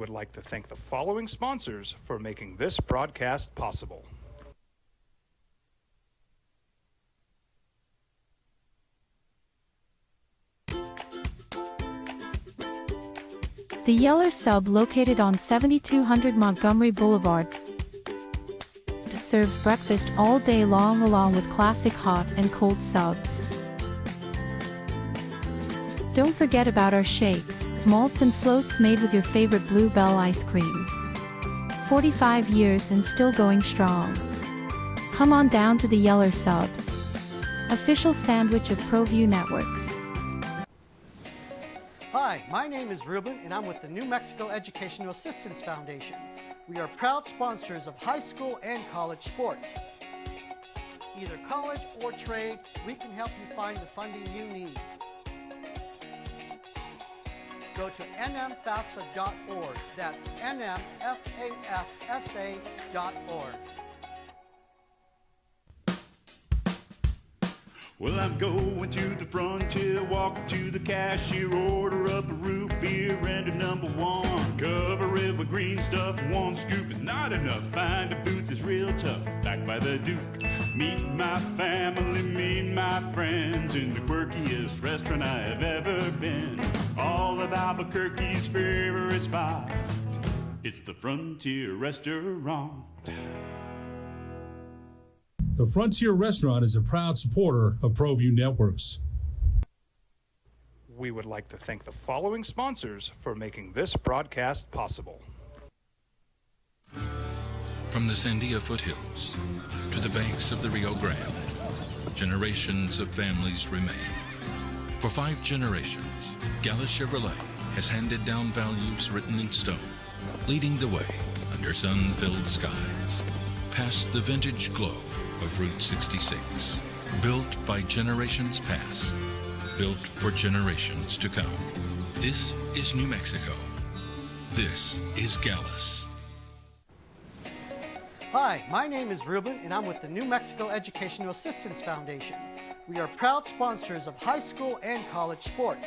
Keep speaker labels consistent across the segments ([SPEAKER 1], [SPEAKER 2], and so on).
[SPEAKER 1] would like to thank the following sponsors for making this broadcast possible.
[SPEAKER 2] The Yeller Sub, located on 7200 Montgomery Boulevard, serves breakfast all day long along with classic hot and cold subs. Don't forget about our shakes, malts and floats made with your favorite Bluebell ice cream. 45 years and still going strong. Come on down to the Yeller Sub, official sandwich of ProView Networks.
[SPEAKER 3] Hi, my name is Ruben and I'm with the New Mexico Educational Assistance Foundation. We are proud sponsors of high school and college sports. Either college or trade, we can help you find the funding you need. Go to nmfafsa.org. That's nmfafsa.org.
[SPEAKER 4] Well, I'm going to the frontier, walk up to the cashier, order up a root beer and a number one. Cover it with green stuff, one scoop is not enough. Find a booth that's real tough, backed by the Duke. Meet my family, meet my friends in the quirkiest restaurant I have ever been. All of Albuquerque's favorite spot, it's the Frontier Restaurant.
[SPEAKER 5] The Frontier Restaurant is a proud supporter of ProView Networks.
[SPEAKER 1] We would like to thank the following sponsors for making this broadcast possible.
[SPEAKER 6] From the Sandia foothills to the banks of the Rio Grande, generations of families remain. For 5 generations, Gallus Chevrolet has handed down values written in stone, leading the way under sun-filled skies, past the vintage glow of Route 66. Built by generations past, built for generations to come. This is New Mexico. This is Gallus.
[SPEAKER 3] Hi, my name is Ruben and I'm with the New Mexico Educational Assistance Foundation. We are proud sponsors of high school and college sports.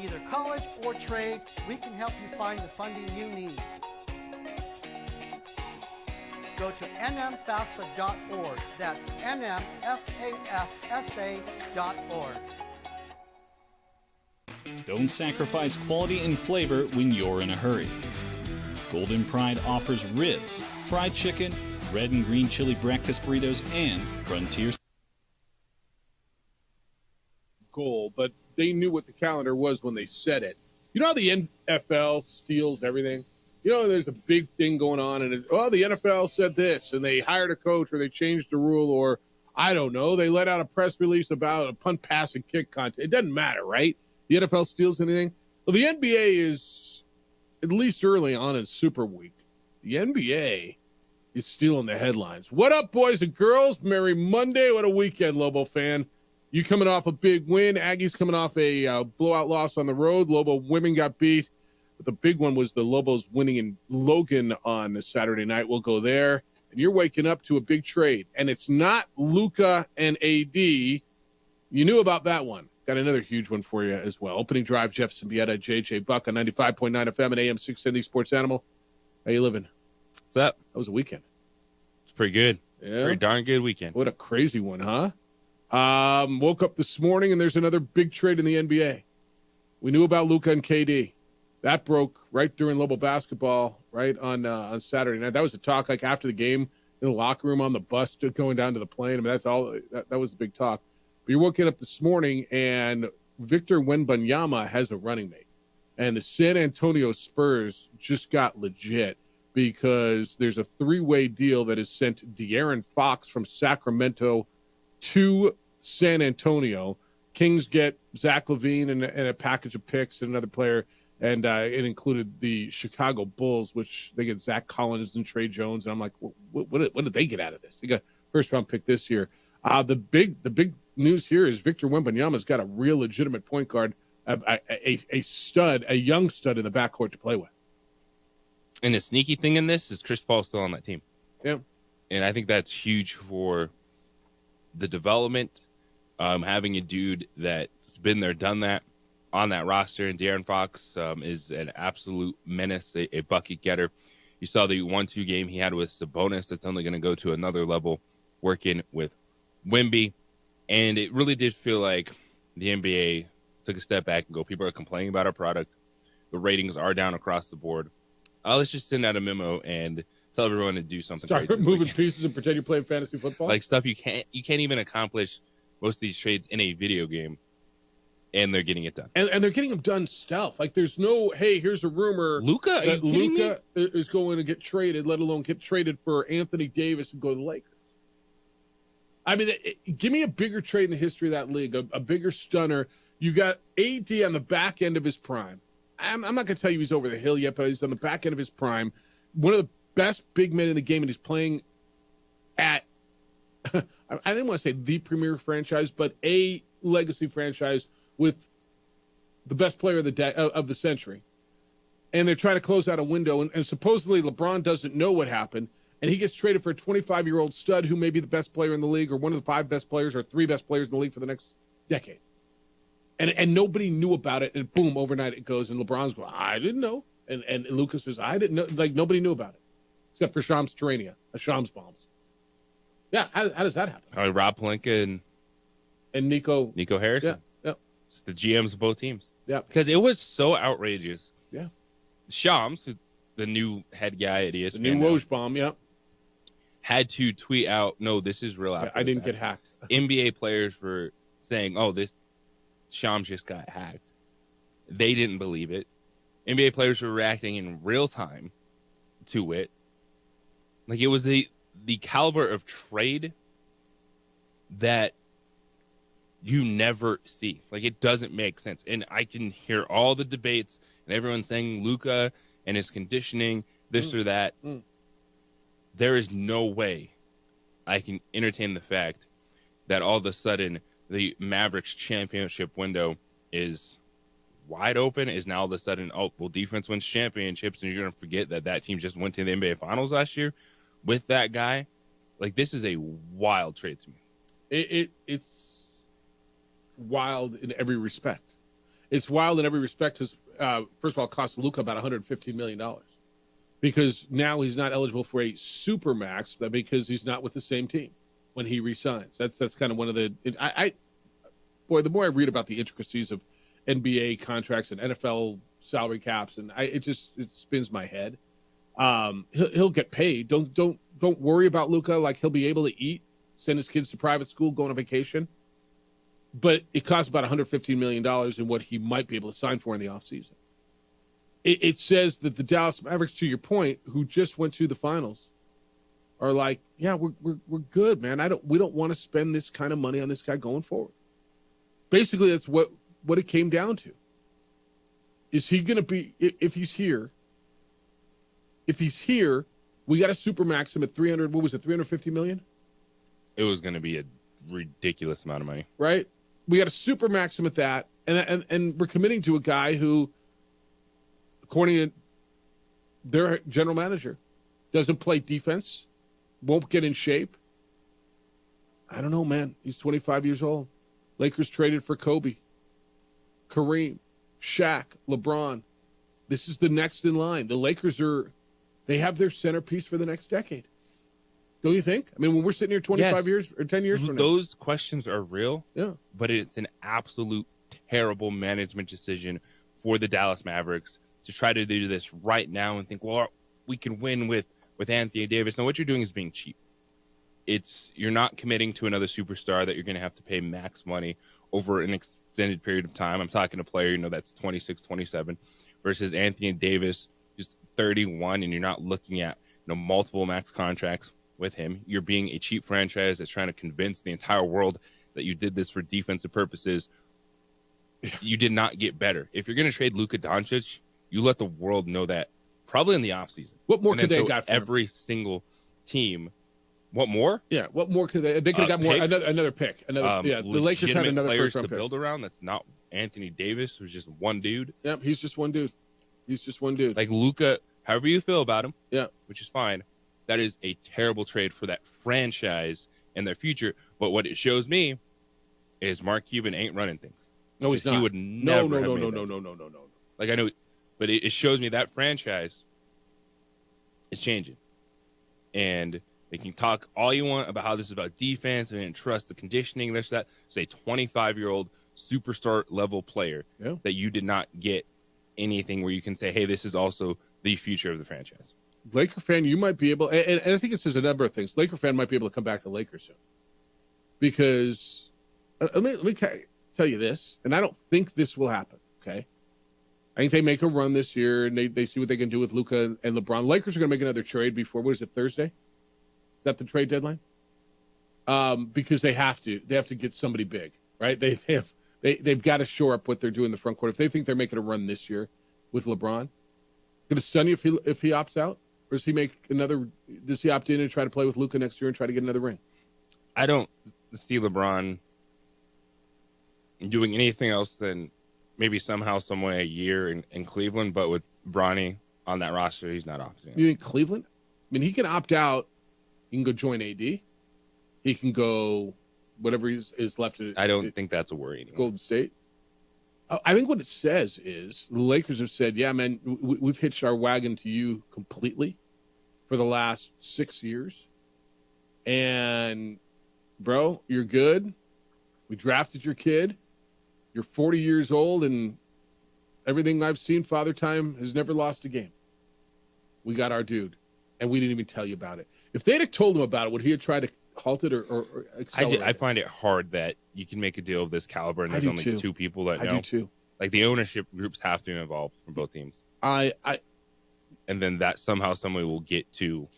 [SPEAKER 3] Either college or trade, we can help you find the funding you need. Go to nmfafsa.org. That's nmfafsa.org.
[SPEAKER 7] Don't sacrifice quality and flavor when you're in a hurry. Golden Pride offers ribs, fried chicken, red and green chili breakfast burritos, and Frontier
[SPEAKER 8] goal, but they knew what the calendar was when they said it. You know how the NFL steals everything? You know, there's a big thing going on, and the NFL said this, and they hired a coach, or they changed the rule, or I don't know, they let out a press release about a punt, pass, and kick contest. It doesn't matter, right? The NFL steals anything. Well, the NBA is, at least early on, is super weak. The NBA is stealing the headlines. What up, boys and girls? Merry Monday. What a weekend, Lobo fan. You coming off a big win. Aggies coming off a blowout loss on the road. Lobo women got beat. But the big one was the Lobos winning in Logan on Saturday night. We'll go there. And you're waking up to a big trade. And it's not Luka and AD. You knew about that one. Got another huge one for you as well. Opening drive, Jeff Symbieta, JJ Buck on 95.9 FM and AM 610, Sports Animal. How you living?
[SPEAKER 9] What's up?
[SPEAKER 8] That was a weekend.
[SPEAKER 9] It's pretty good.
[SPEAKER 8] Yeah.
[SPEAKER 9] Pretty darn good weekend.
[SPEAKER 8] What a crazy one, huh? Woke up this morning and there's another big trade in the NBA. We knew about Luka and KD. That broke right during Lobo basketball, right on Saturday night. That was the talk, like after the game in the locker room on the bus going down to the plane. I mean, that's all. That was the big talk. But you're waking up this morning and Victor Wembanyama has a running mate, and the San Antonio Spurs just got legit because there's a 3-way deal that has sent De'Aaron Fox from Sacramento to San Antonio. Kings get Zach LaVine and a package of picks and another player. And it included the Chicago Bulls, which they get Zach Collins and Trey Jones. And I'm like, what did they get out of this? They got a first-round pick this year. The big news here is Victor Wembanyama's got a real legitimate point guard, a stud, a young stud in the backcourt to play with.
[SPEAKER 9] And the sneaky thing in this is Chris Paul's still on that team.
[SPEAKER 8] Yeah.
[SPEAKER 9] And I think that's huge for the development, having a dude that's been there, done that. on that roster, and De'Aaron Fox is an absolute menace, a bucket getter. You saw the 1-2 game he had with Sabonis. That's only going to go to another level working with Wemby. And it really did feel like the NBA took a step back and go, people are complaining about our product. The ratings are down across the board. Let's just send out a memo and tell everyone to do something
[SPEAKER 8] Start
[SPEAKER 9] crazy.
[SPEAKER 8] moving pieces and pretend you're playing fantasy football.
[SPEAKER 9] Like stuff you can't even accomplish most of these trades in a video game, and they're getting it done.
[SPEAKER 8] And they're getting them done stealth. Like there's no, hey, here's a rumor
[SPEAKER 9] Luka, are
[SPEAKER 8] that
[SPEAKER 9] you kidding me?
[SPEAKER 8] Luka is going to get traded, let alone get traded for Anthony Davis and go to the Lakers. I mean, give me a bigger trade in the history of that league, a bigger stunner. You got AD on the back end of his prime. I'm not going to tell you he's over the hill yet, but he's on the back end of his prime. One of the best big men in the game, and he's playing at, I didn't want to say the premier franchise, but a legacy franchise with the best player of the century. And they're trying to close out a window, and supposedly LeBron doesn't know what happened, and he gets traded for a 25-year-old stud who may be the best player in the league or one of the 5 best players or 3 best players in the league for the next decade. And nobody knew about it, and boom, overnight it goes, and LeBron's going, I didn't know. And Lucas says, I didn't know. Like, nobody knew about it, except for Shams Charania, Shams bombs. Yeah, how does that happen?
[SPEAKER 9] Rob Pelinka
[SPEAKER 8] And Nico
[SPEAKER 9] Harrison.
[SPEAKER 8] Yeah.
[SPEAKER 9] It's the GMs of both teams.
[SPEAKER 8] Yeah.
[SPEAKER 9] Because it was so outrageous.
[SPEAKER 8] Yeah.
[SPEAKER 9] Shams, the new head guy at ESPN,
[SPEAKER 8] The new Woj bomb, yeah.
[SPEAKER 9] had to tweet out, no, this is real.
[SPEAKER 8] I didn't get hacked.
[SPEAKER 9] NBA players were saying, oh, this Shams just got hacked. They didn't believe it. NBA players were reacting in real time to it. Like, it was the caliber of trade that you never see. Like, it doesn't make sense. And I can hear all the debates and everyone saying Luka and his conditioning, this or that. There is no way I can entertain the fact that all of a sudden the Mavericks championship window is wide open, is now all of a sudden, oh, well, defense wins championships, and you're going to forget that team just went to the NBA Finals last year with that guy. Like, this is a wild trade to me.
[SPEAKER 8] It's wild in every respect. It's wild in every respect because, first of all, it cost Luka about $115 million because now he's not eligible for a super max because he's not with the same team when he resigns. That's kind of one of the boy. The more I read about the intricacies of NBA contracts and NFL salary caps, and it spins my head. He'll get paid. Don't worry about Luka. Like, he'll be able to eat, send his kids to private school, go on a vacation. But it costs about $115 million in what he might be able to sign for in the offseason. It says that the Dallas Mavericks, to your point, who just went to the finals, are like, yeah, we're good, man. We don't want to spend this kind of money on this guy going forward. Basically, that's what it came down to. Is he going to be, if he's here, we got to supermax him at 300, what was it, 350 million?
[SPEAKER 9] It was going to be a ridiculous amount of money.
[SPEAKER 8] Right? We got to supermax him at that. And we're committing to a guy who, according to their general manager, doesn't play defense, won't get in shape. I don't know, man. He's 25 years old. Lakers traded for Kobe, Kareem, Shaq, LeBron. This is the next in line. The Lakers they have their centerpiece for the next decade. Don't you think? I mean, when we're sitting here 25 years or 10 years from now.
[SPEAKER 9] Those questions are real.
[SPEAKER 8] Yeah.
[SPEAKER 9] But it's an absolute terrible management decision for the Dallas Mavericks to try to do this right now and think, well, we can win with Anthony Davis. Now, what you're doing is being cheap. You're not committing to another superstar that you're going to have to pay max money over an extended period of time. I'm talking a player, that's 26, 27 versus Anthony Davis, who's 31, and you're not looking at multiple max contracts with him. You're being a cheap franchise that's trying to convince the entire world that you did this for defensive purposes. You did not get better. If you're going to trade Luka Doncic, you let the world know that probably in the offseason.
[SPEAKER 8] What more could they have got for
[SPEAKER 9] every single team? What more?
[SPEAKER 8] Yeah, what more could they? They could have got more. Another pick. The Lakers had another
[SPEAKER 9] players
[SPEAKER 8] first round
[SPEAKER 9] to
[SPEAKER 8] pick.
[SPEAKER 9] build around. That's not Anthony Davis, who's just one dude.
[SPEAKER 8] Yep, he's just one dude.
[SPEAKER 9] Like Luka, however you feel about him,
[SPEAKER 8] yeah,
[SPEAKER 9] which is fine. That is a terrible trade for that franchise and their future. But what it shows me is Mark Cuban ain't running things.
[SPEAKER 8] No, he's not.
[SPEAKER 9] He would never.
[SPEAKER 8] No.
[SPEAKER 9] have made that. Like I know, but it shows me that franchise is changing, and they can talk all you want about how this is about defense and trust the conditioning. This that. Say 25-year-old superstar level player that you did not get anything where you can say, hey, this is also the future of the franchise.
[SPEAKER 8] Laker fan, you might be able, and I think it says a number of things. Laker fan might be able to come back to Lakers soon, because let me tell you this, and I don't think this will happen. Okay, I think they make a run this year, and they see what they can do with Luka and LeBron. Lakers are going to make another trade before, what is it, Thursday? Is that the trade deadline? Because they have to get somebody big, right? They've got to shore up what they're doing in the front court. If they think they're making a run this year with LeBron, could it stun you if he opts out, or does he make another? Does he opt in and try to play with Luka next year and try to get another ring?
[SPEAKER 9] I don't see LeBron doing anything else than maybe somehow, some way, a year in Cleveland. But with Bronny on that roster, he's not opting.
[SPEAKER 8] You think Cleveland? I mean, he can opt out. He can go join AD. He can go whatever is left.
[SPEAKER 9] I don't think that's a worry anymore.
[SPEAKER 8] Golden State. I think what it says is the Lakers have said, yeah, man, we've hitched our wagon to you completely for the last 6 years. And, bro, you're good. We drafted your kid. You're 40 years old, and everything I've seen, Father Time has never lost a game. We got our dude, and we didn't even tell you about it. If they'd have told him about it, would he have tried to halt it or accelerate
[SPEAKER 9] I find it hard that you can make a deal of this caliber and there's only two people that know.
[SPEAKER 8] I do too.
[SPEAKER 9] Like the ownership groups have to be involved from both teams.
[SPEAKER 8] And
[SPEAKER 9] then that somehow somebody will get to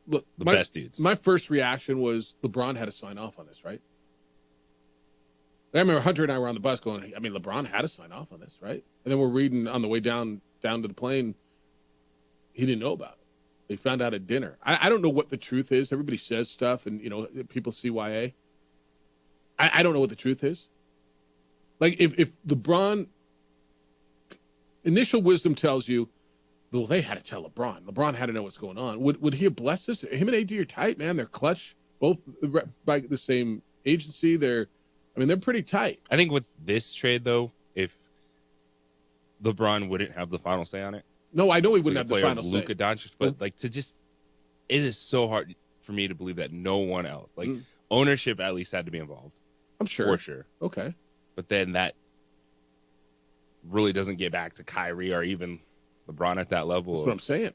[SPEAKER 8] look
[SPEAKER 9] the best dudes.
[SPEAKER 8] My first reaction was LeBron had to sign off on this, right? I remember Hunter and I were on the bus going, I mean, LeBron had to sign off on this, right? And then we're reading on the way down to the plane, he didn't know about it. They found out at dinner. I don't know what the truth is. Everybody says stuff, and, people CYA. I don't know what the truth is. Like, if LeBron, initial wisdom tells you, well, they had to tell LeBron. LeBron had to know what's going on. Would he have blessed this? Him and AD are tight, man. They're clutch. Both by the same agency. They're pretty tight.
[SPEAKER 9] I think with this trade, though, if LeBron wouldn't have the final say on it.
[SPEAKER 8] No, I know he wouldn't have the final say.
[SPEAKER 9] Luka Doncic, but it is so hard for me to believe that no one else, ownership at least had to be involved.
[SPEAKER 8] I'm sure.
[SPEAKER 9] For sure.
[SPEAKER 8] Okay.
[SPEAKER 9] But then that really doesn't get back to Kyrie or even LeBron at that level.
[SPEAKER 8] That's what I'm saying.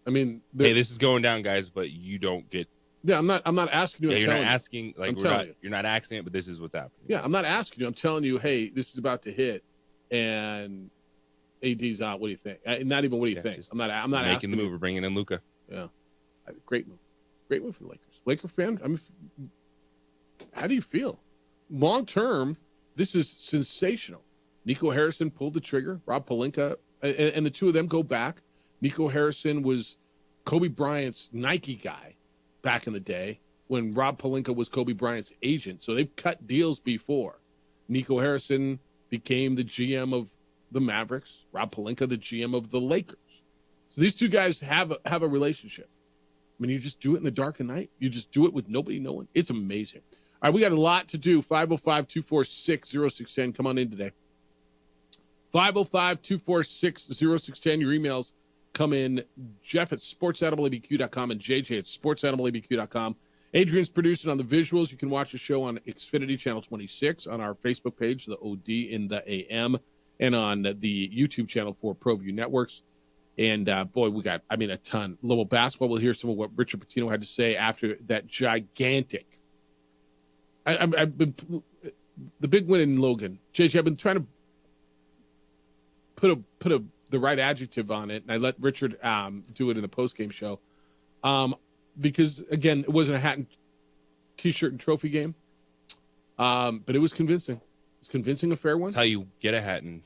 [SPEAKER 8] I mean,
[SPEAKER 9] hey, this is going down, guys, but you don't get.
[SPEAKER 8] Yeah, I'm not asking you.
[SPEAKER 9] Yeah, you're not asking. Like you're not asking it, but this is what's happening.
[SPEAKER 8] Yeah, I'm not asking you. I'm telling you, hey, this is about to hit, and AD's out. What do you think? Not even what do you think? I'm not
[SPEAKER 9] making the move or bringing in Luka.
[SPEAKER 8] Yeah, great move for the Lakers. Laker fan. I mean, how do you feel? Long term, this is sensational. Nico Harrison pulled the trigger. Rob Pelinka and the two of them go back. Nico Harrison was Kobe Bryant's Nike guy back in the day when Rob Pelinka was Kobe Bryant's agent. So they've cut deals before. Nico Harrison became the GM of the Mavericks. Rob Pelinka, the GM of the Lakers. So these two guys have a relationship. I mean, you just do it in the dark of night. You just do it with nobody knowing. It's amazing. All right, we got a lot to do. 505-246-0610. Come on in today. 505-246-0610. Your emails come in. Jeff at sportsanimalabq.com and JJ at sportsanimalabq.com. Adrian's producing on the visuals. You can watch the show on Xfinity Channel 26 on our Facebook page, the OD in the AM, and on the YouTube channel for ProView Networks. And, boy, we got, a ton. Little basketball. We'll hear some of what Richard Pitino had to say after that gigantic. I've been the big win in Logan. JJ, I've been trying to put the right adjective on it, and I let Richard do it in the postgame show. Because, again, it wasn't a hat and T-shirt and trophy game, but it was convincing. It's convincing, a fair one.
[SPEAKER 9] That's how you get a hat and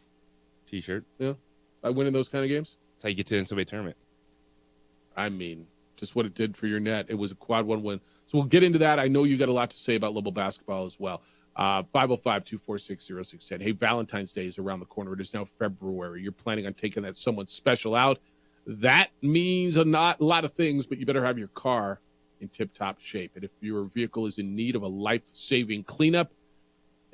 [SPEAKER 9] T-shirt.
[SPEAKER 8] Yeah, by winning those kind of games.
[SPEAKER 9] That's how you get to the NCAA tournament.
[SPEAKER 8] I mean, just what it did for your net. It was a quad one win. So we'll get into that. I know you got a lot to say about Louisville basketball as well. 505-246-0610. Hey, Valentine's Day is around the corner. It is now February. You're planning on taking that someone special out. That means a lot of things, but you better have your car in tip-top shape. And if your vehicle is in need of a life-saving cleanup,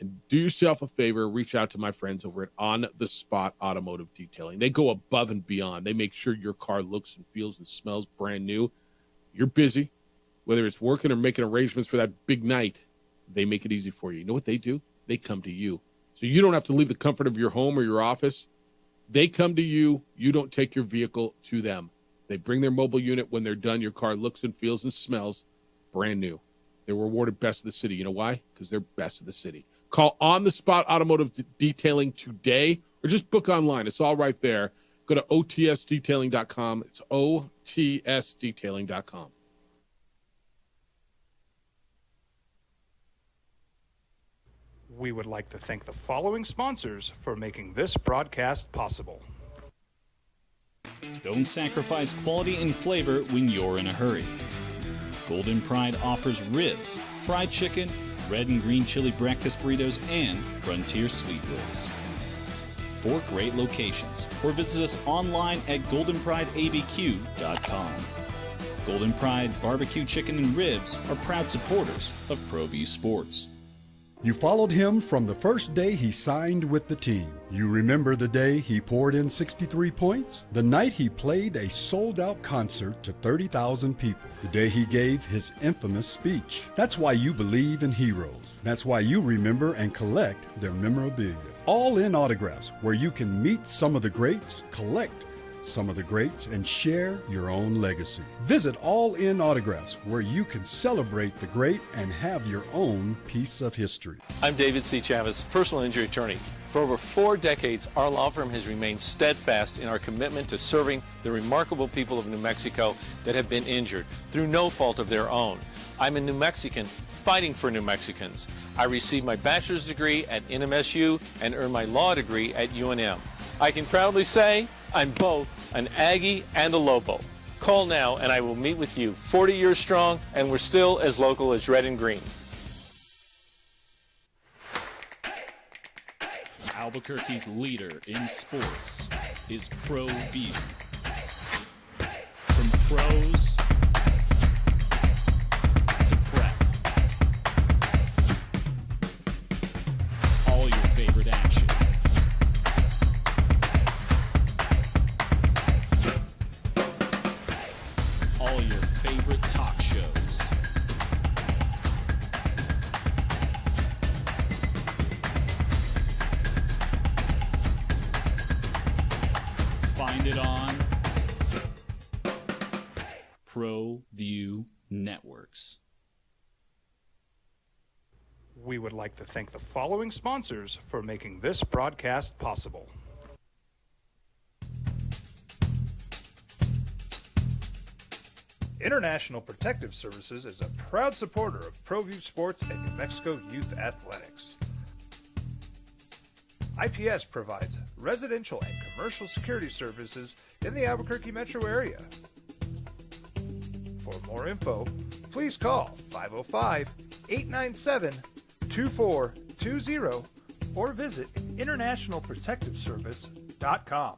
[SPEAKER 8] And do yourself a favor, reach out to my friends over at On the Spot Automotive Detailing. They go above and beyond. They make sure your car looks and feels and smells brand new. You're busy, whether it's working or making arrangements for that big night, they make it easy for you. You know what they do? They come to you. So you don't have to leave the comfort of your home or your office. They come to you. You don't take your vehicle to them. They bring their mobile unit. When they're done, your car looks and feels and smells brand new. They're awarded Best of the City. You know why? Because they're Best of the City. Call On the Spot Automotive Detailing today or just book online. It's all right there. Go to otsdetailing.com. It's otsdetailing.com.
[SPEAKER 1] We would like to thank the following sponsors for making this broadcast possible.
[SPEAKER 7] Don't sacrifice quality and flavor when you're in a hurry. Golden Pride offers ribs, fried chicken, red and green chili breakfast burritos, and Frontier sweet rolls. 4 great locations, or visit us online at goldenprideabq.com. Golden Pride Barbecue Chicken and Ribs are proud supporters of ProView Sports.
[SPEAKER 10] You followed him from the first day he signed with the team. You remember the day he poured in 63 points? The night he played a sold-out concert to 30,000 people. The day he gave his infamous speech. That's why you believe in heroes. That's why you remember and collect their memorabilia. All in Autographs, where you can meet some of the greats, collect some of the greats, and share your own legacy. Visit All In Autographs, where you can celebrate the great and have your own piece of history.
[SPEAKER 11] I'm David C. Chavis, personal injury attorney. For over 4 decades, our law firm has remained steadfast in our commitment to serving the remarkable people of New Mexico that have been injured through no fault of their own. I'm a New Mexican fighting for New Mexicans. I received my bachelor's degree at NMSU and earned my law degree at UNM. I can proudly say I'm both an Aggie and a Lobo. Call now and I will meet with you. 40 years strong, and we're still as local as red and green.
[SPEAKER 7] Albuquerque's leader in sports is ProView. From pros to prep. All your favorite action. All your favorite talk shows. Find it on ProView Networks.
[SPEAKER 1] We would like to thank the following sponsors for making this broadcast possible. International Protective Services is a proud supporter of ProView Sports and New Mexico Youth Athletics. IPS provides residential and commercial security services in the Albuquerque metro area. For more info, please call 505-897-2420 or visit internationalprotectiveservice.com.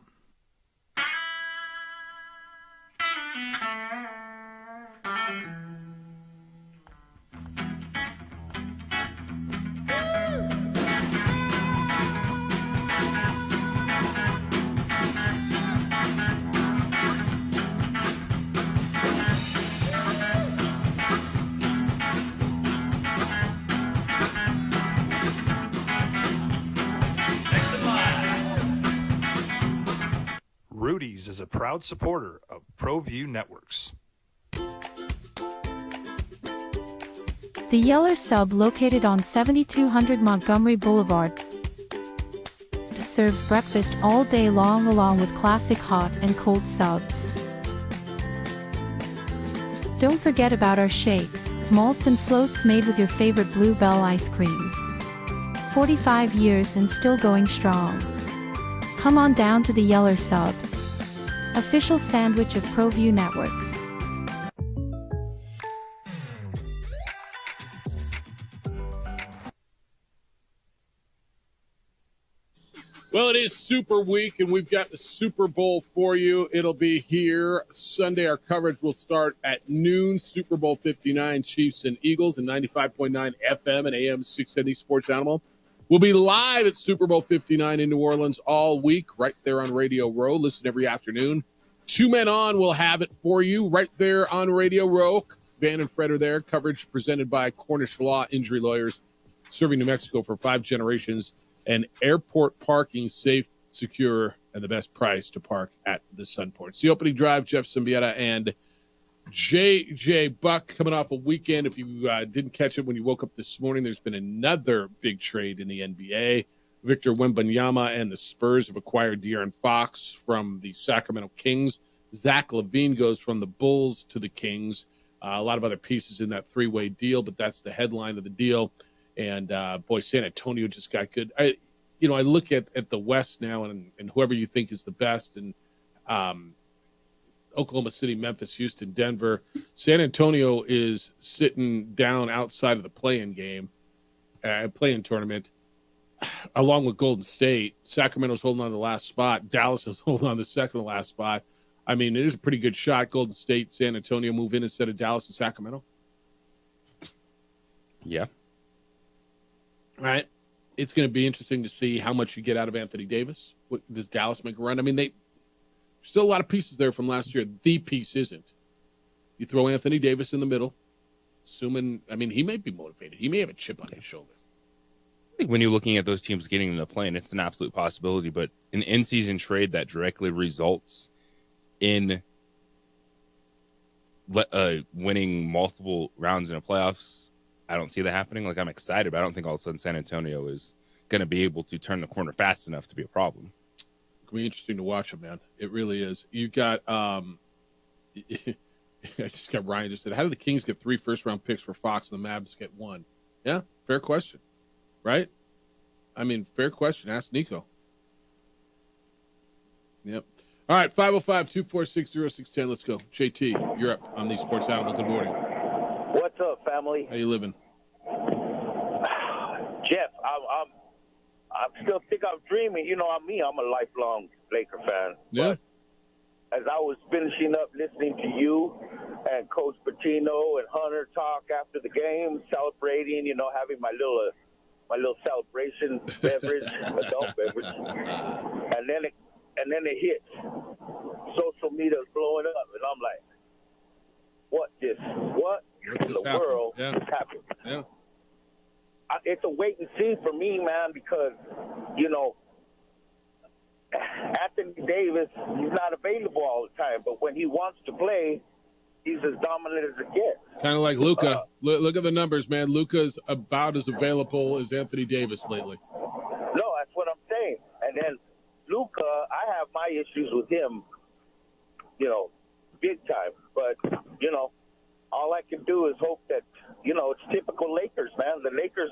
[SPEAKER 1] Rudy's is a proud supporter of ProView Networks.
[SPEAKER 2] The Yeller Sub, located on 7200 Montgomery Boulevard, serves breakfast all day long along with classic hot and cold subs. Don't forget about our shakes, malts and floats made with your favorite Blue Bell ice cream. 45 years and still going strong. Come on down to the Yeller Sub, official sandwich of ProView Networks.
[SPEAKER 8] Well, it is Super Week, and we've got the Super Bowl for you. It'll be here Sunday. Our coverage will start at noon. Super Bowl 59, Chiefs and Eagles, and 95.9 FM and AM 670 Sports Animal. We'll be live at Super Bowl 59 in New Orleans all week, right there on Radio Row. Listen every afternoon. 2 Men On will have it for you right there on Radio Row. Van and Fred are there. Coverage presented by Cornish Law Injury Lawyers, serving New Mexico for 5 generations. And airport parking, safe, secure, and the best price to park at the Sunport. It's the opening drive. Jeff Symbieta and J.J. Buck coming off a weekend. If you didn't catch it when you woke up this morning, there's been another big trade in the NBA. Victor Wembanyama and the Spurs have acquired De'Aaron Fox from the Sacramento Kings. Zach LaVine goes from the Bulls to the Kings. A lot of other pieces in that 3-way deal, but that's the headline of the deal. And, boy, San Antonio just got good. I look at the West now and whoever you think is the best, and Oklahoma City, Memphis, Houston, Denver. San Antonio is sitting down outside of the play-in tournament, along with Golden State. Sacramento's holding on to the last spot. Dallas is holding on to the second to last spot. I mean, it is a pretty good shot. Golden State, San Antonio move in instead of Dallas and Sacramento.
[SPEAKER 9] Yeah.
[SPEAKER 8] All right. It's going to be interesting to see how much you get out of Anthony Davis. Does Dallas make a run? I mean, still a lot of pieces there from last year. The piece isn't. You throw Anthony Davis in the middle, assuming, he may be motivated. He may have a chip on his shoulder.
[SPEAKER 9] I think when you're looking at those teams getting in the play-in, it's an absolute possibility, but an in-season trade that directly results in winning multiple rounds in the playoffs, I don't see that happening. Like, I'm excited, but I don't think all of a sudden San Antonio is going to be able to turn the corner fast enough to be a problem.
[SPEAKER 8] It'll be interesting to watch him, man. It really is. You got I just got Ryan just said, how did the Kings get 3 first-round picks for Fox and the Mavs get 1? Yeah, fair question, right? Fair question. Ask Nico. Yep. All right, 505-246-0610. Let's go. JT, you're up on the Sports Animal. Good morning.
[SPEAKER 12] What's up, family?
[SPEAKER 8] How you living?
[SPEAKER 12] Jeff, I still think I'm dreaming. You know, I'm a lifelong Laker fan.
[SPEAKER 8] Yeah.
[SPEAKER 12] But as I was finishing up listening to you and Coach Patino and Hunter talk after the game, celebrating, having my little celebration beverage, adult beverage, and then it hits. Social media's blowing up, and I'm like, what in the world is happening?
[SPEAKER 8] Yeah.
[SPEAKER 12] It's a wait and see for me, man, because, Anthony Davis, he's not available all the time, but when he wants to play, he's as dominant as it gets.
[SPEAKER 8] Kind of like Luka. Look at the numbers, man. Luka's about as available as Anthony Davis lately.
[SPEAKER 12] No, that's what I'm saying. And then Luka, I have my issues with him, big time. But, all I can do is hope that, it's typical Lakers, man. The Lakers,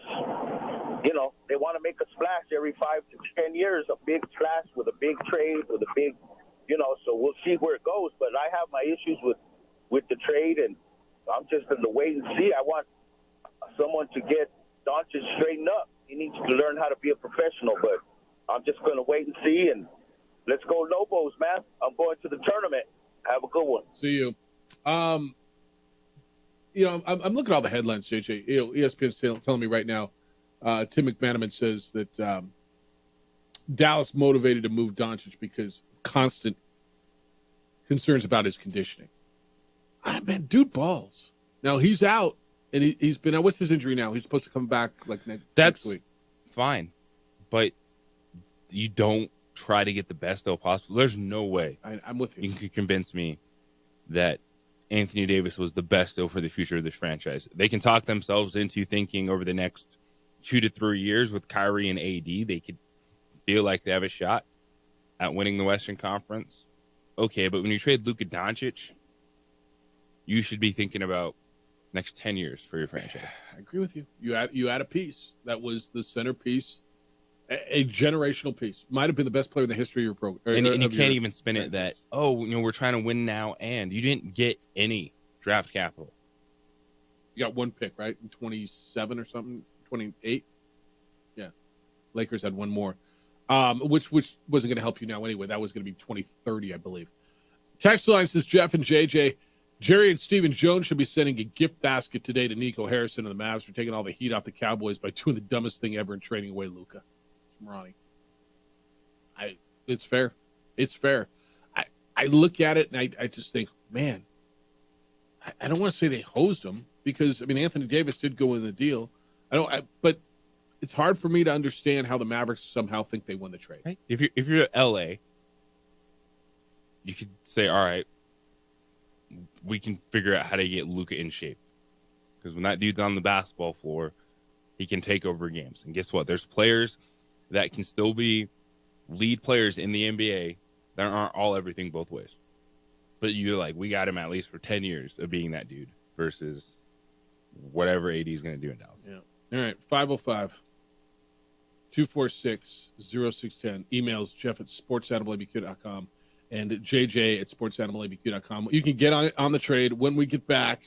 [SPEAKER 12] they want to make a splash every 5 to 10 years, a big splash with a big trade, with a big, so we'll see where it goes. But I have my issues with the trade, and I'm just in the wait and see. I want someone to get Doncic straightened up. He needs to learn how to be a professional, but I'm just going to wait and see, and let's go Lobos, man. I'm going to the tournament. Have a good one.
[SPEAKER 8] See you. I'm looking at all the headlines, JJ. ESPN's telling me right now, Tim McManaman says that Dallas motivated to move Doncic because constant concerns about his conditioning. Man, dude balls. Now he's out, and he's been out. What's his injury now? He's supposed to come back next week.
[SPEAKER 9] Fine, but you don't try to get the best though possible. There's no way
[SPEAKER 8] I'm with you.
[SPEAKER 9] You can convince me that Anthony Davis was the best though for the future of this franchise. They can talk themselves into thinking over the next 2 to 3 years with Kyrie and AD, they could feel like they have a shot at winning the Western Conference. Okay, but when you trade Luka Doncic, you should be thinking about next 10 years for your franchise.
[SPEAKER 8] I agree with you. You add a piece that was the centerpiece, a generational piece. Might have been the best player in the history of your program.
[SPEAKER 9] And you can't even spin it that, we're trying to win now, and you didn't get any draft capital.
[SPEAKER 8] You got one pick, right? In 27 or something? 28? Yeah. Lakers had one more, which wasn't going to help you now anyway. That was going to be 2030, I believe. Text line says, Jeff and JJ, Jerry and Stephen Jones should be sending a gift basket today to Nico Harrison and the Mavs for taking all the heat off the Cowboys by doing the dumbest thing ever and trading away Luka. From Ronnie. It's fair. It's fair. I look at it and I just think, man, I don't want to say they hosed him because, I mean, Anthony Davis did go in the deal. But it's hard for me to understand how the Mavericks somehow think they won the trade.
[SPEAKER 9] Right? If you're at LA, you could say, all right, we can figure out how to get Luka in shape. Because when that dude's on the basketball floor, he can take over games. And guess what? There's players that can still be lead players in the NBA that aren't all everything both ways. But you're like, we got him at least for 10 years of being that dude versus whatever AD is going to do in Dallas.
[SPEAKER 8] Yeah. All right. 505-246-0610. Emails Jeff at sportsanimalabq.com and JJ at sportsanimalabq.com. You can get on it on the trade when we get back.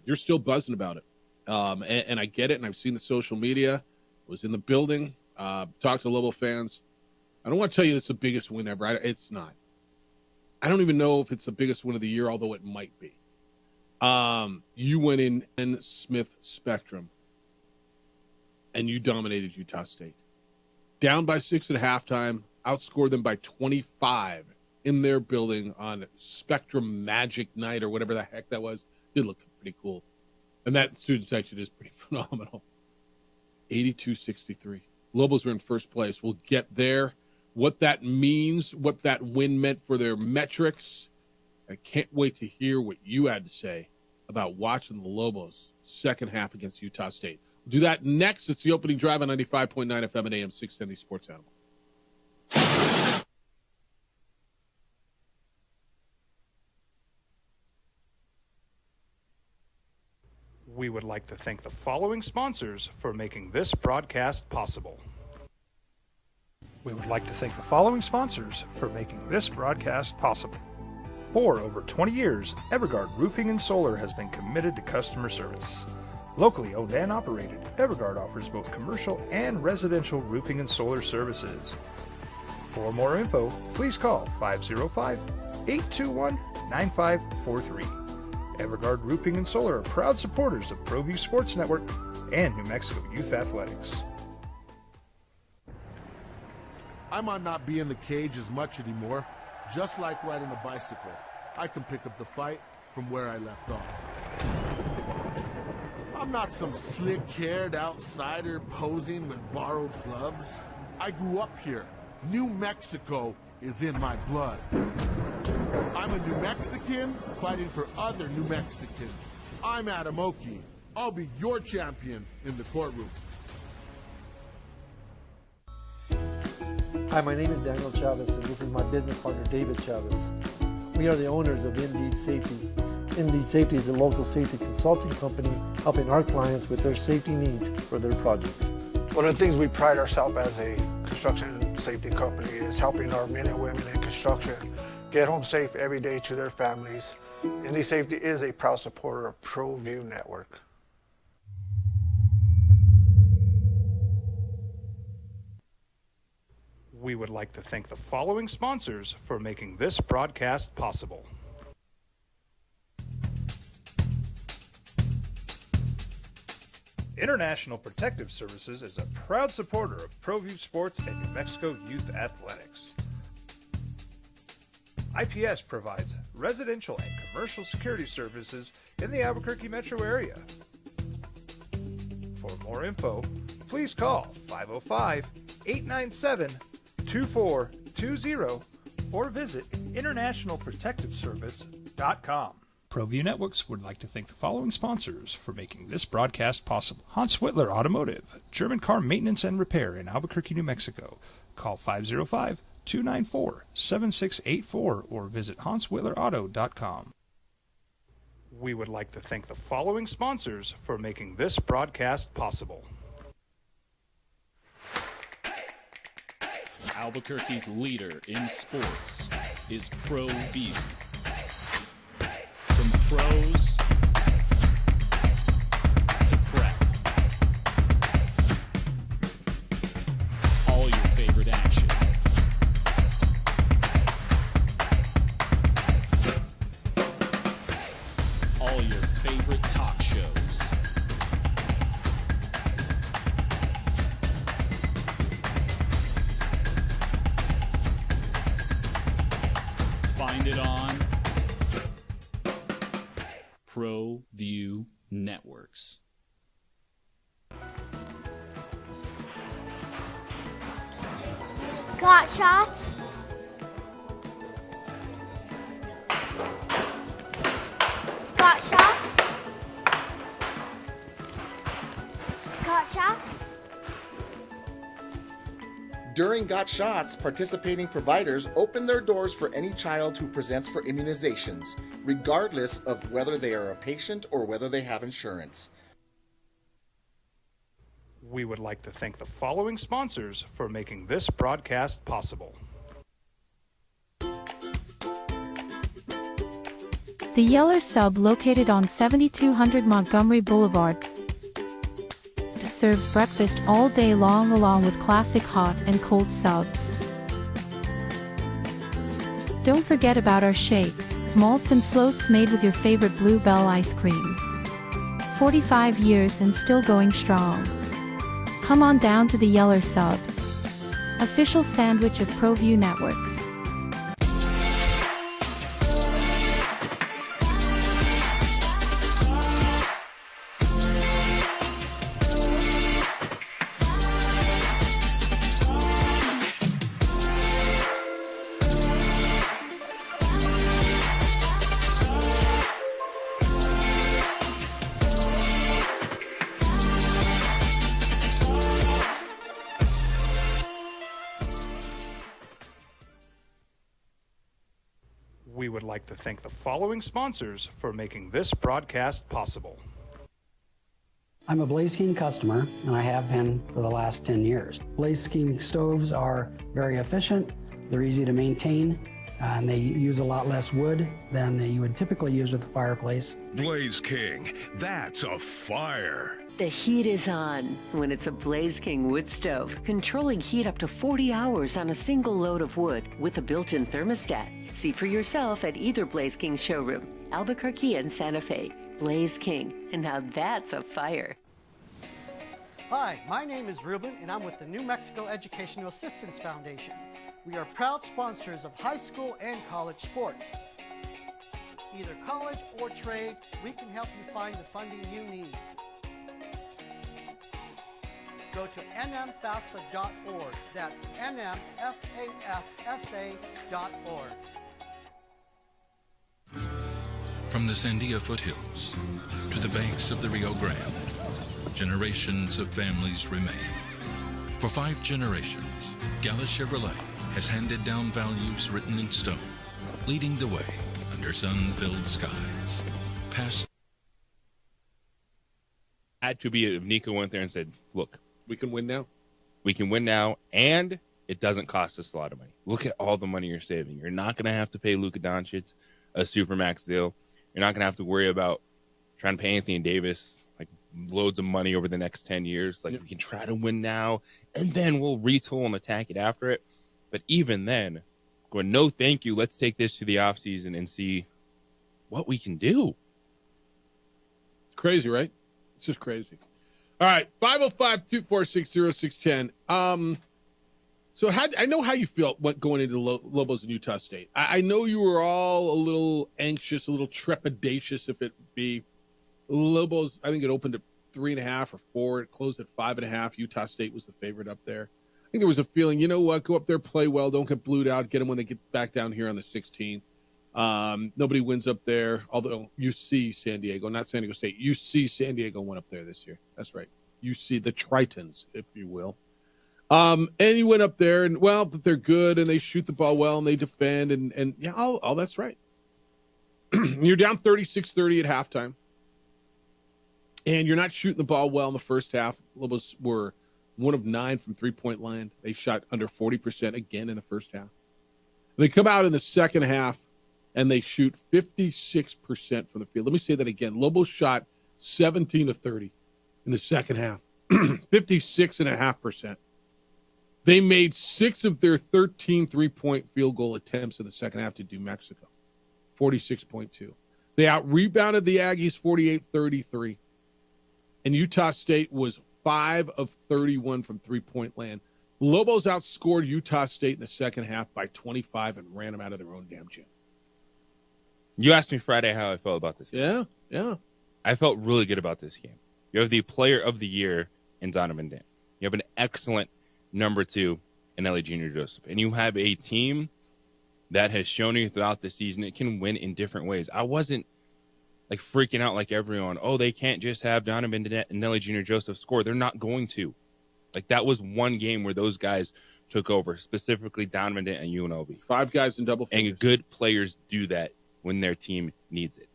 [SPEAKER 8] You're still buzzing about it. And I get it. And I've seen the social media. Was in the building. Talked to Lobo fans. I don't want to tell you it's the biggest win ever. It's not. I don't even know if it's the biggest win of the year, although it might be. You went in Smith Spectrum, and you dominated Utah State. Down by 6 at halftime, outscored them by 25 in their building on Spectrum Magic Night or whatever the heck that was. Did look pretty cool. And that student section is pretty phenomenal. 82-63. Lobos are in first place. We'll get there. What that means, what that win meant for their metrics. I can't wait to hear what you had to say about watching the Lobos second half against Utah State. We'll do that next. It's the opening drive on 95.9 FM and AM 610, the Sports Animal.
[SPEAKER 1] We would like to thank the following sponsors for making this broadcast possible. We would like to thank the following sponsors for making this broadcast possible. For over 20 years, Evergard Roofing and Solar has been committed to customer service. Locally owned and operated, Evergard offers both commercial and residential roofing and solar services. For more info, please call 505-821-9543. Evergard Roofing and Solar are proud supporters of ProView Sports Network and New Mexico Youth Athletics.
[SPEAKER 13] I might not be in the cage as much anymore. Just like riding a bicycle, I can pick up the fight from where I left off. I'm not some slick-haired outsider posing with borrowed gloves. I grew up here. New Mexico is in my blood. I'm a New Mexican fighting for other New Mexicans. I'm Adam Oki. I'll be your champion in the courtroom.
[SPEAKER 14] Hi, my name is Daniel Chavez, and this is my business partner, David Chavez. We are the owners of Indeed Safety. Indeed Safety is a local safety consulting company helping our clients with their safety needs for their projects.
[SPEAKER 15] One of the things we pride ourselves as a construction safety company is helping our men and women in construction get home safe every day to their families. Indeed Safety is a proud supporter of ProView Network.
[SPEAKER 1] We would like to thank the following sponsors for making this broadcast possible. International Protective Services is a proud supporter of ProView Sports and New Mexico Youth Athletics. IPS provides residential and commercial security services in the Albuquerque metro area. For more info, please call 505-897-2420 or visit internationalprotectiveservice.com. ProView Networks would like to thank the following sponsors for making this broadcast possible. Hans Whitler Automotive, German car maintenance and repair in Albuquerque, New Mexico. Call 505-294-7684 or visit hanswhitlerauto.com. We would like to thank the following sponsors for making this broadcast possible.
[SPEAKER 7] Albuquerque's leader in sports is ProView. From pros to prep, all your favorite action. ProView Networks.
[SPEAKER 16] Got shots? Got shots? Got shots?
[SPEAKER 17] During Got Shots, participating providers open their doors for any child who presents for immunizations, regardless of whether they are a patient or whether they have insurance.
[SPEAKER 1] We would like to thank the following sponsors for making this broadcast possible.
[SPEAKER 2] The Yeller Sub, located on 7200 Montgomery Boulevard, serves breakfast all day long along with classic hot and cold subs. Don't forget about our shakes, malts and floats made with your favorite Blue Bell ice cream. 45 years and still going strong. Come on down to the Yeller Sub, official sandwich of ProView Networks.
[SPEAKER 1] We would like to thank the following sponsors for making this broadcast possible.
[SPEAKER 18] I'm a Blaze King customer, and I have been for the last 10 years. Blaze King stoves are very efficient, they're easy to maintain, and they use a lot less wood than you would typically use with a fireplace.
[SPEAKER 19] Blaze King, that's a fire.
[SPEAKER 20] The heat is on when it's a Blaze King wood stove, controlling heat up to 40 hours on a single load of wood with a built-in thermostat. See for yourself at either Blaze King showroom, Albuquerque and Santa Fe. Blaze King, and now that's a fire.
[SPEAKER 3] Hi, my name is Ruben, and I'm with the New Mexico Educational Assistance Foundation. We are proud sponsors of high school and college sports. Either college or trade, we can help you find the funding you need. Go to nmfafsa.org. That's nmfafsa.org.
[SPEAKER 6] From the Sandia foothills to the banks of the Rio Grande, generations of families remain. For 5 generations, Gallus Chevrolet has handed down values written in stone, leading the way under sun-filled skies. Past
[SPEAKER 9] Had to be if Nico went there and said, look,
[SPEAKER 8] we can win now.
[SPEAKER 9] We can win now, and it doesn't cost us a lot of money. Look at all the money you're saving. You're not going to have to pay Luka Doncic a Supermax deal. You're not going to have to worry about trying to pay Anthony Davis like loads of money over the next 10 years. Like, we can try to win now, and then we'll retool and attack it after it. But even then, going, no, thank you. Let's take this to the offseason and see what we can do.
[SPEAKER 8] It's crazy, right? It's just crazy. All right, 505-246-0610. So I know how you felt going into Lobos in Utah State. I know you were all a little anxious, a little trepidatious if it be. Lobos, I think it opened at 3.5 or 4. It closed at 5.5. Utah State was the favorite up there. I think there was a feeling, you know what, go up there, play well, don't get blued out, get them when they get back down here on the 16th. Nobody wins up there, although UC San Diego, not San Diego State. UC San Diego went up there this year. That's right. UC, the Tritons, if you will. And you went up there, and, well, they're good, and they shoot the ball well, and they defend, and yeah, all that's right. You're down 36-30 at halftime, and you're not shooting the ball well in the first half. Lobos were 1 of 9 from three-point line. They shot under 40% again in the first half. They come out in the second half, and they shoot 56% from the field. Let me say that again. Lobos shot 17 of 30 in the second half, 56.5%. They made 6 of their 13 three-point field goal attempts in the second half to New Mexico, 46.2. They out-rebounded the Aggies 48-33. And Utah State was 5 of 31 from three-point land. Lobos outscored Utah State in the second half by 25 and ran them out of their own damn gym.
[SPEAKER 9] You asked me Friday how I felt about this.
[SPEAKER 8] Yeah? Yeah.
[SPEAKER 9] I felt really good about this game. You have the player of the year in Donovan Dent. You have an excellent number 2 in Ellie Jr. Joseph. And you have a team that has shown you throughout the season it can win in different ways. I wasn't like freaking out like everyone. Oh, they can't just have Donovan Dent and Ellie Jr. Joseph score. They're not going to. Like, that was one game where those guys took over, specifically Donovan Dent and UNLV.
[SPEAKER 8] 5 guys in double figures.
[SPEAKER 9] And good players do that when their team needs it.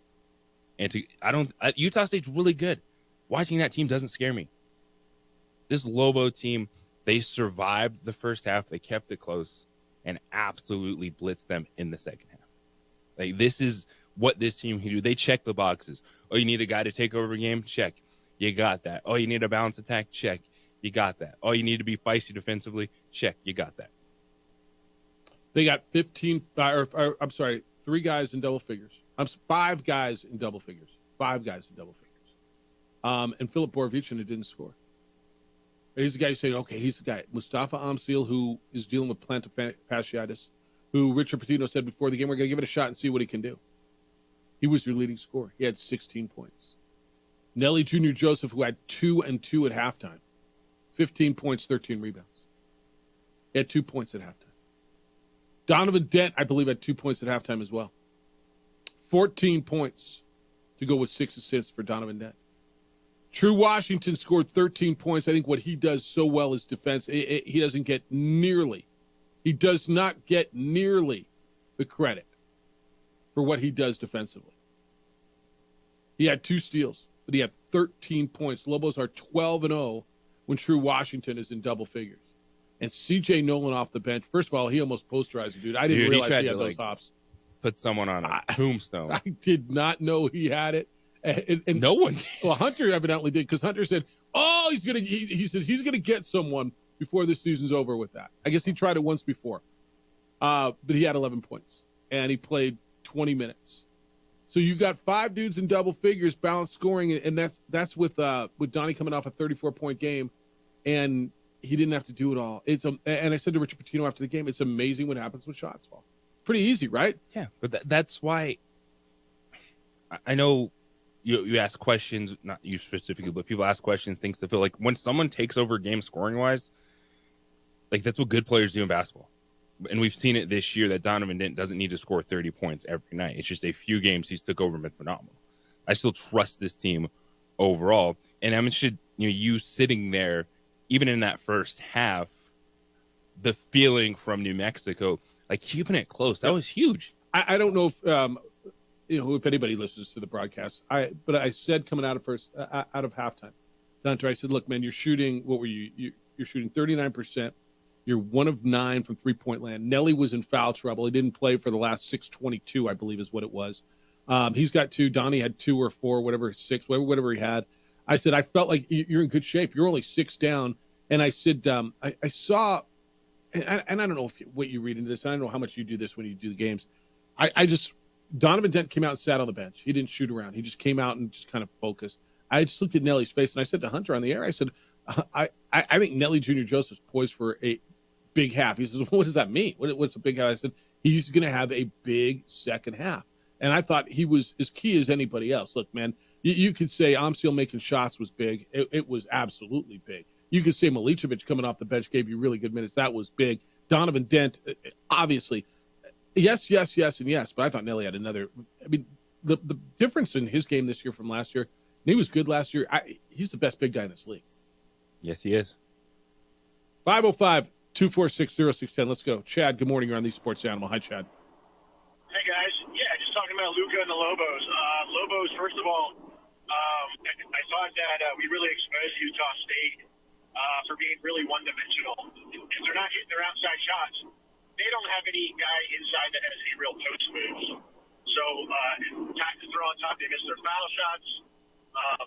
[SPEAKER 9] And Utah State's really good. Watching that team doesn't scare me. This Lobo team, they survived the first half. They kept it close and absolutely blitzed them in the second half. Like, this is what this team can do. They check the boxes. Oh, you need a guy to take over a game? Check. You got that. Oh, you need a balanced attack? Check. You got that. Oh, you need to be feisty defensively? Check. You got that.
[SPEAKER 8] They got 3 guys in double figures. 5 guys in double figures. 5 guys in double figures. And Philip Borovichina didn't score. He's the guy saying, okay, he's the guy. Mustafa Amsil, who is dealing with plantar fasciitis, who Richard Pitino said before the game, we're going to give it a shot and see what he can do. He was your leading scorer. He had 16 points. Nelly Jr. Joseph, who had 2 and 2 at halftime. 15 points, 13 rebounds. He had 2 points at halftime. Donovan Dent, I believe, had 2 points at halftime as well. 14 points to go with 6 assists for Donovan Dent. True Washington scored 13 points. I think what he does so well is defense. He does not get nearly the credit for what he does defensively. He had 2 steals, but he had 13 points. Lobos are 12-0 when True Washington is in double figures. And C.J. Nolan off the bench. First of all, he almost posterized a dude. I didn't realize he had those hops.
[SPEAKER 9] Put someone on a tombstone.
[SPEAKER 8] I did not know he had it. And
[SPEAKER 9] no one did.
[SPEAKER 8] Well, Hunter evidently did, because Hunter said, oh, he said he's gonna get someone before the season's over with that. I guess he tried it once before. But he had 11 points and he played 20 minutes. So you got 5 dudes in double figures, balanced scoring, and that's with Donnie coming off a 34-point game, and he didn't have to do it all. And I said to Richard Pitino after the game, it's amazing what happens when shots fall. Pretty easy, right?
[SPEAKER 9] Yeah, but that's why I know you ask questions, not you specifically, but people ask questions, things that feel like when someone takes over a game scoring-wise, like that's what good players do in basketball. And we've seen it this year that Donovan Dent doesn't need to score 30 points every night. It's just a few games he's took over and been phenomenal. I still trust this team overall. And I'm interested, you sitting there, even in that first half, the feeling from New Mexico, like keeping it close, that was huge.
[SPEAKER 8] I don't know if anybody listens to the broadcast, but I said coming out of halftime, Hunter, I said, look, man, you're shooting, what were you? You're shooting 39%. You're 1 of 9 from 3-point land. Nelly was in foul trouble. He didn't play for the last 6:22, I believe is what it was. He's got 2. Donnie had 2 or 4, whatever, 6, whatever he had. I said, I felt like you're in good shape. You're only 6 down. And I said, I saw, and I don't know what you read into this. I don't know how much you do this when you do the games. Donovan Dent came out and sat on the bench. He didn't shoot around. He just came out and just kind of focused. I just looked at Nelly's face, and I said to Hunter on the air, I said, I think Nelly Jr. Joseph's poised for a big half. He says, what does that mean? What's a big half? I said, he's going to have a big second half. And I thought he was as key as anybody else. Look, man, you could say Amsil making shots was big. It was absolutely big. You could say Milicevic coming off the bench gave you really good minutes. That was big. Donovan Dent, obviously, yes, and yes. But I thought Nelly had another. I mean, the difference in his game this year from last year, and he was good last year. He's the best big guy in this league.
[SPEAKER 9] Yes, he is.
[SPEAKER 8] 505-246-0610. Let's go. Chad, good morning. You're on the Sports Animal. Hi, Chad.
[SPEAKER 21] Hey, guys. Yeah, just talking about Luka and the Lobos. Lobos, first of all, I thought that we really exposed Utah State for being really one-dimensional. If they're not hitting their outside shots, they don't have any guy inside that has any real post moves. So, to throw on top, they missed their foul shots. I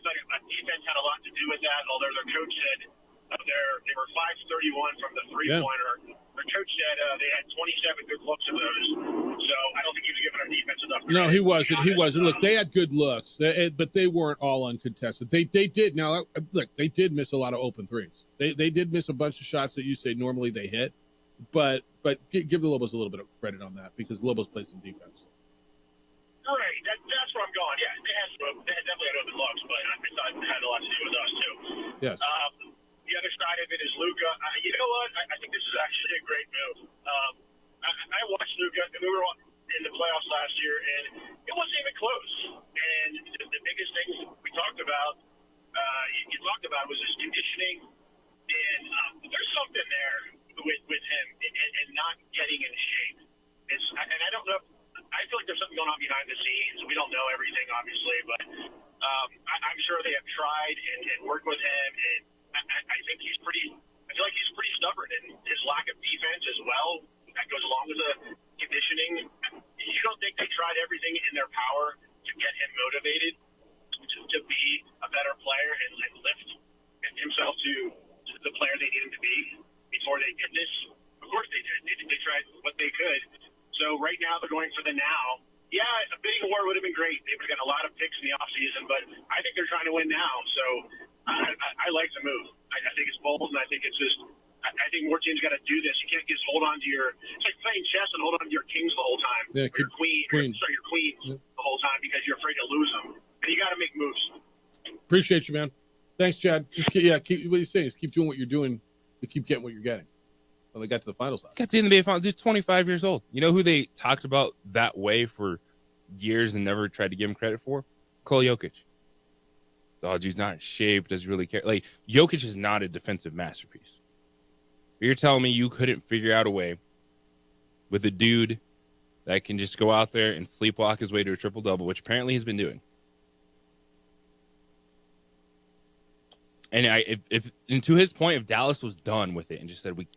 [SPEAKER 21] thought defense had a lot to do with that, although their coach said they were 5-31 from the three-pointer. Yeah. Their coach said they had 27 good looks of those. So I don't think he was giving our defense enough credit.
[SPEAKER 8] No, he wasn't. Look, they had good looks, but they weren't all uncontested. They did. Now, look, they did miss a lot of open threes. They did miss a bunch of shots that you say normally they hit. But give the Lobos a little bit of credit on that because the Lobos play some defense.
[SPEAKER 21] Right. That's had a lot to do with us too.
[SPEAKER 8] Yes.
[SPEAKER 21] The other side of it is Luka. You know what? I think this is actually a great move. I watched Luka, and we were in the playoffs last year, and it wasn't even close. And the biggest things we talked about, you talked about, was his conditioning, and there's something there with him and not getting in shape. And I don't know. I feel like there's something going on behind the scenes. We don't know everything, obviously, but I'm sure they have tried and worked with him, and I think he's pretty. I feel like he's pretty stubborn, and his lack of defense as well. That goes along with the conditioning. You don't think they tried everything in their power to get him motivated to be a better player and lift himself to the player they need him to be before they did this? Of course they did. They tried what they could. So right now they're going for the now. Yeah, a bidding war would have been great. They would have got a lot of picks in the offseason, but I think they're trying to win now. So I like the move. I think it's bold, and I think it's just I think more teams got to do this. You can't just hold on to it's like playing chess and hold on to your kings the whole time.
[SPEAKER 8] Yeah,
[SPEAKER 21] your queens the whole time because you're afraid to lose them. And you got to make moves.
[SPEAKER 8] Appreciate you, man. Thanks, Chad. Just keep what he's saying is keep doing what you're doing to keep getting what you're getting. Well, they got to the finals.
[SPEAKER 9] Got to the NBA finals. He's 25 years old. You know who they talked about that way for years and never tried to give him credit for? Nikola Jokic. Oh, dude's not in shape. Doesn't really care. Like, Jokic is not a defensive masterpiece. You're telling me you couldn't figure out a way with a dude that can just go out there and sleepwalk his way to a triple-double, which apparently he's been doing. And and to his point, if Dallas was done with it and just said, we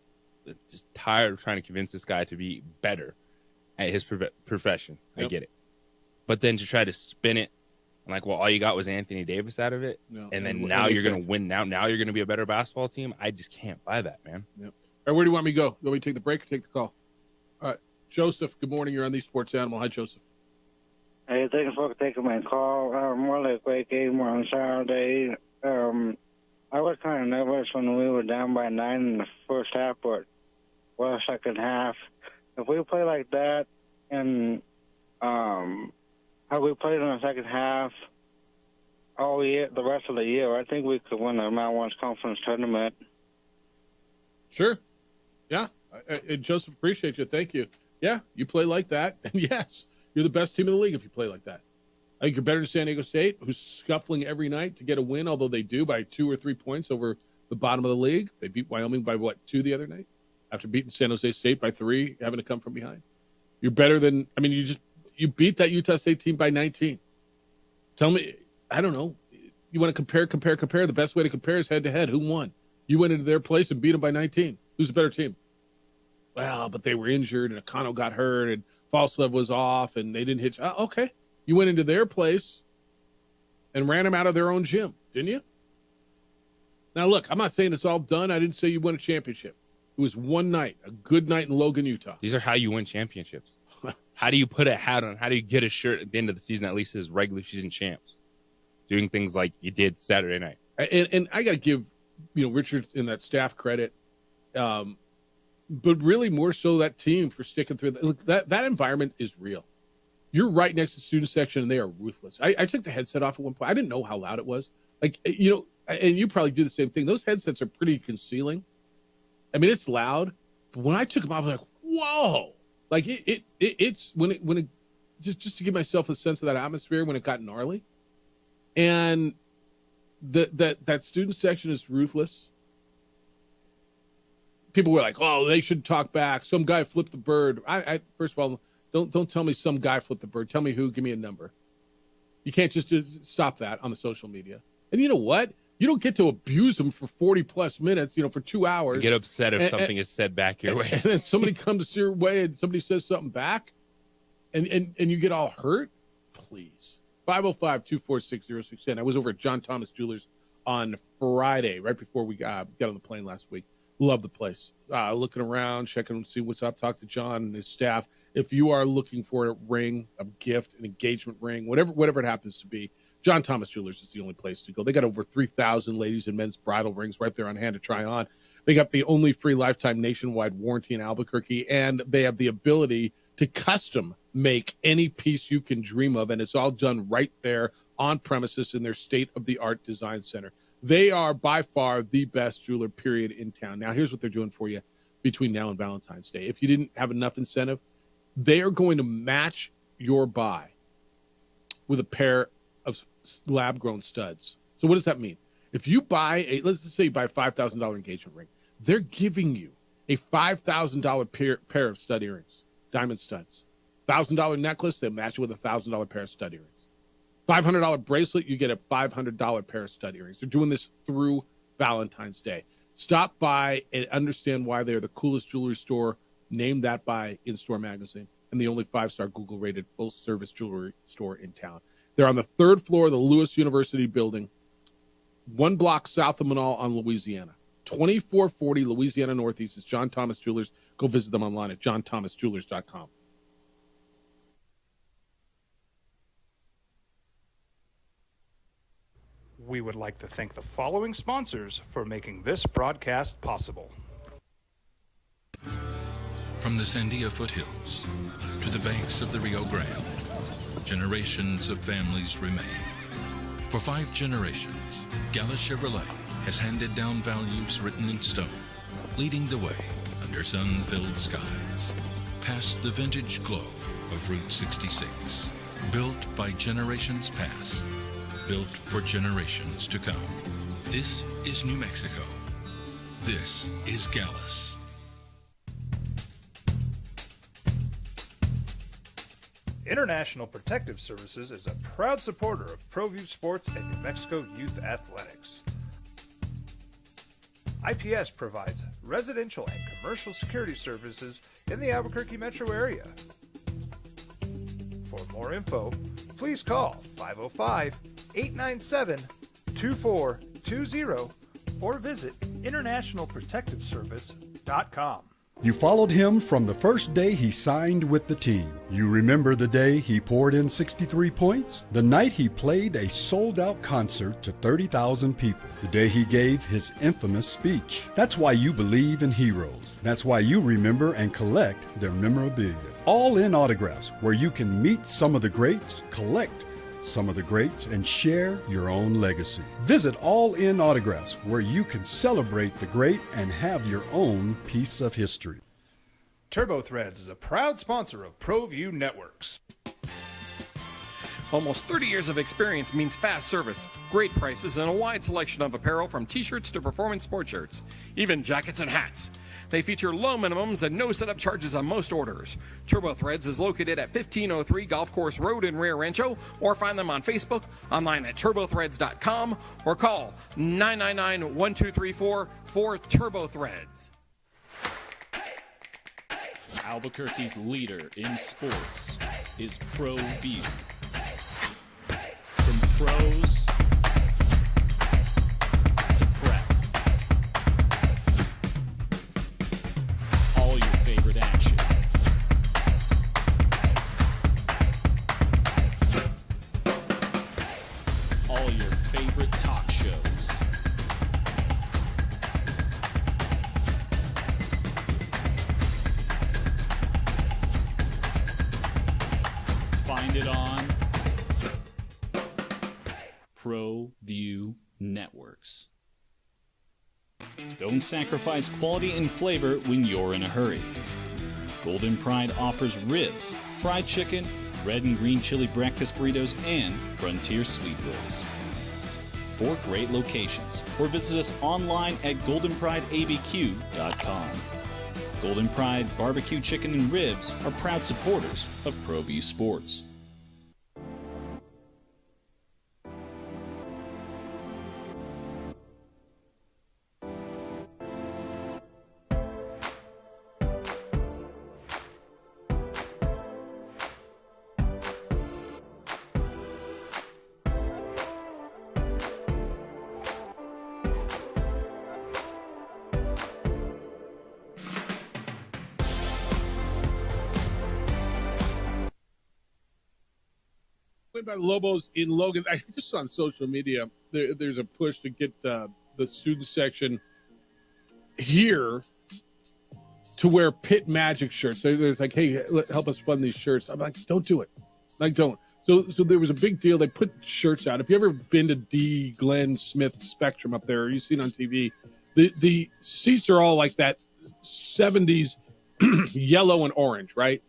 [SPEAKER 9] just tired of trying to convince this guy to be better at his profession, I get it. But then to try to spin it, and like, well, all you got was Anthony Davis out of it, and then now you're going to win. Now you're going to be a better basketball team. I just can't buy that, man.
[SPEAKER 8] Yep. All right, where do you want me to go? You want me to take the break or take the call? All right, Joseph, good morning. You're on the Sports Animal. Hi, Joseph.
[SPEAKER 4] Hey, thanks for taking my call. More like a great game on Saturday. I was kind of nervous when we were down by 9 in the first half, but the second half. If we play like that and how we played in the second half all year, the rest of the year, I think we could win the Mount West Conference tournament.
[SPEAKER 8] Sure. Yeah. Joseph, appreciate you. Thank you. Yeah, you play like that. And yes, you're the best team in the league if you play like that. I think you're better than San Diego State, who's scuffling every night to get a win, although they do by 2 or 3 points over the bottom of the league. They beat Wyoming by, 2 the other night? After beating San Jose State by 3, having to come from behind. You're better than, you beat that Utah State team by 19. Tell me, I don't know. You want to compare. The best way to compare is head-to-head. Who won? You went into their place and beat them by 19. Who's the better team? Well, but they were injured, and Akano got hurt, and Falslev was off, and they didn't hit. Okay. You went into their place and ran them out of their own gym, didn't you? Now, look, I'm not saying it's all done. I didn't say you won a championship. It was one night, a good night in Logan, Utah.
[SPEAKER 9] These are how you win championships. How do you put a hat on? How do you get a shirt at the end of the season, at least as regular season champs? Doing things like you did Saturday night.
[SPEAKER 8] And I got to give, Richard and that staff credit, but really more so that team for sticking through. Look, that environment is real. You're right next to the student section, and they are ruthless. I took the headset off at one point. I didn't know how loud it was. And you probably do the same thing. Those headsets are pretty concealing. It's loud. But when I took them off, I was like, whoa. Like, it's when it just to give myself a sense of that atmosphere when it got gnarly. And that student section is ruthless. People were like, oh, they should talk back. Some guy flipped the bird. I first of all, don't tell me some guy flipped the bird. Tell me who. Give me a number. You can't just stop that on the social media. And you know what? You don't get to abuse them for 40-plus minutes, for 2 hours.
[SPEAKER 9] You get upset if something is said back your way.
[SPEAKER 8] And then somebody comes your way and somebody says something back, and you get all hurt? Please. 505-246-0610. I was over at John Thomas Jewelers on Friday, right before we got on the plane last week. Love the place. Looking around, checking to see what's up, talk to John and his staff. If you are looking for a ring, a gift, an engagement ring, whatever it happens to be, John Thomas Jewelers is the only place to go. They got over 3,000 ladies and men's bridal rings right there on hand to try on. They got the only free lifetime nationwide warranty in Albuquerque, and they have the ability to custom make any piece you can dream of, and it's all done right there on premises in their state-of-the-art design center. They are by far the best jeweler, period, in town. Now, here's what they're doing for you between now and Valentine's Day. If you didn't have enough incentive, they are going to match your buy with a pair of lab-grown studs. So what does that mean? If you buy let's just say you buy a $5,000 engagement ring, they're giving you a $5,000 pair of stud earrings, diamond studs. $1,000 necklace, they match it with a $1,000 pair of stud earrings. $500 bracelet, you get a $500 pair of stud earrings. They're doing this through Valentine's Day. Stop by and understand why they're the coolest jewelry store, named that by In-Store Magazine, and the only 5-star Google-rated full-service jewelry store in town. They're on the 3rd floor of the Lewis University building, 1 block south of Manal on Louisiana. 2440 Louisiana Northeast is John Thomas Jewelers. Go visit them online at johnthomasjewelers.com.
[SPEAKER 1] We would like to thank the following sponsors for making this broadcast possible.
[SPEAKER 6] From the Sandia foothills to the banks of the Rio Grande, generations of families remain. For 5 generations, Gallus Chevrolet has handed down values written in stone, leading the way under sun-filled skies, past the vintage glow of Route 66. Built by generations past, built for generations to come. This is New Mexico. This is Gallus.
[SPEAKER 1] International Protective Services is a proud supporter of ProView Sports and New Mexico Youth Athletics. IPS provides residential and commercial security services in the Albuquerque metro area. For more info, please call 505-897-2420 or visit internationalprotectiveservice.com.
[SPEAKER 10] You followed him from the first day he signed with the team. You remember the day he poured in 63 points? The night he played a sold-out concert to 30,000 people. The day he gave his infamous speech. That's why you believe in heroes. That's why you remember and collect their memorabilia. All in Autographs, where you can meet some of the greats, collect some of the greats, and share your own legacy. Visit All In Autographs, where you can celebrate the great and have your own piece of history.
[SPEAKER 1] Turbo Threads is a proud sponsor of ProView Networks.
[SPEAKER 5] Almost 30 years of experience means fast service, great prices, and a wide selection of apparel from t-shirts to performance sport shirts, even jackets and hats. They feature low minimums and no setup charges on most orders. Turbo Threads is located at 1503 Golf Course Road in Rio Rancho, or find them on Facebook, online at turbothreads.com, or call 999-1234 for Turbo Threads.
[SPEAKER 7] Albuquerque's leader in sports is ProView. From pros to prep, all your favorite action. All your favorite talk shows. Find it on ProView Networks. Don't sacrifice quality and flavor when you're in a hurry. Golden Pride offers ribs, fried chicken, red and green chili breakfast burritos, and Frontier sweet rolls. 4 great locations, or visit us online at goldenprideabq.com. Golden Pride Barbecue Chicken and Ribs are proud supporters of ProView Sports.
[SPEAKER 8] By the Lobos in Logan. I just saw on social media there's a push to get the student section here to wear Pit Magic shirts. There's like, hey, help us fund these shirts. I'm like, don't do it. Like, don't. So there was a big deal. They put shirts out. If you ever been to D. Glenn Smith Spectrum up there, or you've seen on TV, the seats are all like that 70s yellow and orange, right?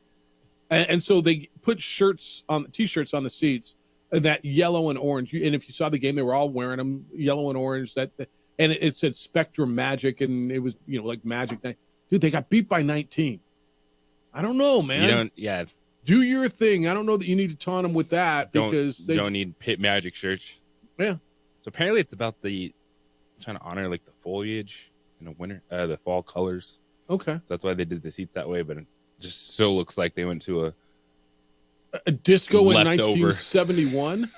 [SPEAKER 8] And so they put T-shirts on the seats, that yellow and orange. And if you saw the game, they were all wearing them, yellow and orange. And it said Spectrum Magic, and it was like Magic Night. Dude, they got beat by 19. I don't know, man. Do your thing. I don't know that you need to taunt them with that because they
[SPEAKER 9] don't need Pit Magic shirts.
[SPEAKER 8] Yeah.
[SPEAKER 9] So apparently it's about trying to honor like the foliage in the winter, the fall colors.
[SPEAKER 8] Okay.
[SPEAKER 9] So that's why they did the seats that way, but it just so looks like they went to
[SPEAKER 8] a disco in
[SPEAKER 9] leftover
[SPEAKER 8] 1971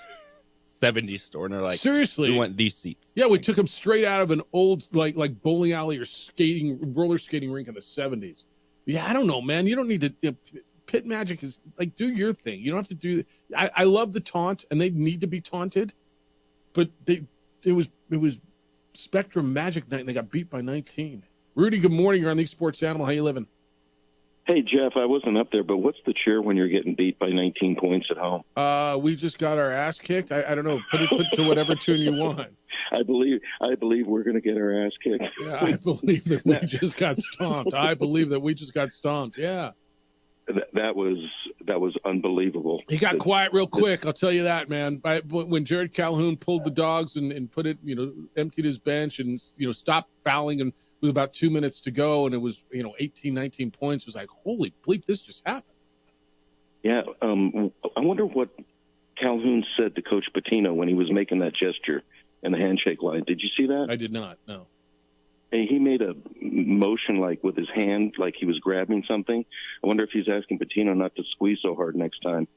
[SPEAKER 9] 70s store, and they're like,
[SPEAKER 8] seriously,
[SPEAKER 9] we want these seats.
[SPEAKER 8] Yeah, we took them straight out of an old like bowling alley or roller skating rink in the 70s. Yeah, I don't know, man. You don't need to. Pit Magic is like, do your thing. You don't have to do. I love the taunt, and they need to be taunted, but it was Spectrum Magic Night, and they got beat by 19. Rudy, good morning. You're on the Sports Animal. How you living?
[SPEAKER 11] Hey, Jeff, I wasn't up there, but what's the cheer when you're getting beat by 19 points at home?
[SPEAKER 8] We just got our ass kicked. I don't know. Put to whatever tune you want.
[SPEAKER 11] I believe we're going to get our ass kicked.
[SPEAKER 8] Yeah, I believe that we just got stomped. Yeah.
[SPEAKER 11] That was unbelievable.
[SPEAKER 8] He got quiet real quick. I'll tell you that, man. When Jared Calhoun pulled the dogs and put it, emptied his bench and, stopped fouling, and it was about 2 minutes to go, and it was, 18, 19 points. It was like, holy bleep, this just happened.
[SPEAKER 11] Yeah. I wonder what Calhoun said to Coach Pitino when he was making that gesture and the handshake line. Did you see that?
[SPEAKER 8] I did not, no.
[SPEAKER 11] He made a motion like with his hand, like he was grabbing something. I wonder if he's asking Pitino not to squeeze so hard next time.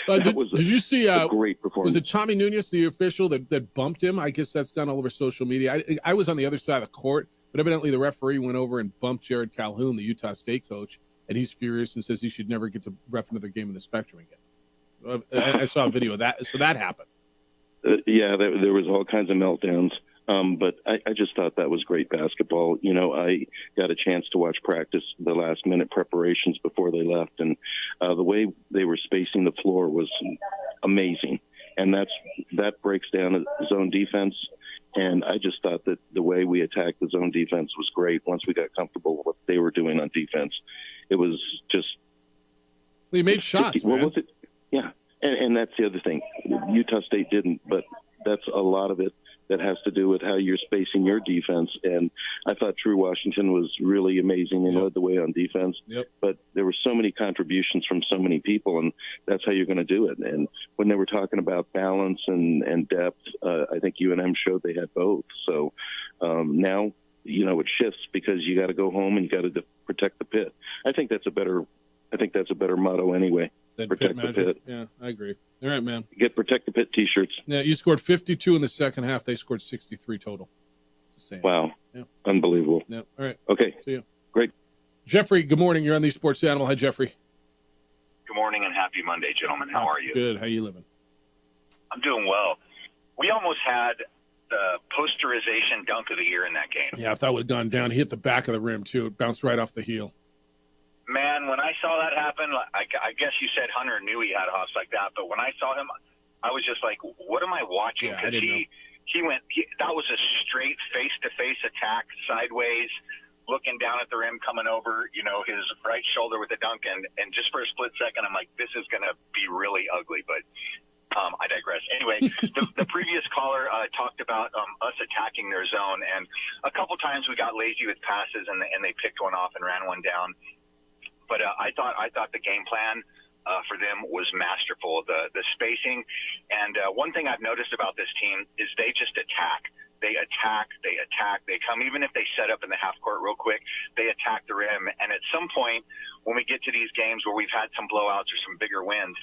[SPEAKER 11] Did
[SPEAKER 8] you see
[SPEAKER 11] a great performance?
[SPEAKER 8] Was it Tommy Nunez, the official, that bumped him? I guess that's gone all over social media. I was on the other side of the court, but evidently the referee went over and bumped Jared Calhoun, the Utah State coach, and he's furious and says he should never get to ref another game in the Spectrum again. I saw a video of that. So that happened.
[SPEAKER 11] There was all kinds of meltdowns. But I just thought that was great basketball. I got a chance to watch practice, the last minute preparations before they left, and the way they were spacing the floor was amazing. And that breaks down zone defense. And I just thought that the way we attacked the zone defense was great. Once we got comfortable with what they were doing on defense, it was just.
[SPEAKER 8] They made shots.
[SPEAKER 11] What was it? Yeah, and that's the other thing. Utah State didn't, but that's a lot of it. That has to do with how you're spacing your defense. And I thought True Washington was really amazing and led the way on defense.
[SPEAKER 8] Yep.
[SPEAKER 11] But there were so many contributions from so many people, and that's how you're going to do it. And when they were talking about balance and depth, I think UNM showed they had both. So now, it shifts because you got to go home and you got to protect the pit. I think that's a better motto anyway. Protect the pit.
[SPEAKER 8] Yeah, I agree. All right, man.
[SPEAKER 11] Get Protect the Pit T-shirts.
[SPEAKER 8] Yeah, you scored 52 in the second half. They scored 63 total.
[SPEAKER 11] Wow.
[SPEAKER 8] Yeah.
[SPEAKER 11] Unbelievable.
[SPEAKER 8] Yeah. All right.
[SPEAKER 11] Okay.
[SPEAKER 8] See you.
[SPEAKER 11] Great.
[SPEAKER 8] Jeffrey, good morning. You're on the Sports Animal. Hi, Jeffrey.
[SPEAKER 22] Good morning and happy Monday, gentlemen. How are you?
[SPEAKER 8] Good. How you living?
[SPEAKER 22] I'm doing well. We almost had the posterization dunk of the year in that game.
[SPEAKER 8] Yeah, if that would have gone down, he hit the back of the rim, too. It bounced right off the heel.
[SPEAKER 22] Man, when I saw that happen, I guess you said Hunter knew he had hops like that, but when I saw him, I was just like, what am I watching?
[SPEAKER 8] Yeah, I didn't know.
[SPEAKER 22] That was a straight face-to-face attack, sideways, looking down at the rim, coming over, his right shoulder with the dunk, and just for a split second, I'm like, this is going to be really ugly, but I digress. Anyway, the previous caller talked about us attacking their zone, and a couple times we got lazy with passes, and they picked one off and ran one down. But I thought the game plan for them was masterful, the spacing. And one thing I've noticed about this team is they just attack. They attack. They come, even if they set up in the half court real quick, they attack the rim. And at some point, when we get to these games where we've had some blowouts or some bigger wins,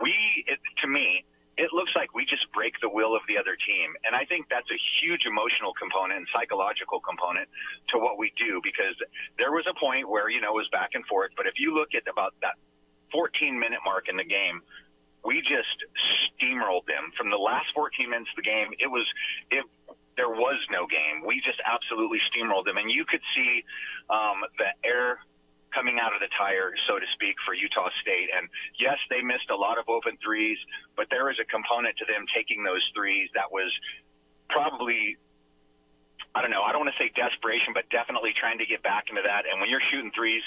[SPEAKER 22] to me, it looks like we just break the will of the other team. And I think that's a huge emotional component and psychological component to what we do, because there was a point where, it was back and forth. But if you look at about that 14-minute mark in the game, we just steamrolled them. From the last 14 minutes of the game, there was no game. We just absolutely steamrolled them. And you could see the air coming out of the tire, so to speak, for Utah State. And yes, they missed a lot of open threes, but there was a component to them taking those threes that was probably, I don't know, I don't want to say desperation, but definitely trying to get back into that. And when you're shooting threes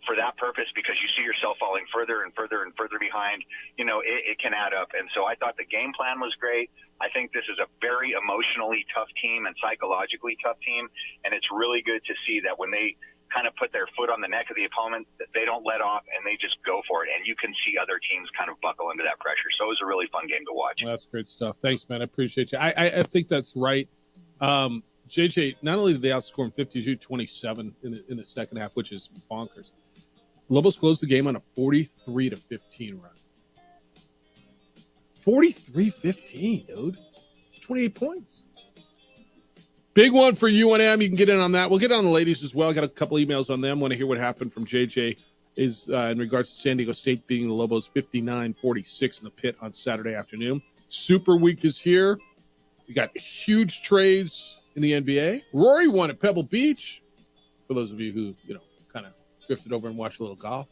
[SPEAKER 22] for that purpose, because you see yourself falling further and further and further behind, it can add up. And so I thought the game plan was great. I think this is a very emotionally tough team and psychologically tough team. And it's really good to see that when they kind of put their foot on the neck of the opponent, that they don't let off and they just go for it. And you can see other teams kind of buckle into that pressure. So it was a really fun game to watch.
[SPEAKER 8] Well, that's great stuff. Thanks, man. I appreciate you. I think that's right. JJ, not only did they outscore them 52-27 in the second half, which is bonkers, Lobos closed the game on a 43-15 run. 43-15, dude. It's 28 points. Big one for UNM. You can get in on that. We'll get on the ladies as well. I got a couple emails on them. Want to hear what happened from JJ is in regards to San Diego State beating the Lobos 59-46 in the pit on Saturday afternoon. Super Week is here. We got huge trades in the NBA. Rory won at Pebble Beach. For those of you who, kind of drifted over and watched a little golf.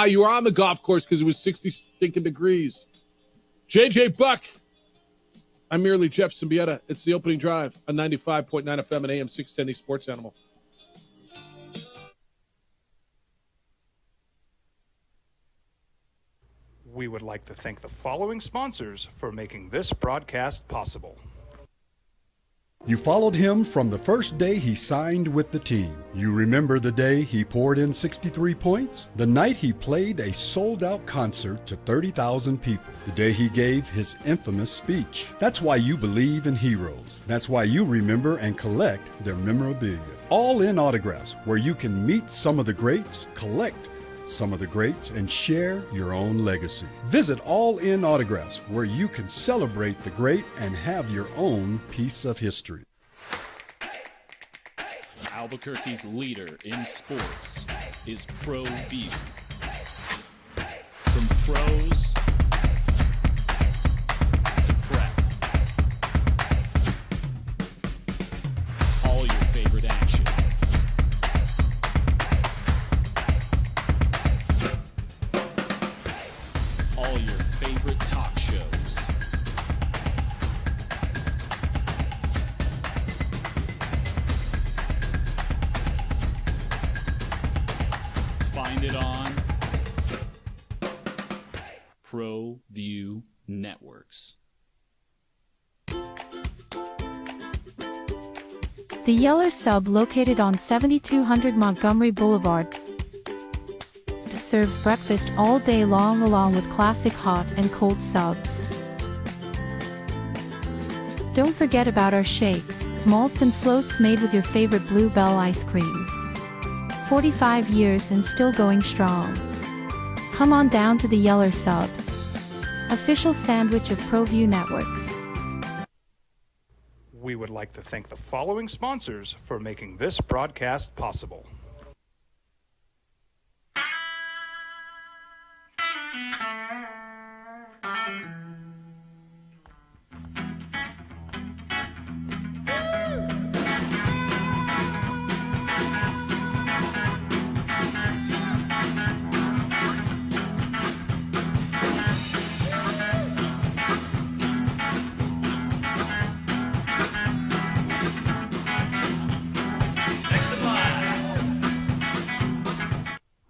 [SPEAKER 8] You were on the golf course because it was 60 stinking degrees. JJ Buck. I'm merely Jeff Symbieta. It's the opening drive on 95.9 FM and AM 610, the Sports Animal.
[SPEAKER 1] We would like to thank the following sponsors for making this broadcast possible.
[SPEAKER 10] You followed him from the first day he signed with the team. You remember the day he poured in 63 points? The night he played a sold-out concert to 30,000 people. The day he gave his infamous speech. That's why you believe in heroes. That's why you remember and collect their memorabilia. All in Autographs, where you can meet some of the greats, collect some of the greats, and share your own legacy. Visit All In Autographs, where you can celebrate the great and have your own piece of history.
[SPEAKER 7] Albuquerque's leader in sports is ProView. From pros to prep, all your favorite action. All your favorite talk shows. Find it on ProView Networks.
[SPEAKER 2] The Yeller Sub, located on 7200 Montgomery Boulevard, serves breakfast all day long along with classic hot and cold subs. Don't forget about our shakes, malts and floats made with your favorite Blue Bell ice cream. 45 years and still going strong. Come on down to the Yeller Sub, official sandwich of ProView Networks.
[SPEAKER 1] We would like to thank the following sponsors for making this broadcast possible.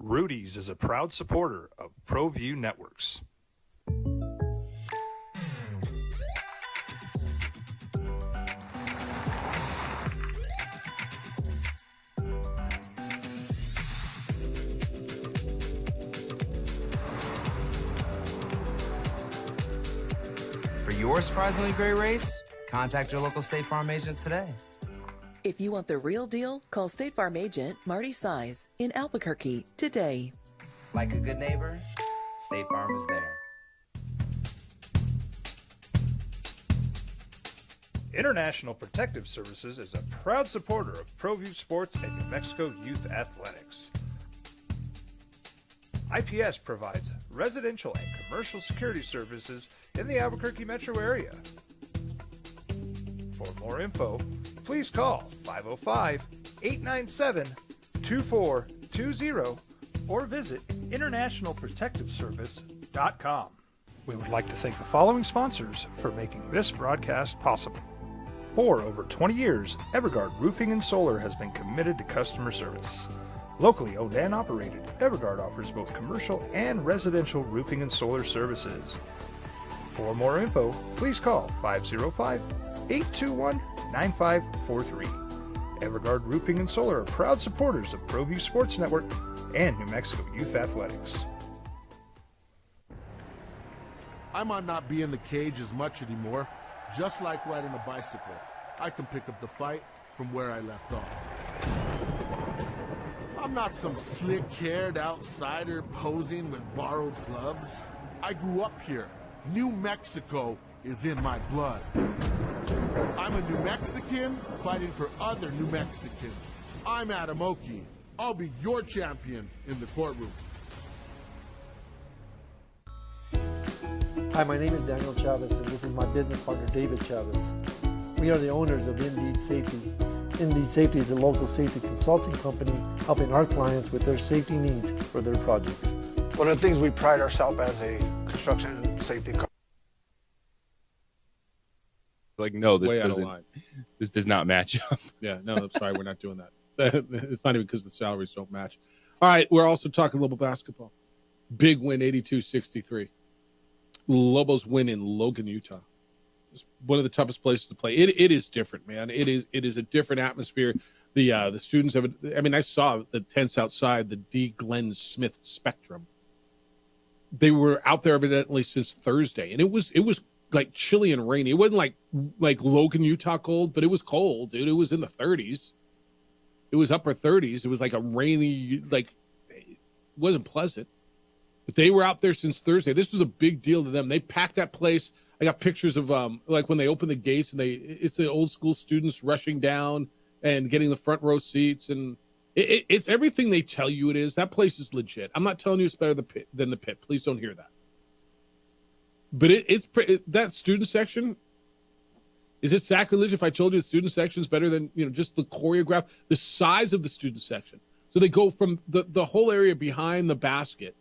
[SPEAKER 1] Rudy's is a proud supporter of ProView Networks.
[SPEAKER 12] For your surprisingly great rates, contact your local State Farm agent today.
[SPEAKER 13] If you want the real deal, call State Farm agent Marty Size in Albuquerque today.
[SPEAKER 12] Like a good neighbor, State Farm is there.
[SPEAKER 1] International Protective Services is a proud supporter of ProView Sports and New Mexico Youth Athletics. IPS provides residential and commercial security services in the Albuquerque metro area. For more info, please call 505-897-2420 888-522-0020 or visit internationalprotectiveservice.com. We would like to thank the following sponsors for making this broadcast possible. For over 20 years, Evergard Roofing and Solar has been committed to customer service. Locally owned and operated, Evergard offers both commercial and residential roofing and solar services. For more info, please call 505-821-9543. Evergard Roofing and Solar are proud supporters of ProView Sports Network and New Mexico Youth Athletics.
[SPEAKER 14] I might not be in the cage as much anymore. Just like riding a bicycle, I can pick up the fight from where I left off. I'm not some slick-haired outsider posing with borrowed gloves. I grew up here. New Mexico is in my blood. I'm a New Mexican fighting for other New Mexicans. I'm Adam Oki. I'll be your champion in the courtroom.
[SPEAKER 15] Hi, my name is Daniel Chavez, and this is my business partner, David Chavez. We are the owners of Indeed Safety. Indeed Safety is a local safety consulting company helping our clients with their safety needs for their projects.
[SPEAKER 23] One of the things we pride ourselves as a construction safety company.
[SPEAKER 9] Like, no, this
[SPEAKER 8] Way out of
[SPEAKER 9] doesn't.
[SPEAKER 8] line.
[SPEAKER 9] This does not match up.
[SPEAKER 8] Yeah, no, I'm sorry, we're not doing that. It's not even because the salaries don't match. All right, we're also talking Lobo basketball. Big win, 82-63. Lobos win in Logan, Utah. It's one of the toughest places to play. It is different, man. It is a different atmosphere. The students have. I saw the tents outside the D. Glenn Smith Spectrum. They were out there evidently since Thursday, and it was like chilly and rainy. It wasn't like Logan, Utah cold, but it was cold, dude. It was in the 30s. It was upper 30s. It was like a rainy, it wasn't pleasant. But they were out there since Thursday. This was a big deal to them. They packed that place. I got pictures of when they opened the gates and it's the old school students rushing down and getting the front row seats, and it's everything they tell you it is. That place is legit. I'm not telling you it's better than the pit. Please don't hear that. But that student section. Is it sacrilege if I told you the student section is better than just the choreograph, the size of the student section? So they go from the whole area behind the basket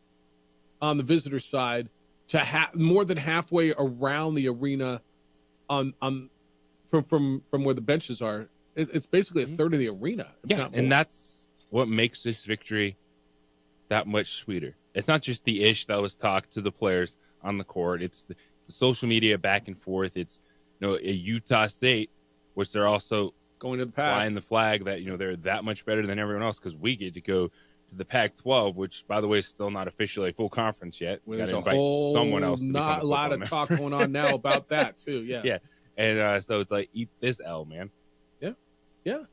[SPEAKER 8] on the visitor side to more than halfway around the arena from where the benches are. It's basically a third of the arena.
[SPEAKER 9] Yeah, and that's what makes this victory that much sweeter. It's not just the ish that was talked to the players on the court. It's the social media back and forth. It's a Utah State, which they're also
[SPEAKER 8] going to the Pac,
[SPEAKER 9] flying the flag that they're that much better than everyone else because we get to go to the Pac-12, which by the way is still not officially a full conference yet.
[SPEAKER 8] Well, there's
[SPEAKER 9] got to invite someone else.
[SPEAKER 8] Not a lot of talk going on now about that too. Yeah,
[SPEAKER 9] yeah, and so it's like eat this L, man.
[SPEAKER 8] Yeah.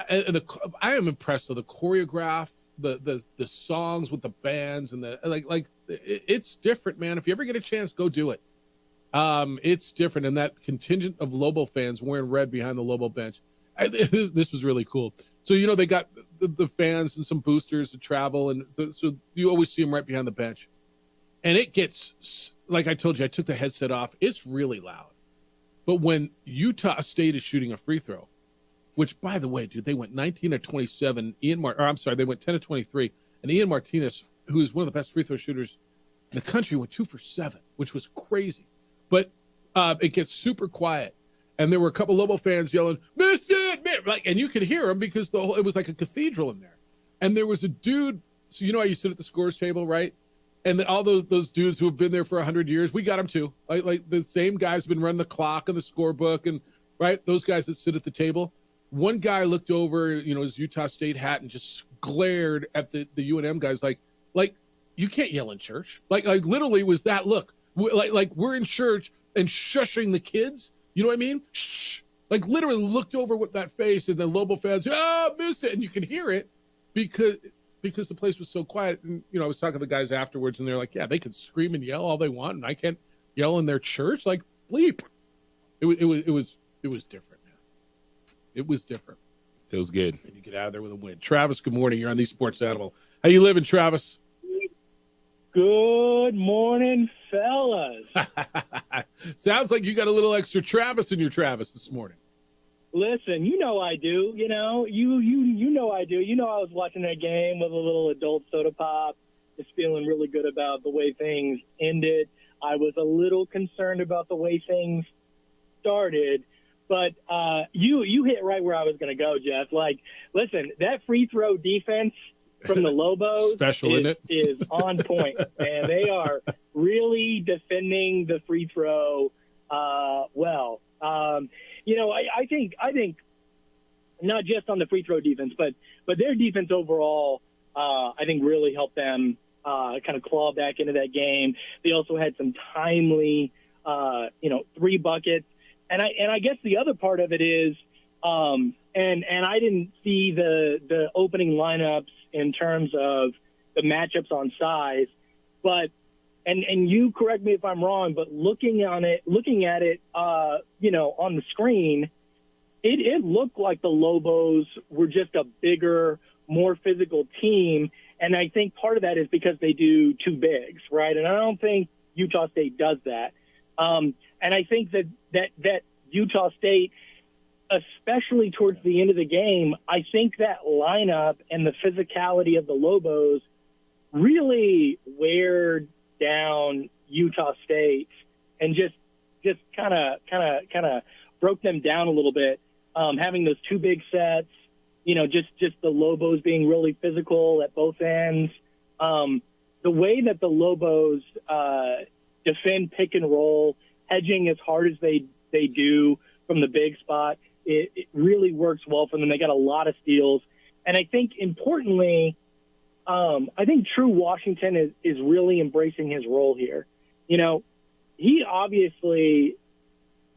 [SPEAKER 8] And I am impressed with the choreograph, the songs with the bands and the it's different, man. If you ever get a chance, go do it. It's different, and that contingent of Lobo fans wearing red behind the Lobo bench. This was really cool. So they got the fans and some boosters to travel, and so you always see them right behind the bench. And it gets, like I told you, I took the headset off. It's really loud. But when Utah State is shooting a free throw, which by the way, dude, they went 19 of 27. They went 10 of 23, and Ian Martinez, who is one of the best free throw shooters in the country, went 2 for 7, which was crazy. But it gets super quiet, and there were a couple Lobo fans yelling, "Miss it!" And you could hear them because it was like a cathedral in there. And there was a dude. So how you sit at the scores table, right? And then all those dudes who have been there for 100 years, we got them too. Like the same guys have been running the clock and the scorebook, and right, those guys that sit at the table. One guy looked over, his Utah State hat and just glared at the UNM guys like you can't yell in church. Like literally was that look. Like we're in church and shushing the kids. You know what I mean? Shh. Like literally looked over with that face, and the Lobo fans, miss it. And you can hear it because the place was so quiet. And, I was talking to the guys afterwards, and they're like, yeah, they can scream and yell all they want, and I can't yell in their church. Like, bleep. It was different, man. It was different.
[SPEAKER 9] Feels good.
[SPEAKER 8] And you get out of there with a win. Travis, good morning. You're on the Sports Animal. How you living, Travis?
[SPEAKER 24] Good morning, fellas.
[SPEAKER 8] Sounds like you got a little extra Travis in your Travis this morning.
[SPEAKER 16] Listen, you know I do. You know, you know I do. You know I was watching that game with a little adult soda pop, just feeling really good about the way things ended. I was a little concerned about the way things started, but you hit right where I was going to go, Jeff. Like, listen, that free throw defense from the Lobos
[SPEAKER 8] Special, isn't it?
[SPEAKER 16] is on point, and they are really defending the free throw well. You know, I think not just on the free throw defense, but their defense overall, I think really helped them kind of claw back into that game. They also had some timely, 3 buckets, and I guess the other part of it is, and I didn't see the opening lineups in terms of the matchups on size, but. And you correct me if I'm wrong, but looking at it, on the screen, it looked like the Lobos were just a bigger, more physical team. And I think part of that is because they do 2 bigs, right? And I don't think Utah State does that. And I think that Utah State, especially towards the end of the game, I think that lineup and the physicality of the Lobos really weared down Utah State and just kind of broke them down a little bit. Having those 2 big sets, just the Lobos being really physical at both ends. The way that the Lobos defend pick and roll, hedging as hard as they do from the big spot, it really works well for them. They got a lot of steals, and I think importantly, I think True Washington is really embracing his role here. He obviously,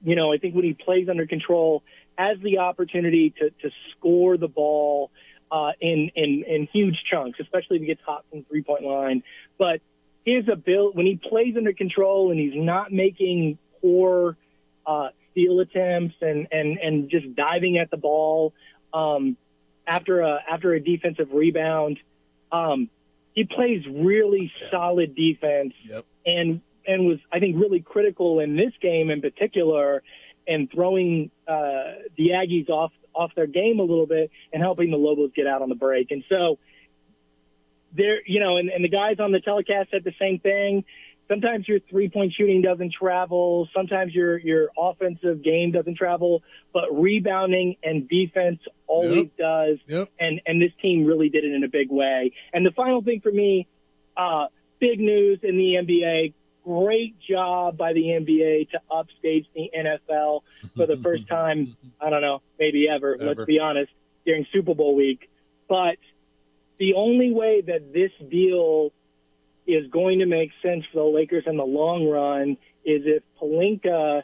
[SPEAKER 16] I think when he plays under control, has the opportunity to score the ball in huge chunks, especially if he gets hot from the 3-point line. But his ability, when he plays under control and he's not making poor steal attempts and just diving at the ball after a defensive rebound, he plays really solid defense.
[SPEAKER 8] Yep.
[SPEAKER 16] and was, I think, really critical in this game in particular and throwing the Aggies off their game a little bit and helping the Lobos get out on the break. And so there, and the guys on the telecast said the same thing. Sometimes your 3-point shooting doesn't travel. Sometimes your offensive game doesn't travel, but rebounding and defense always does.
[SPEAKER 8] Yep.
[SPEAKER 16] And this team really did it in a big way. And the final thing for me, big news in the NBA. Great job by the NBA to upstage the NFL for the first time, I don't know, maybe ever, let's be honest, during Super Bowl week. But the only way that this deal is going to make sense for the Lakers in the long run is if Pelinka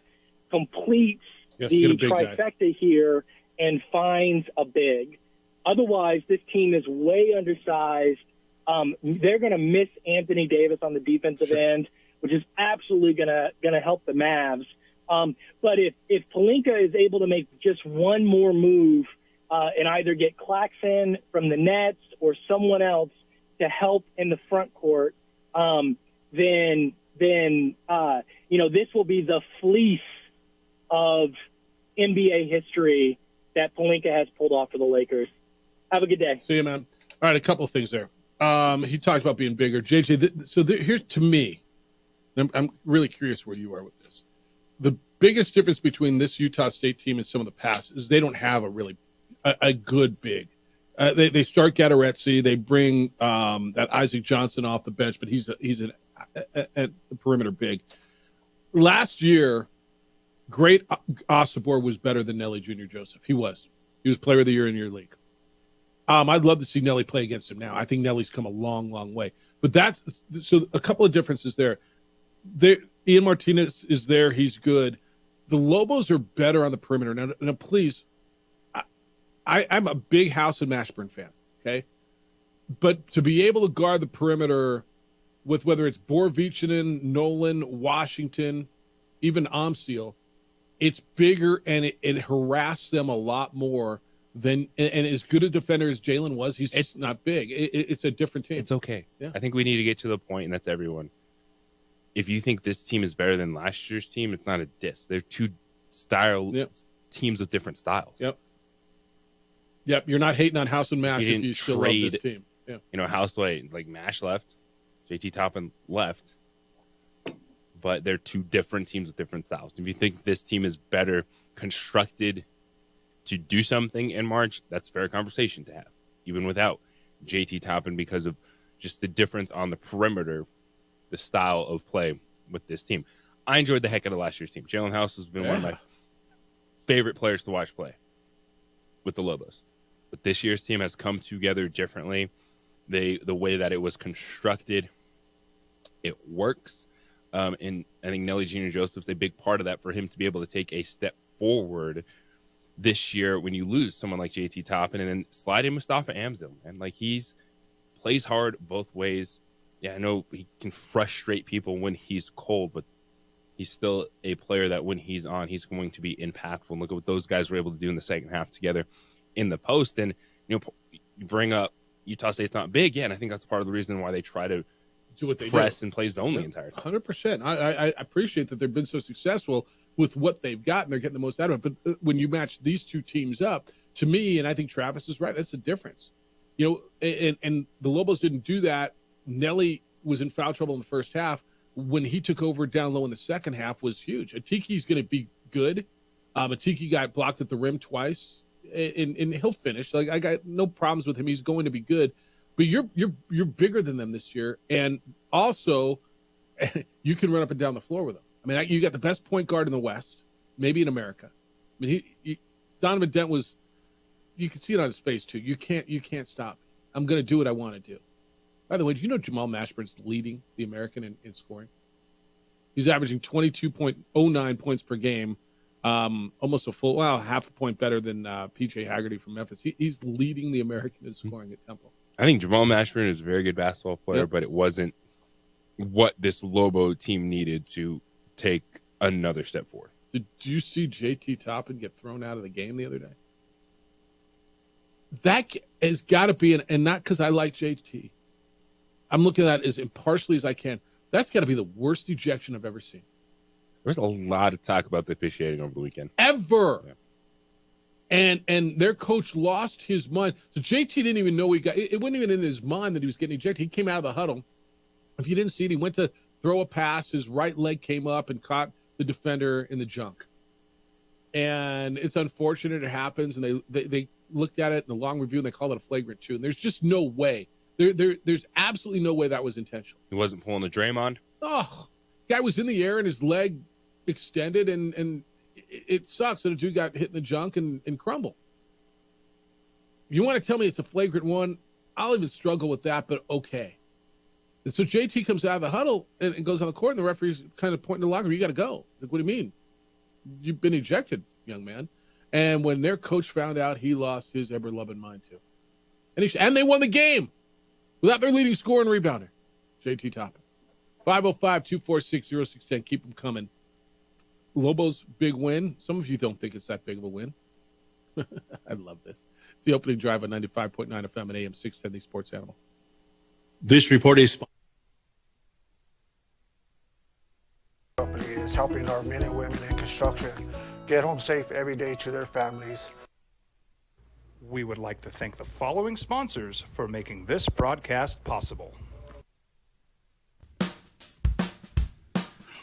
[SPEAKER 16] completes the trifecta here and finds a big. Otherwise, this team is way undersized. They're going to miss Anthony Davis on the defensive end, which is absolutely going to help the Mavs. But if Pelinka is able to make just one more move and either get Claxton from the Nets or someone else to help in the front court, then this will be the fleece of NBA history that Pelinka has pulled off for the Lakers. Have a good day.
[SPEAKER 8] See you, man. All right, a couple of things there. He talked about being bigger. JJ, here's to me, I'm really curious where you are with this. The biggest difference between this Utah State team and some of the past is they don't have a good big. They start Gatorretzi. They bring that Isaac Johnson off the bench, but he's a perimeter big. Last year, great Osibor was better than Nelly Jr. Joseph. He was player of the year in your league. I'd love to see Nelly play against him now. I think Nelly's come a long, long way. But so a couple of differences there. Ian Martinez is there. He's good. The Lobos are better on the perimeter. Now please, I'm a big House and Mashburn fan, okay? But to be able to guard the perimeter with whether it's Borvichinen, Nolan, Washington, even Amsiel, it's bigger and it harassed them a lot more than – and as good a defender as Jalen was, he's just not big. It's a different team.
[SPEAKER 9] It's okay.
[SPEAKER 8] Yeah.
[SPEAKER 9] I think we need to get to the point, and that's everyone. If you think this team is better than last year's team, it's not a diss. They're two teams with different styles.
[SPEAKER 8] Yep. You're not hating on House and Mash
[SPEAKER 9] You
[SPEAKER 8] if
[SPEAKER 9] didn't
[SPEAKER 8] you still
[SPEAKER 9] trade,
[SPEAKER 8] love this team. Yeah.
[SPEAKER 9] You know, Houseway, like Mash left, JT Toppin left, but they're two different teams with different styles. If you think this team is better constructed to do something in March, that's a fair conversation to have, even without JT Toppin, because of just the difference on the perimeter, the style of play with this team. I enjoyed the heck out of last year's team. Jalen House has been one of my favorite players to watch play with the Lobos. But this year's team has come together differently. The way that it was constructed, it works. And I think Nelly Jr. Joseph's a big part of that for him to be able to take a step forward this year when you lose someone like JT Toppin and then slide in Mustafa Amzil. And like he's plays hard both ways. Yeah, I know he can frustrate people when he's cold, but he's still a player that when he's on, he's going to be impactful. And look at what those guys were able to do in the second half together in the post. And, you know, you bring up Utah State's not big. Yeah, and I think that's part of the reason why they try to
[SPEAKER 8] do what they
[SPEAKER 9] press and play zone the entire time.
[SPEAKER 8] 100%. I appreciate that they've been so successful with what they've got, and they're getting the most out of it. But when you match these two teams up, to me, and I think Travis is right, that's the difference. You know, and the Lobos didn't do that. Nelly was in foul trouble in the first half. When he took over down low in the second half was huge. Atiki's going to be good. Atiki got blocked at the rim twice, and he'll finish. Like I got no problems with him. He's going to be good. But you're bigger than them this year, and also you can run up and down the floor with them. I mean, you got the best point guard in the West, maybe in America. I mean, Donovan Dent was. You can see it on his face too. You can't stop me. I'm going to do what I want to do. By the way, do you know Jamal Mashburn's leading the American in scoring? He's averaging 22.09 points per game, almost half a point better than PJ Haggerty from Memphis. He's leading the American in scoring at Temple.
[SPEAKER 9] I think Jamal Mashburn is a very good basketball player, but it wasn't what this Lobo team needed to take another step forward.
[SPEAKER 8] Did you see JT Toppin get thrown out of the game the other day? That has got to be, and not because I like JT. I'm looking at it as impartially as I can. That's got to be the worst ejection I've ever seen.
[SPEAKER 9] There's a lot of talk about the officiating over the weekend.
[SPEAKER 8] Ever. Yeah. And their coach lost his mind. So JT didn't even know it wasn't even in his mind that he was getting ejected. He came out of the huddle. If you didn't see it, he went to throw a pass. His right leg came up and caught the defender in the junk. And it's unfortunate it happens. And they looked at it in a long review and they called it a flagrant 2. And there's just no way. There's absolutely no way that was intentional.
[SPEAKER 9] He wasn't pulling a Draymond?
[SPEAKER 8] Oh, guy was in the air and his leg extended, and it sucks that a dude got hit in the junk and crumbled. You want to tell me it's a flagrant 1? I'll even struggle with that, but okay. And so JT comes out of the huddle and goes on the court, and the referee's kind of pointing the locker room. You got to go. He's like, what do you mean? You've been ejected, young man. And when their coach found out, he lost his ever-loving mind too. And they won the game without their leading scorer and rebounder, JT Toppin. 505-246-0610. Keep them coming. Lobos' big win. Some of you don't think it's that big of a win. I love this. It's the opening drive on 95.9 FM and AM 610, the Sports Animal.
[SPEAKER 17] This report is
[SPEAKER 23] helping our men and women in construction get home safe every day to their families.
[SPEAKER 1] We would like to thank the following sponsors for making this broadcast possible.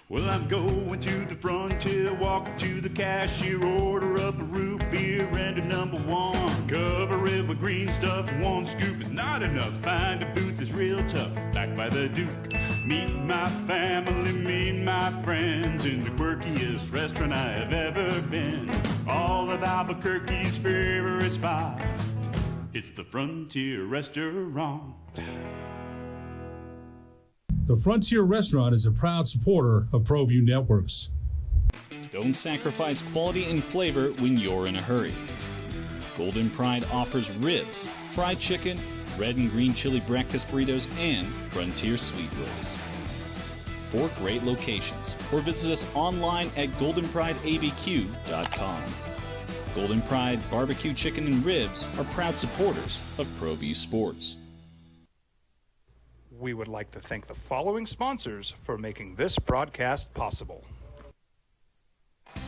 [SPEAKER 18] Well, I'm going to the frontier, walk up to the cashier, order up a root beer and a number 1. Cover it with green stuff, 1 scoop is not enough. Find a booth is real tough, back by the Duke. Meet my family, meet my friends in the quirkiest restaurant I have ever been. All of Albuquerque's favorite spot, it's the Frontier Restaurant.
[SPEAKER 19] The Frontier Restaurant is a proud supporter of ProView Networks.
[SPEAKER 7] Don't sacrifice quality and flavor when you're in a hurry. Golden Pride offers ribs, fried chicken, red and green chili breakfast burritos, and Frontier sweet rolls. 4 great locations, or visit us online at goldenprideabq.com. Golden Pride Barbecue Chicken and Ribs are proud supporters of ProView Sports.
[SPEAKER 1] We would like to thank the following sponsors for making this broadcast possible.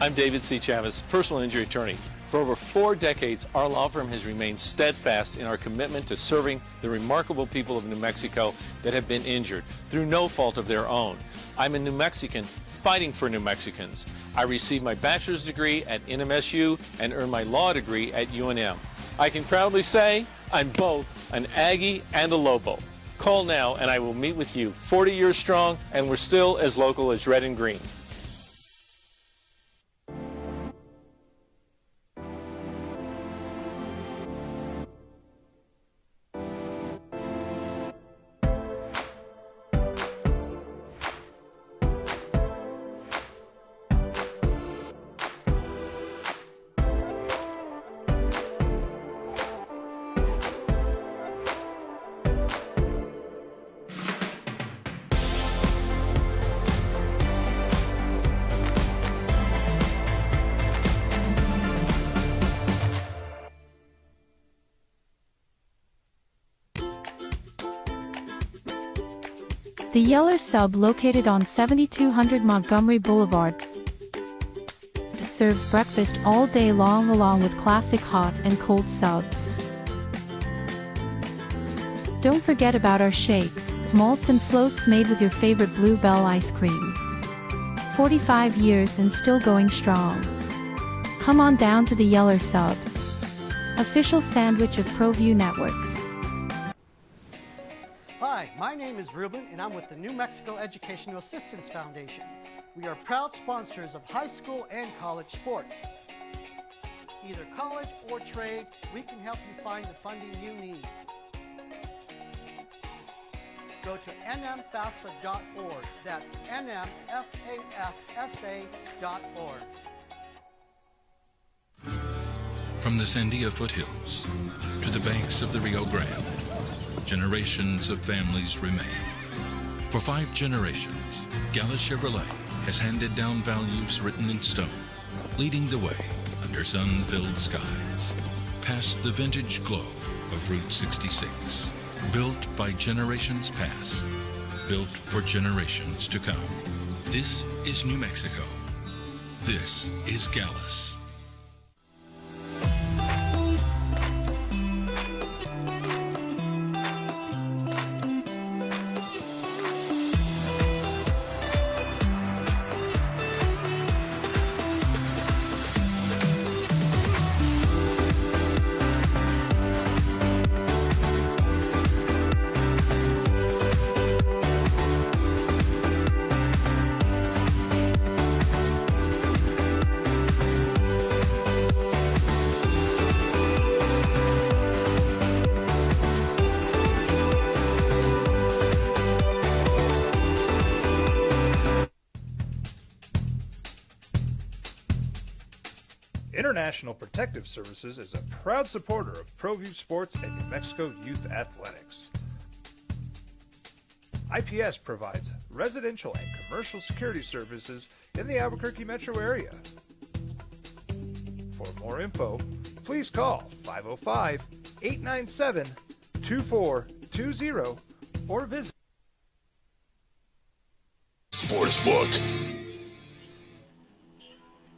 [SPEAKER 3] I'm David C. Chavis, personal injury attorney. For over 4 decades, our law firm has remained steadfast in our commitment to serving the remarkable people of New Mexico that have been injured through no fault of their own. I'm a New Mexican fighting for New Mexicans. I received my bachelor's degree at NMSU and earned my law degree at UNM. I can proudly say I'm both an Aggie and a Lobo. Call now and I will meet with you. 40 years strong, and we're still as local as red and green.
[SPEAKER 2] The Yeller Sub, located on 7200 Montgomery Boulevard, serves breakfast all day long along with classic hot and cold subs. Don't forget about our shakes, malts and floats made with your favorite Blue Bell ice cream. 45 years and still going strong. Come on down to the Yeller Sub, official sandwich of ProView Networks.
[SPEAKER 20] Hi, my name is Ruben, and I'm with the New Mexico Educational Assistance Foundation. We are proud sponsors of high school and college sports. Either college or trade, we can help you find the funding you need. Go to nmfafsa.org. That's nmfafsa.org.
[SPEAKER 6] From the Sandia foothills to the banks of the Rio Grande, generations of families remain. For 5 generations, Gallus Chevrolet has handed down values written in stone, leading the way under sun-filled skies, past the vintage glow of Route 66. Built by generations past, built for generations to come. This is New Mexico. This is Gallus.
[SPEAKER 1] International Protective Services is a proud supporter of ProView Sports and New Mexico Youth Athletics. IPS provides residential and commercial security services in the Albuquerque metro area. For more info, please call 505-897-2420 or visit
[SPEAKER 8] Sportsbook.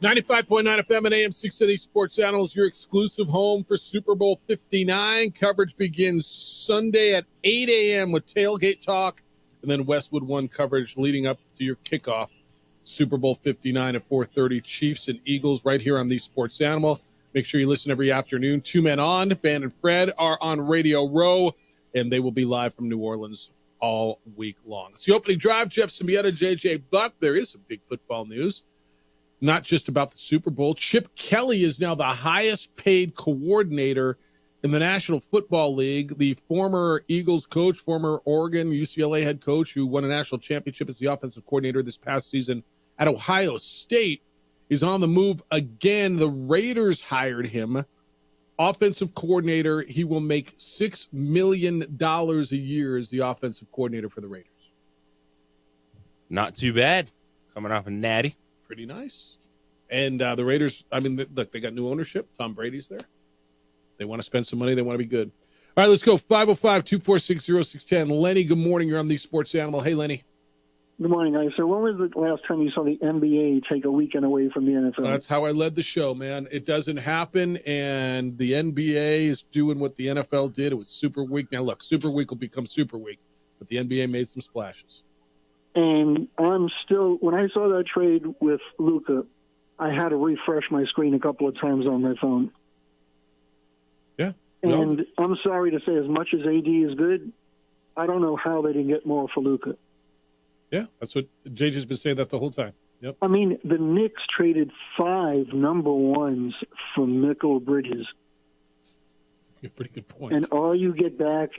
[SPEAKER 8] 95.9 FM and AM 670 Sports Animals, your exclusive home for Super Bowl 59. Coverage begins Sunday at 8 a.m. with Tailgate Talk, and then Westwood One coverage leading up to your kickoff. Super Bowl 59 at 4:30. Chiefs and Eagles right here on the Sports Animal. Make sure you listen every afternoon. 2 Men On, Van and Fred are on Radio Row, and they will be live from New Orleans all week long. It's the opening drive. Jeff Symbieta, J.J. Buck. There is some big football news. Not just about the Super Bowl. Chip Kelly is now the highest paid coordinator in the National Football League. The former Eagles coach, former Oregon, UCLA head coach who won a national championship as the offensive coordinator this past season at Ohio State is on the move again. The Raiders hired him. Offensive coordinator. He will make $6 million a year as the offensive coordinator for the Raiders.
[SPEAKER 9] Not too bad. Coming off a natty.
[SPEAKER 8] Pretty nice. And the Raiders, I mean, look, they got new ownership. Tom Brady's there. They want to spend some money. They want to be good. All right, let's go. 505-246-0610. Lenny, good morning. You're on the Sports Animal. Hey, Lenny.
[SPEAKER 4] Good morning, guys. So when was the last time you saw the NBA take a weekend away from the NFL?
[SPEAKER 8] That's how I led the show, man. It doesn't happen, and the NBA is doing what the NFL did. It was Super Week. Now, look, Super Week will become Super Week, but the NBA made some splashes.
[SPEAKER 4] And I'm still, when I saw that trade with Luka, I had to refresh my screen a couple of times on my phone.
[SPEAKER 8] Yeah.
[SPEAKER 4] And I'm sorry to say, as much as AD is good, I don't know how they didn't get more for Luka.
[SPEAKER 8] Yeah, that's what JJ's been saying that the whole time. Yep.
[SPEAKER 4] I mean, the Knicks traded 5 number ones for Mikal Bridges.
[SPEAKER 8] That's a pretty good point.
[SPEAKER 4] And all you get back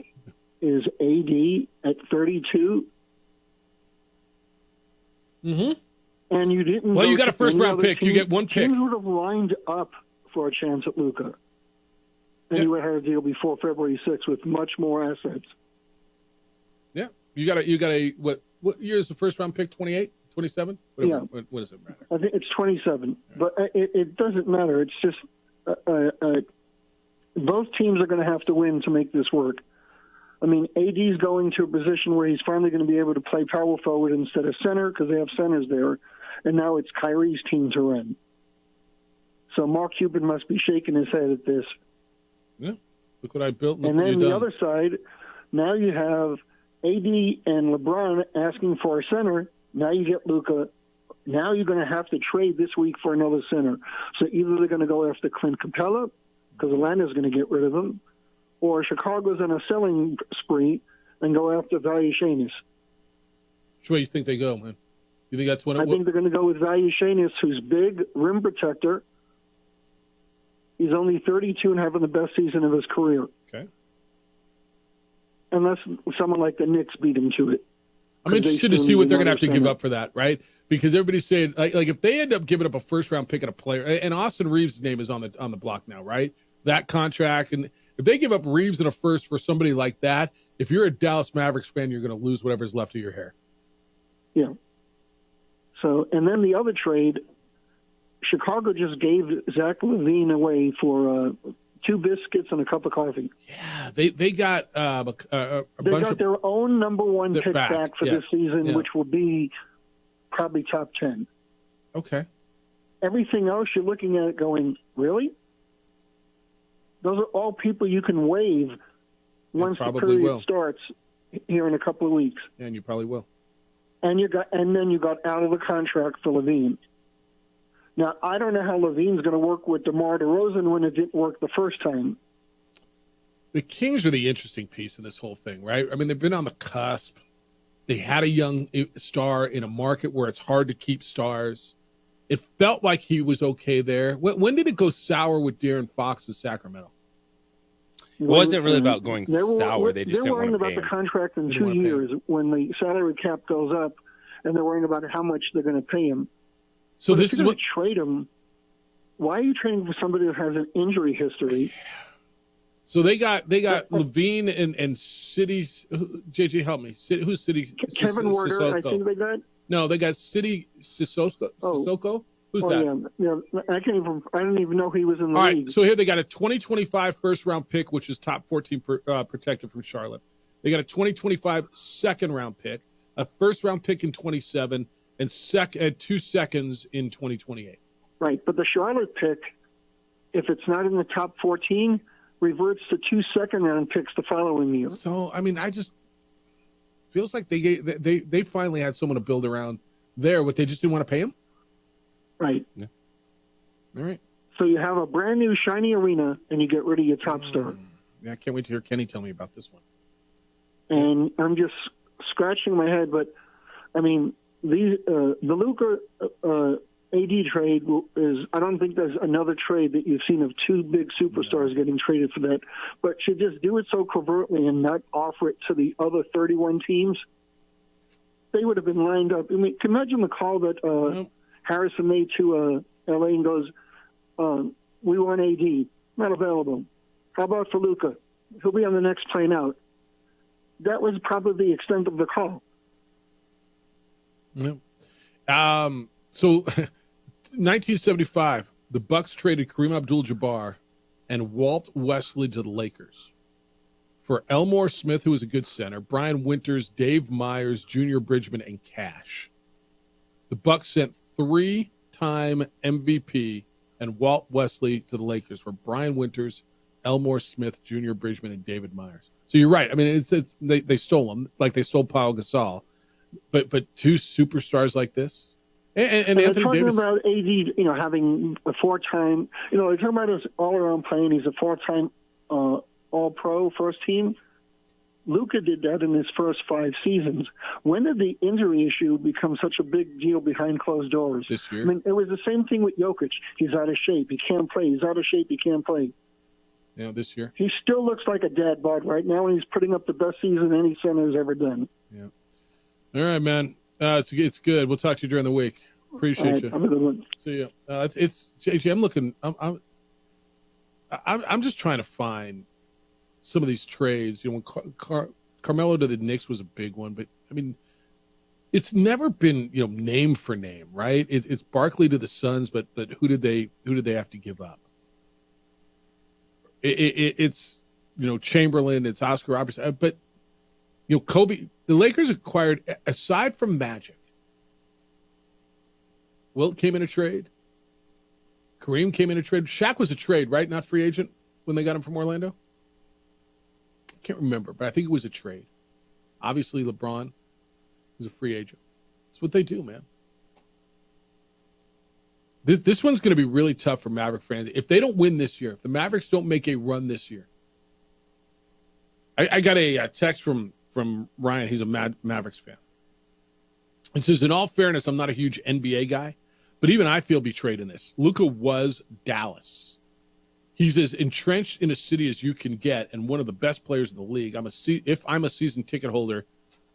[SPEAKER 4] is AD at 32.
[SPEAKER 8] Mm-hmm.
[SPEAKER 4] And you didn't.
[SPEAKER 8] Well,
[SPEAKER 4] go
[SPEAKER 8] you got a
[SPEAKER 4] to
[SPEAKER 8] first
[SPEAKER 4] any
[SPEAKER 8] round
[SPEAKER 4] other
[SPEAKER 8] pick. You
[SPEAKER 4] team.
[SPEAKER 8] get one pick.
[SPEAKER 4] Teams would have lined up for a chance at Luka. And you would have had a deal before February 6th with much more assets.
[SPEAKER 8] Yeah. You got a what year is the first round pick? 28? 27?
[SPEAKER 4] Yeah.
[SPEAKER 8] What does it matter?
[SPEAKER 4] I think it's 27. But it doesn't matter. It's just both teams are going to have to win to make this work. I mean, AD's going to a position where he's finally going to be able to play power forward instead of center because they have centers there. And now it's Kyrie's team to run. So Mark Cuban must be shaking his head at this.
[SPEAKER 8] Yeah. Look what I built. Look
[SPEAKER 4] And
[SPEAKER 8] what
[SPEAKER 4] then
[SPEAKER 8] you've
[SPEAKER 4] the
[SPEAKER 8] done.
[SPEAKER 4] other side, now you have AD and LeBron asking for a center. Now you get Luka. Now you're going to have to trade this week for another center. So either they're going to go after Clint Capella because Atlanta's going to get rid of him, or Chicago's on a selling spree and go after Valanciunas.
[SPEAKER 8] Which way you think they go, man? You think that's what
[SPEAKER 4] I think they're going to go with Valanciunas, who's big, rim protector. He's only 32 and having the best season of his career.
[SPEAKER 8] Okay.
[SPEAKER 4] Unless someone like the Knicks beat him to it.
[SPEAKER 8] I'm interested to see what they're going to have to give up for that, right? Because everybody's saying, like if they end up giving up a first-round pick at a player, and Austin Reeves' name is on the block now, right? That contract, and if they give up Reeves in a first for somebody like that, if you're a Dallas Mavericks fan, you're going to lose whatever's left of your hair.
[SPEAKER 4] Yeah. So, and then the other trade, Chicago just gave Zach LaVine away for 2 biscuits and a cup of coffee.
[SPEAKER 8] Yeah, they got a
[SPEAKER 4] They
[SPEAKER 8] bunch
[SPEAKER 4] got
[SPEAKER 8] of
[SPEAKER 4] their own number 1 pick back for
[SPEAKER 8] Yeah.
[SPEAKER 4] this season,
[SPEAKER 8] Yeah.
[SPEAKER 4] which will be probably top 10.
[SPEAKER 8] Okay.
[SPEAKER 4] Everything else, you're looking at it going, really? Those are all people you can waive once the
[SPEAKER 8] probably
[SPEAKER 4] period
[SPEAKER 8] will.
[SPEAKER 4] starts here in a couple of weeks.
[SPEAKER 8] And you probably will.
[SPEAKER 4] And then you got out of the contract for LaVine. Now, I don't know how LaVine's going to work with DeMar DeRozan when it didn't work the first time.
[SPEAKER 8] The Kings are the interesting piece in this whole thing, right? I mean, they've been on the cusp. They had a young star in a market where it's hard to keep stars. It felt like he was okay there. When did it go sour with De'Aaron Fox in Sacramento?
[SPEAKER 9] It wasn't really about going sour. They just
[SPEAKER 4] they're
[SPEAKER 9] didn't
[SPEAKER 4] worrying
[SPEAKER 9] want to
[SPEAKER 4] about
[SPEAKER 9] pay
[SPEAKER 4] the
[SPEAKER 9] him.
[SPEAKER 4] contract in
[SPEAKER 8] They
[SPEAKER 4] 2
[SPEAKER 8] didn't wanna pay
[SPEAKER 4] years when the salary cap goes up, and they're worrying about how much they're going to pay him.
[SPEAKER 8] So
[SPEAKER 4] But
[SPEAKER 8] this
[SPEAKER 4] if
[SPEAKER 8] is
[SPEAKER 4] you're
[SPEAKER 8] what
[SPEAKER 4] going to trade him. Why are you trading for somebody that has an injury history?
[SPEAKER 8] So they got Levine and City. JJ, help me. Who's City?
[SPEAKER 4] Kevin Werder, I
[SPEAKER 8] Sissoko.
[SPEAKER 4] think they got.
[SPEAKER 8] No, they got City Sissoko. Sissoko? Who's that?
[SPEAKER 4] Yeah. I didn't even know he was in the
[SPEAKER 8] All
[SPEAKER 4] league.
[SPEAKER 8] right, so here they got a 2025 first-round pick, which is top 14 protected from Charlotte. They got a 2025 second-round pick, a first-round pick in 27, and 2 seconds in 2028.
[SPEAKER 4] Right, but the Charlotte pick, if it's not in the top 14, reverts to 2 second-round picks the following year.
[SPEAKER 8] So, I mean, I just feels like they finally had someone to build around there, but they just didn't want to pay him.
[SPEAKER 4] Right.
[SPEAKER 8] Yeah. All right.
[SPEAKER 4] So you have a brand new shiny arena, and you get rid of your top star.
[SPEAKER 8] Yeah, I can't wait to hear Kenny tell me about this one.
[SPEAKER 4] And I'm just scratching my head, but I mean, the Luka AD trade is. I don't think there's another trade that you've seen of 2 big superstars getting traded for that. But should just do it so covertly and not offer it to the other 31 teams. They would have been lined up. I mean, can you imagine the call that Harrison made to LA and goes, "We want AD, not available. How about for Luka? He'll be on the next plane out." That was probably the extent of the call.
[SPEAKER 8] Yep. So 1975, the Bucks traded Kareem Abdul-Jabbar and Walt Wesley to the Lakers for Elmore Smith, who was a good center, Brian Winters, Dave Myers, Junior Bridgman, and Cash. The Bucks sent 3-time MVP and Walt Wesley to the Lakers for Brian Winters, Elmore Smith, Junior Bridgman, and David Myers. So you're right. I mean, they stole them like they stole Pau Gasol, but two superstars like this. And
[SPEAKER 4] they're
[SPEAKER 8] Anthony
[SPEAKER 4] talking
[SPEAKER 8] Davis.
[SPEAKER 4] about AD, having a 4-time, they're talking about his all-around play, and he's a 4-time All-Pro first team. Luka did that in his first 5 seasons. When did the injury issue become such a big deal behind closed doors?
[SPEAKER 8] This year.
[SPEAKER 4] I mean, it was the same thing with Jokic. He's out of shape. He can't play. He's out of shape. He can't play.
[SPEAKER 8] This year.
[SPEAKER 4] He still looks like a dad bod right now, and he's putting up the best season any center has ever done.
[SPEAKER 8] Yeah. All right, man. It's good. We'll talk to you during the week. Appreciate you.
[SPEAKER 4] Have a good one.
[SPEAKER 8] See you. It's JJ. I'm looking. I'm just trying to find some of these trades. When Carmelo to the Knicks was a big one, but I mean, it's never been name for name, right? It's Barkley to the Suns, but who did they have to give up? It's Chamberlain, it's Oscar Robertson, but Kobe. The Lakers acquired, aside from Magic, Wilt came in a trade. Kareem came in a trade. Shaq was a trade, right? Not free agent when they got him from Orlando. I can't remember, but I think it was a trade. Obviously, LeBron was a free agent. That's what they do, man. This one's going to be really tough for Maverick fans. If they don't win this year, if the Mavericks don't make a run this year. I got a text from Ryan. He's a Mavericks fan. It says, in all fairness, I'm not a huge NBA guy, but even I feel betrayed in this. Luka was Dallas. He's as entrenched in a city as you can get and one of the best players in the league. If I'm a season ticket holder,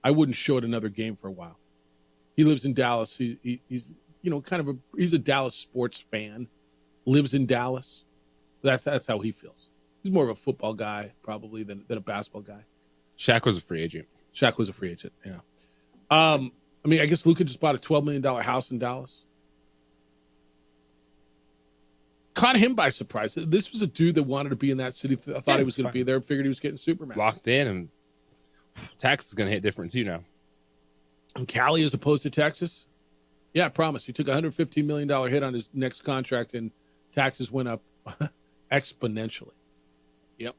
[SPEAKER 8] I wouldn't show it another game for a while. He lives in Dallas. He's he's a Dallas sports fan, lives in Dallas. That's how he feels. He's more of a football guy probably than a basketball guy.
[SPEAKER 9] Shaq was a free agent.
[SPEAKER 8] Yeah. I mean, I guess Luka just bought a $12 million house in Dallas. Caught him by surprise. This was a dude that wanted to be in that city. Thought he was going to be there. Figured he was getting Superman.
[SPEAKER 9] Locked in, and Texas is going to hit different too now.
[SPEAKER 8] And Cali as opposed to Texas? Yeah, I promise. He took a $115 million hit on his next contract, and taxes went up exponentially. Yep.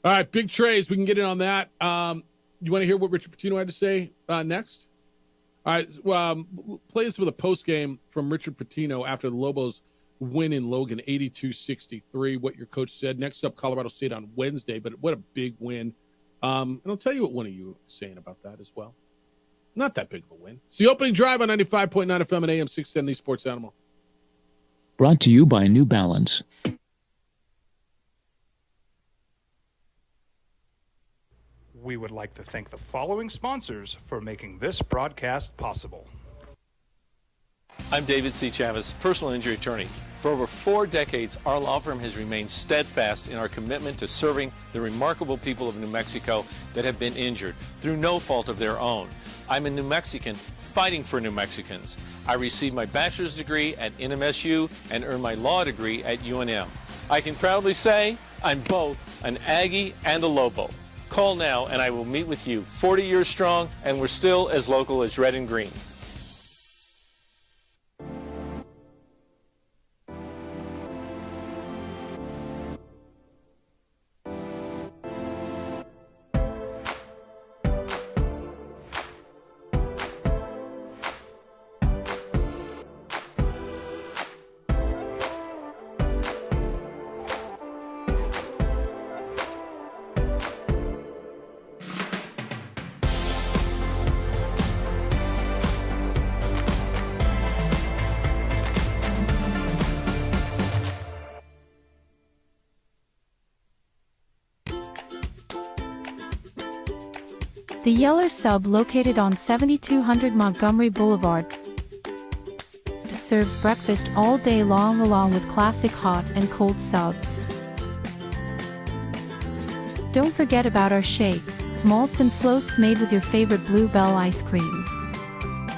[SPEAKER 8] All right, big trades. We can get in on that. You want to hear what Richard Pitino had to say next? All right, play this with a post game from Richard Pitino after the Lobos win in Logan, 82-63. What your coach said. Next up, Colorado State on Wednesday, but what a big win. And I'll tell you what one of you were saying about that as well. Not that big of a win. It's the opening drive on 95.9 FM and AM 610, the Sports Animal.
[SPEAKER 5] Brought to you by New Balance.
[SPEAKER 1] We would like to thank the following sponsors for making this broadcast possible.
[SPEAKER 3] I'm David C. Chavis, personal injury attorney. For over 4 decades, our law firm has remained steadfast in our commitment to serving the remarkable people of New Mexico that have been injured through no fault of their own. I'm a New Mexican fighting for New Mexicans. I received my bachelor's degree at NMSU and earned my law degree at UNM. I can proudly say I'm both an Aggie and a Lobo. Call now and I will meet with you. 40 years strong, and we're still as local as red and green.
[SPEAKER 2] The Yeller Sub, located on 7200 Montgomery Boulevard, serves breakfast all day long along with classic hot and cold subs. Don't forget about our shakes, malts and floats made with your favorite Blue Bell ice cream.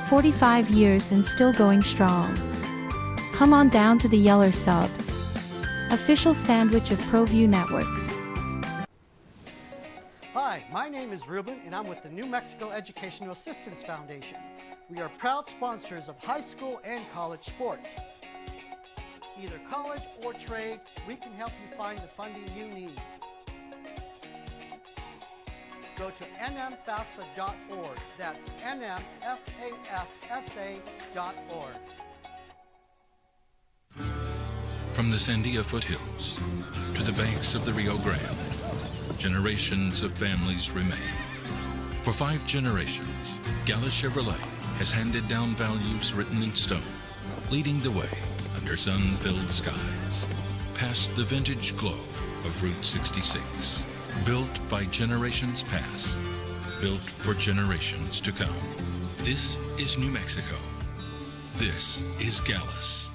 [SPEAKER 2] 45 years and still going strong. Come on down to the Yeller Sub, official sandwich of ProView Networks.
[SPEAKER 20] Hi, my name is Ruben, and I'm with the New Mexico Educational Assistance Foundation. We are proud sponsors of high school and college sports. Either college or trade, we can help you find the funding you need. Go to nmfafsa.org. That's nmfafsa.org.
[SPEAKER 6] From the Sandia foothills to the banks of the Rio Grande, generations of families remain. For 5 generations, Gallus Chevrolet has handed down values written in stone, leading the way under sun-filled skies, past the vintage glow of Route 66. Built by generations past, built for generations to come. This is New Mexico. This is Gallus.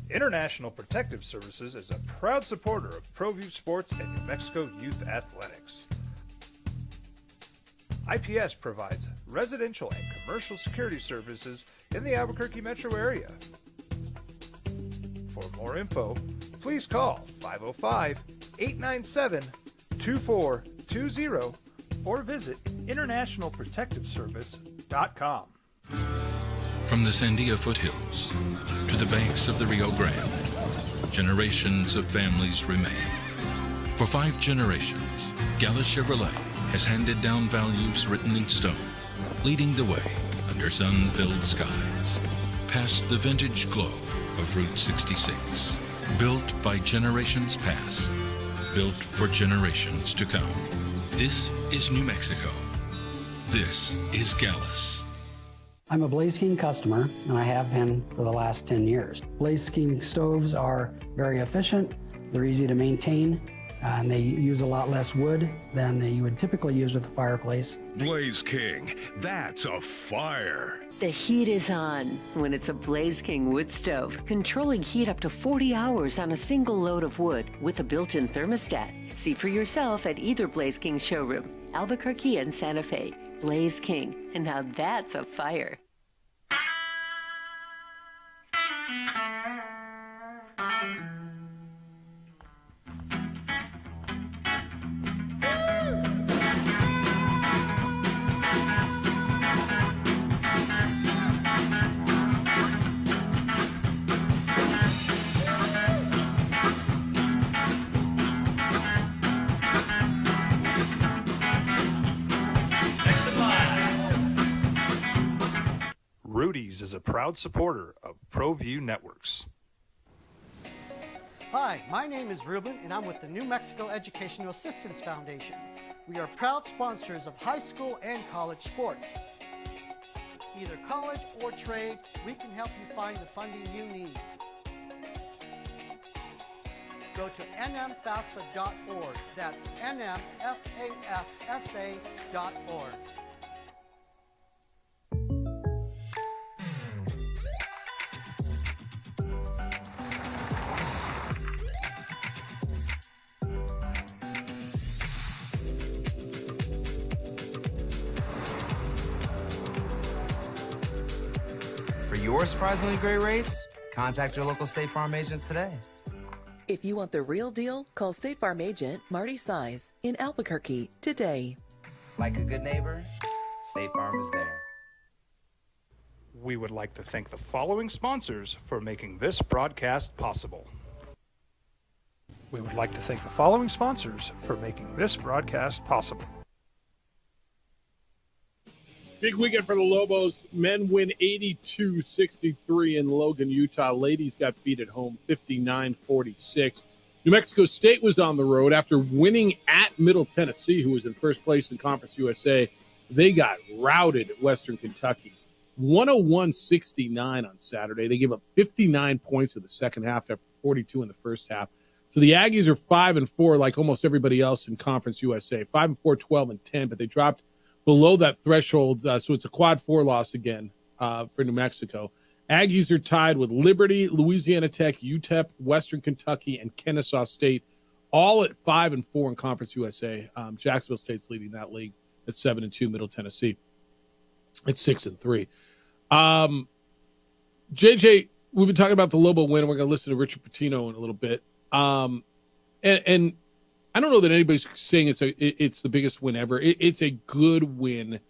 [SPEAKER 1] International Protective Services is a proud supporter of ProView Sports and New Mexico Youth Athletics. IPS provides residential and commercial security services in the Albuquerque metro area. For more info, please call 505-897-2420 or visit internationalprotectiveservice.com.
[SPEAKER 6] From the Sandia foothills to the banks of the Rio Grande, generations of families remain. For 5 generations, Gallus Chevrolet has handed down values written in stone, leading the way under sun-filled skies, past the vintage glow of Route 66. Built by generations past, built for generations to come. This is New Mexico. This is Gallus.
[SPEAKER 11] I'm a Blaze King customer, and I have been for the last 10 years. Blaze King stoves are very efficient, they're easy to maintain, and they use a lot less wood than you would typically use with a fireplace.
[SPEAKER 21] Blaze King, that's a fire.
[SPEAKER 22] The heat is on when it's a Blaze King wood stove, controlling heat up to 40 hours on a single load of wood with a built-in thermostat. See for yourself at either Blaze King showroom, Albuquerque and Santa Fe. Blaze King, and now that's a fire.
[SPEAKER 1] Rudy's is a proud supporter of ProView Networks.
[SPEAKER 20] Hi, my name is Ruben, and I'm with the New Mexico Educational Assistance Foundation. We are proud sponsors of high school and college sports. Either college or trade, we can help you find the funding you need. Go to nmfafsa.org. That's nmfafsa.org.
[SPEAKER 12] For your surprisingly great rates, contact your local State Farm agent today.
[SPEAKER 13] If you want the real deal, call State Farm agent Marty Size in Albuquerque today.
[SPEAKER 12] Like a good neighbor, State Farm is there.
[SPEAKER 1] We would like to thank the following sponsors for making this broadcast possible. We would like to thank the following sponsors for making this broadcast possible.
[SPEAKER 8] Big weekend for the Lobos. Men win 82-63 in Logan, Utah. Ladies got beat at home 59-46. New Mexico State was on the road after winning at Middle Tennessee, who was in first place in Conference USA. They got routed at Western Kentucky. 101-69 on Saturday. They gave up 59 points in the second half after 42 in the first half. So the Aggies are 5-4, like almost everybody else in Conference USA. 5-4, 12-10, but they dropped below that threshold. So it's a quad 4 loss again for New Mexico. Aggies are tied with Liberty, Louisiana Tech, UTEP, Western Kentucky, and Kennesaw State, all at 5-4 in Conference USA. Jacksonville State's leading that league at 7-2. Middle Tennessee at 6-3. JJ, we've been talking about the Lobo win. We're going to listen to Richard Pitino in a little bit. And I don't know that anybody's saying it's the biggest win ever. It's a good win.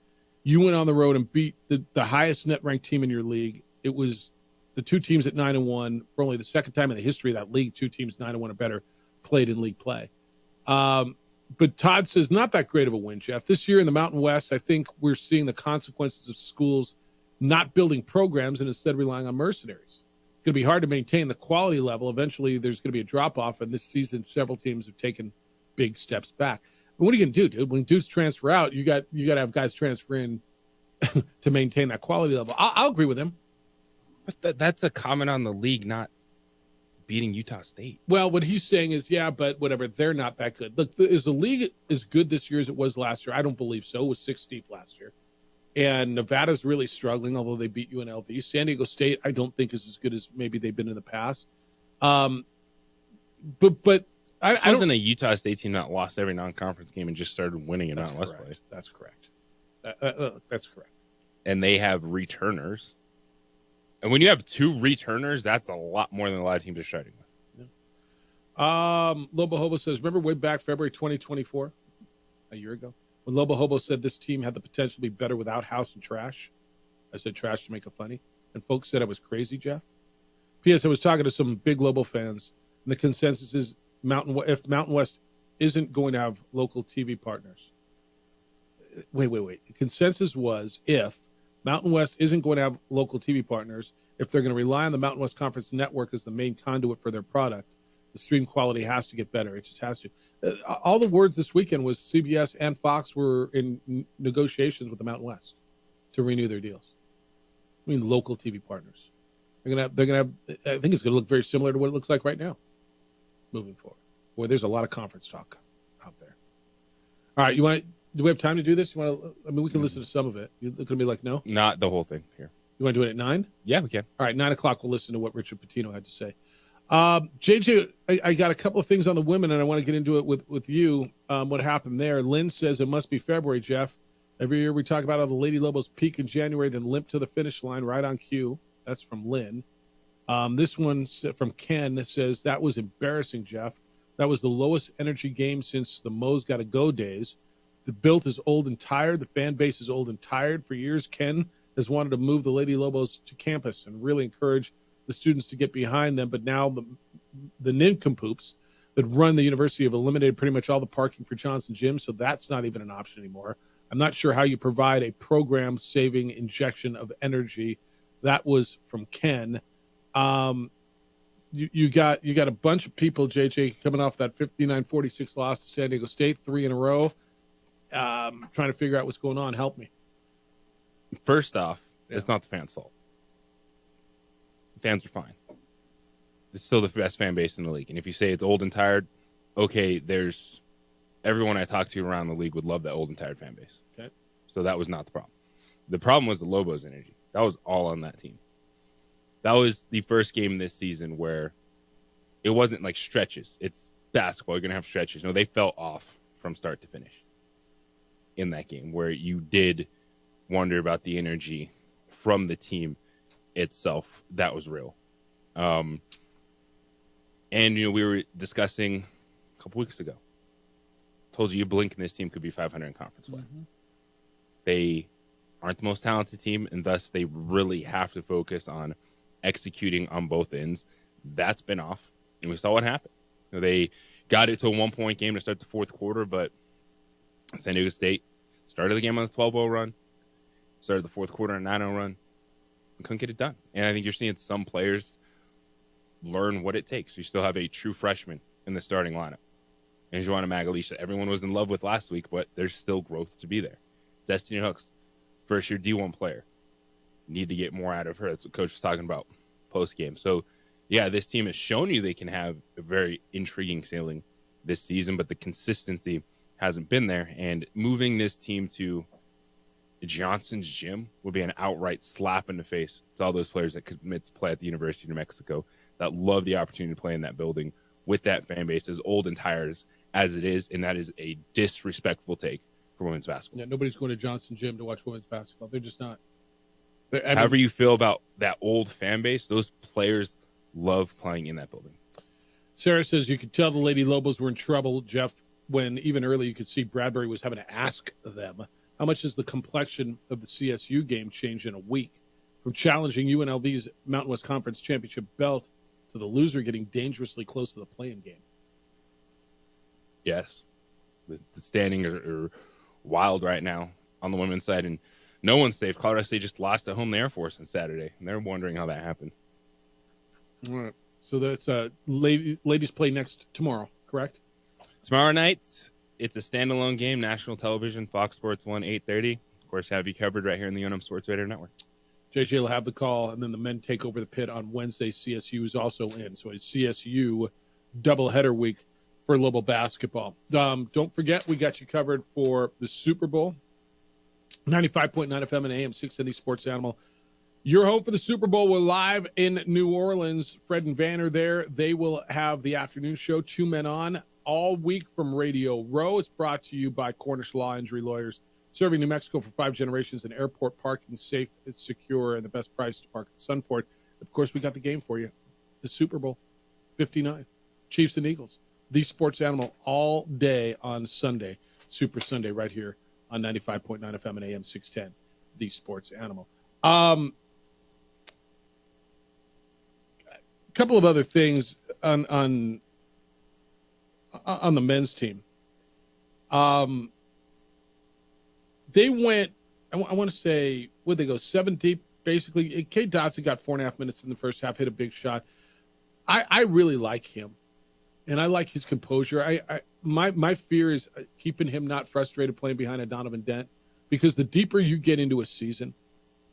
[SPEAKER 8] You went on the road and beat the highest net ranked team in your league. It was the two teams at 9-1 for only the second time in the history of that league. Two teams 9-1 or better played in league play. But Todd says not that great of a win, Jeff. This year in the Mountain West, I think we're seeing the consequences of schools not building programs and instead relying on mercenaries. It's going to be hard to maintain the quality level. Eventually, there's going to be a drop-off, and this season several teams have taken big steps back. But what are you going to do, dude? When dudes transfer out, you got to have guys transfer in to maintain that quality level. I'll agree with him.
[SPEAKER 9] But that's a comment on the league not beating Utah State.
[SPEAKER 8] Well, what he's saying is, yeah, but whatever, they're not that good. Look, is the league as good this year as it was last year? I don't believe so. It was 6 deep last year. And Nevada's really struggling, although they beat UNLV. San Diego State, I don't think is as good as maybe they've been in the past. But I
[SPEAKER 9] wasn't a Utah State team that lost every non-conference game and just started winning in Mountain West play.
[SPEAKER 8] That's correct. That's correct.
[SPEAKER 9] And they have returners. And when you have 2 returners, that's a lot more than a lot of teams are starting with.
[SPEAKER 8] Lobo Hobo says, remember way back February 2024, a year ago, when Lobo Hobo said this team had the potential to be better without House and Trash? I said Trash to make it funny. And folks said I was crazy, Jeff. P.S. I was talking to some big Lobo fans, and the consensus is if Mountain West isn't going to have local TV partners. Wait. The consensus was if Mountain West isn't going to have local TV partners, if they're going to rely on the Mountain West Conference Network as the main conduit for their product, the stream quality has to get better. It just has to. All the words this weekend was CBS and Fox were in negotiations with the Mountain West to renew their deals. I mean, local TV partners. They're going to have, I think it's going to look very similar to what it looks like right now moving forward. Boy, there's a lot of conference talk out there. All right, do we have time to do this? We can listen to some of it. You're going to be like, no?
[SPEAKER 9] Not the whole thing here.
[SPEAKER 8] You want to do it at 9?
[SPEAKER 9] Yeah, we can.
[SPEAKER 8] All right, 9 o'clock, we'll listen to what Richard Pitino had to say. JJ, I got a couple of things on the women, and I want to get into it with you, what happened there. Lynn says it must be February, Jeff. Every year we talk about how the Lady Lobos peak in January, then limp to the finish line right on cue. That's from Lynn. This one from Ken says, that was embarrassing, Jeff. That was the lowest energy game since the Mo's Gotta Go days. The build is old and tired. The fan base is old and tired. For years, Ken has wanted to move the Lady Lobos to campus and really encourage the students to get behind them. But now the nincompoops that run the university have eliminated pretty much all the parking for Johnson Gym, so that's not even an option anymore. I'm not sure how you provide a program-saving injection of energy. That was from Ken. You got a bunch of people, JJ, coming off that 59-46 loss to San Diego State, 3 in a row. Trying to figure out what's going on. Help me.
[SPEAKER 9] First off, it's not the fans' fault. The fans are fine. It's still the best fan base in the league. And if you say it's old and tired, okay, there's everyone I talk to around the league would love that old and tired fan base.
[SPEAKER 8] Okay.
[SPEAKER 9] So that was not the problem. The problem was the Lobos' energy. That was all on that team. That was the first game this season where it wasn't like stretches. It's basketball. You're going to have stretches. No, they fell off from start to finish in that game, where you did wonder about the energy from the team itself. That was real. And, we were discussing a couple weeks ago. Told you blink and this team could be 500 in conference play. Mm-hmm. They aren't the most talented team, and thus they really have to focus on executing on both ends. That's been off, and we saw what happened. They got it to a 1-point game to start the fourth quarter, but San Diego State started the game on a 12-0 run, started the fourth quarter on a 9-0 run, and couldn't get it done. And I think you're seeing some players learn what it takes. You still have a true freshman in the starting lineup. And Joanna Magalish that everyone was in love with last week, but there's still growth to be there. Destiny Hooks, first-year D1 player. Need to get more out of her. That's what Coach was talking about post-game. So, yeah, this team has shown you they can have a very intriguing ceiling this season, but the consistency hasn't been there. And moving this team to Johnson's Gym would be an outright slap in the face to all those players that commit to play at the University of New Mexico, that love the opportunity to play in that building with that fan base as old and tired as it is. And that is a disrespectful take for women's basketball.
[SPEAKER 8] Yeah, nobody's going to Johnson Gym to watch women's basketball. They're just not.
[SPEAKER 9] However you feel about that old fan base, those players love playing in that building.
[SPEAKER 8] Sarah says you could tell the Lady Lobos were in trouble, Jeff, when even early you could see Bradbury was having to ask them, how much does the complexion of the CSU game change in a week? From challenging UNLV's Mountain West Conference championship belt to the loser getting dangerously close to the play-in game.
[SPEAKER 9] Yes. The standings are wild right now on the women's side, and no one's safe. Colorado State just lost at home to Air Force on Saturday, and they're wondering how that happened.
[SPEAKER 8] All right. So that's ladies play next tomorrow, correct?
[SPEAKER 9] Tomorrow night, it's a standalone game, national television, Fox Sports 1, 8:30. Of course, have you covered right here in the UNM Sports Radio Network.
[SPEAKER 8] JJ will have the call, and then the men take over the pit on Wednesday. CSU is also in. So it's CSU doubleheader week for Lobel basketball. Don't forget, we got you covered for the Super Bowl. 95.9 FM and AM 670 Sports Animal. Your home for the Super Bowl. We're live in New Orleans. Fred and Van are there. They will have the afternoon show, 2 Men On, all week from Radio Row. It's brought to you by Cornish Law Injury Lawyers, serving New Mexico for 5 generations in airport parking, safe, it's secure, and the best price to park at the Sunport. Of course, we got the game for you. The Super Bowl 59, Chiefs and Eagles. The Sports Animal all day on Sunday, Super Sunday, right here on 95.9 FM and AM 610, The Sports Animal. A couple of other things on the men's team. They went, I want to say, where'd they go? 7 deep, basically. Kate Dotson got 4.5 minutes in the first half, hit a big shot. I really like him, and I like his composure. My fear is keeping him not frustrated playing behind a Donovan Dent, because the deeper you get into a season,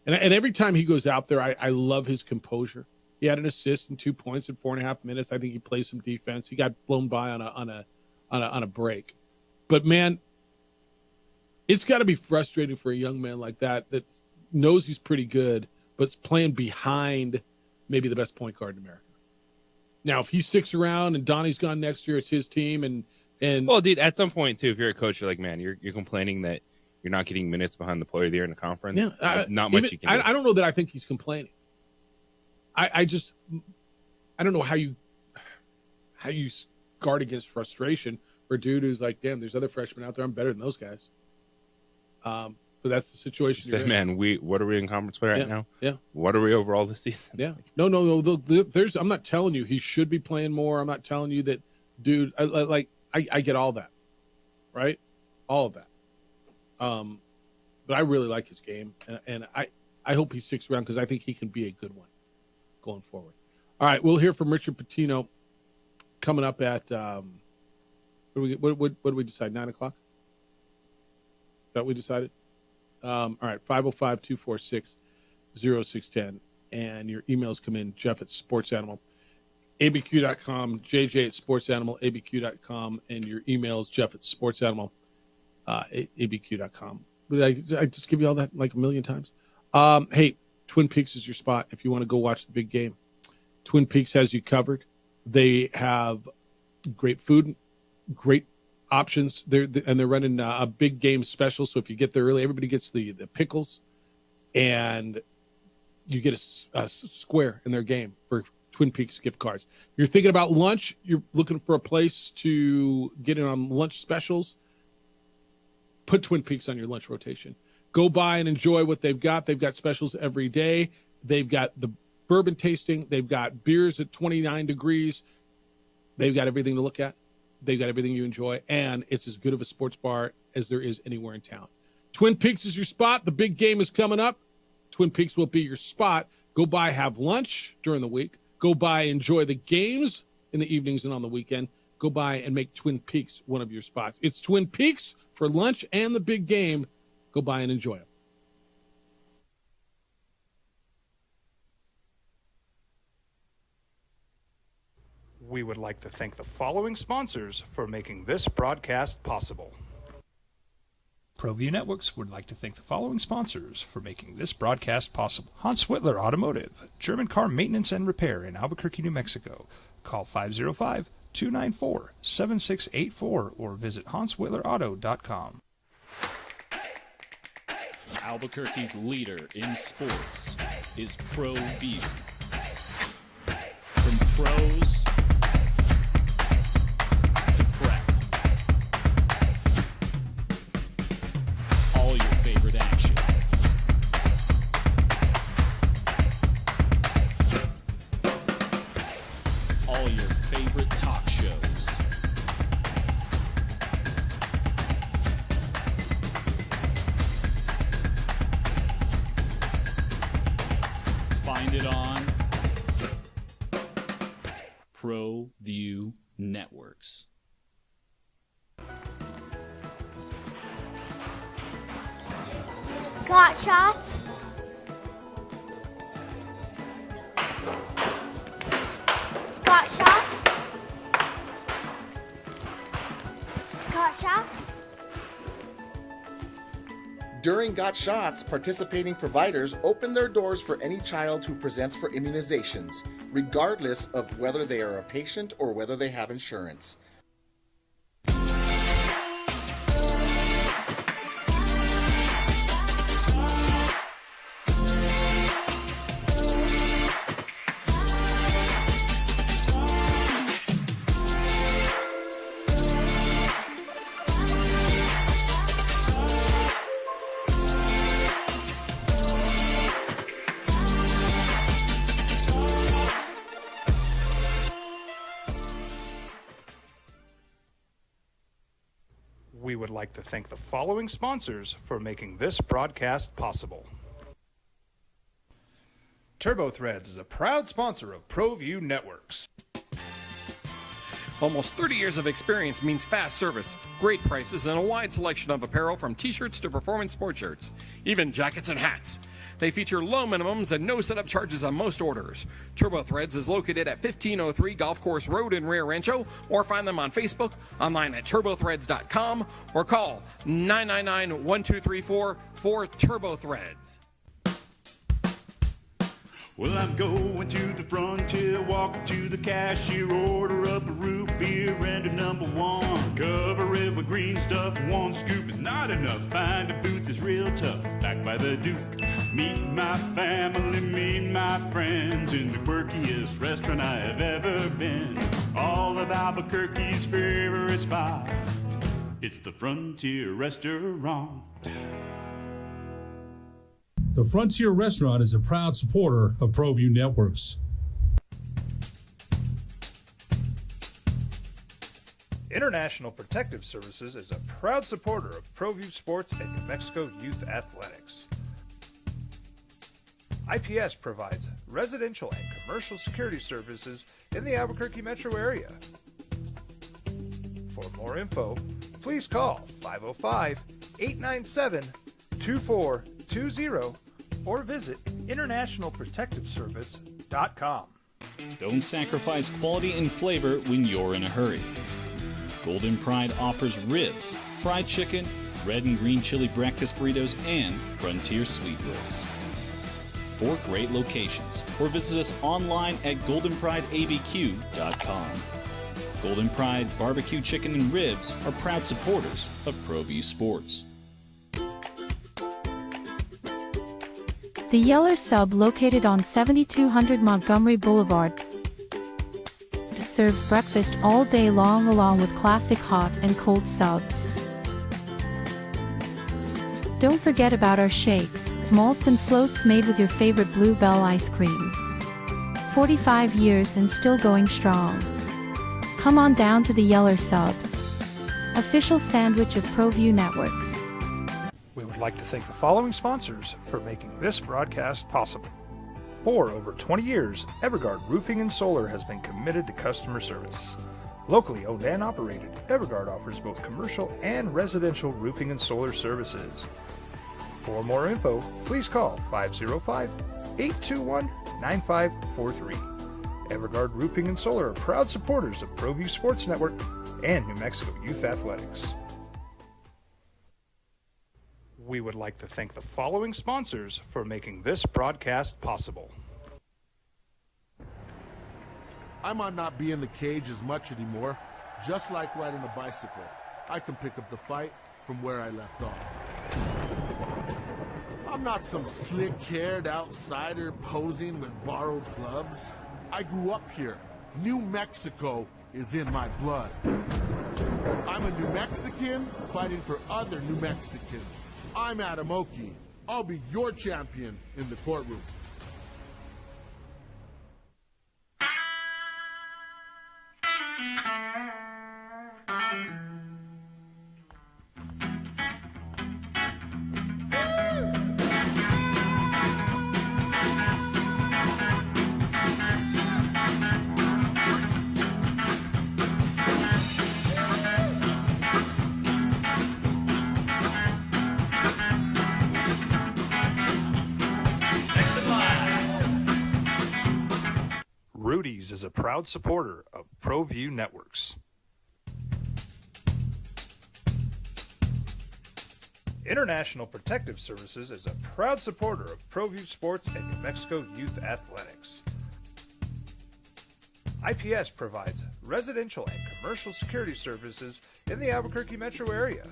[SPEAKER 8] and every time he goes out there, I love his composure. He had an assist and 2 points in 4.5 minutes. I think he played some defense. He got blown by on a break, but man, it's got to be frustrating for a young man like that knows he's pretty good, but's playing behind maybe the best point guard in America. Now, if he sticks around and Donnie's gone next year, it's his team, and
[SPEAKER 9] well, dude, at some point too, if you're a coach, you're like, man, you're complaining that you're not getting minutes behind the player of the year in the conference.
[SPEAKER 8] Yeah,
[SPEAKER 9] not much you can do.
[SPEAKER 8] I don't know that I think he's complaining. I don't know how you guard against frustration for a dude who's like, damn, there's other freshmen out there. I'm better than those guys. But that's the situation.
[SPEAKER 9] Say, man, what are we in conference play right now?
[SPEAKER 8] Yeah.
[SPEAKER 9] What are we overall this season?
[SPEAKER 8] Yeah. No. There's. I'm not telling you he should be playing more. I'm not telling you that, dude. I get all that, right? All of that. But I really like his game, and I hope he sticks around because I think he can be a good one going forward. All right, we'll hear from Richard Pitino coming up at what did we decide? 9:00? Is that what we decided? All right, 505-246-0610. And your emails come in, Jeff at SportsAnimal, abq.com, JJ at SportsAnimal, abq.com, and your emails, Jeff at SportsAnimal, abq.com. Did I just give you all that like a million times? Hey, Twin Peaks is your spot if you want to go watch the big game. Twin Peaks has you covered. They have great food, great options. They're running a big game special. So if you get there early, everybody gets the pickles, and you get a square in their game for Twin Peaks gift cards. You're thinking about lunch. You're looking for a place to get in on lunch specials. Put Twin Peaks on your lunch rotation. Go by and enjoy what they've got. They've got specials every day. They've got the bourbon tasting. They've got beers at 29 degrees. They've got everything to look at. They've got everything you enjoy, and it's as good of a sports bar as there is anywhere in town. Twin Peaks is your spot. The big game is coming up. Twin Peaks will be your spot. Go by, have lunch during the week. Go by, enjoy the games in the evenings and on the weekend. go by and make Twin Peaks one of your spots. It's Twin Peaks for lunch and the big game. Go by and enjoy it.
[SPEAKER 1] We would like to thank the following sponsors for making this broadcast possible. ProView Networks would like to thank the following sponsors for making this broadcast possible. Hans Whitler Automotive, German car maintenance and repair in Albuquerque, New Mexico. Call 505-294-7684 or visit hanswhitlerauto.com.
[SPEAKER 7] Albuquerque's leader in sports is ProView. From pros to prep, all your favorite action. All your favorite talk shows. Find it on ProView Networks.
[SPEAKER 10] Got shots? Got shots? Got shots?
[SPEAKER 14] During Got Shots, participating providers open their doors for any child who presents for immunizations, regardless of whether they are a patient or whether they have insurance.
[SPEAKER 1] We would like to thank the following sponsors for making this broadcast possible. TurboThreads is a proud sponsor of ProView Networks.
[SPEAKER 15] Almost 30 years of experience means fast service, great prices, and a wide selection of apparel from t-shirts to performance sports shirts, even jackets and hats. They feature low minimums and no setup charges on most orders. TurboThreads is located at 1503 Golf Course Road in Rio Rancho, or find them on Facebook, online at turbothreads.com, or call 999-1234 for TurboThreads.
[SPEAKER 18] Well, I'm going to the frontier, walking to the cashier, order up a root beer and a number one. Cover it with green stuff, one scoop is not enough. Find a booth is real tough, back by the Duke. Meet my family, meet my friends in the quirkiest restaurant I have ever been. All of Albuquerque's favorite spot, it's the Frontier Restaurant.
[SPEAKER 19] The Frontier Restaurant is a proud supporter of ProView Networks.
[SPEAKER 1] International Protective Services is a proud supporter of ProView Sports and New Mexico Youth Athletics. IPS provides residential and commercial security services in the Albuquerque metro area. For more info, please call 505-897-2420 or visit internationalprotectiveservice.com.
[SPEAKER 7] Don't sacrifice quality and flavor when you're in a hurry. Golden Pride offers ribs, fried chicken, red and green chili breakfast burritos, and Frontier sweet rolls. 4 great locations, or visit us online at goldenprideabq.com. Golden Pride Barbecue Chicken and Ribs are proud supporters of ProView Sports.
[SPEAKER 2] The Yeller Sub, located on 7200 Montgomery Boulevard, serves breakfast all day long along with classic hot and cold subs. Don't forget about our shakes, malts and floats made with your favorite Blue Bell ice cream. 45 years and still going strong. Come on down to the Yeller Sub, official sandwich of ProView Networks.
[SPEAKER 1] We would like to thank the following sponsors for making this broadcast possible. For over 20 years, Evergard Roofing and Solar has been committed to customer service. Locally owned and operated, Everguard offers both commercial and residential roofing and solar services. For more info, please call 505-821-9543. Everguard Roofing and Solar are proud supporters of ProView Sports Network and New Mexico Youth Athletics. We would like to thank the following sponsors for making this broadcast possible.
[SPEAKER 16] I might not be in the cage as much anymore. Just like riding a bicycle, I can pick up the fight from where I left off. I'm not some slick-haired outsider posing with borrowed gloves. I grew up here. New Mexico is in my blood. I'm a New Mexican fighting for other New Mexicans. I'm Adam Oki. I'll be your champion in the courtroom.
[SPEAKER 1] Rudy's is a proud supporter of ProView Networks. International Protective Services is a proud supporter of ProView Sports and New Mexico Youth Athletics. IPS provides residential and commercial security services in the Albuquerque metro area.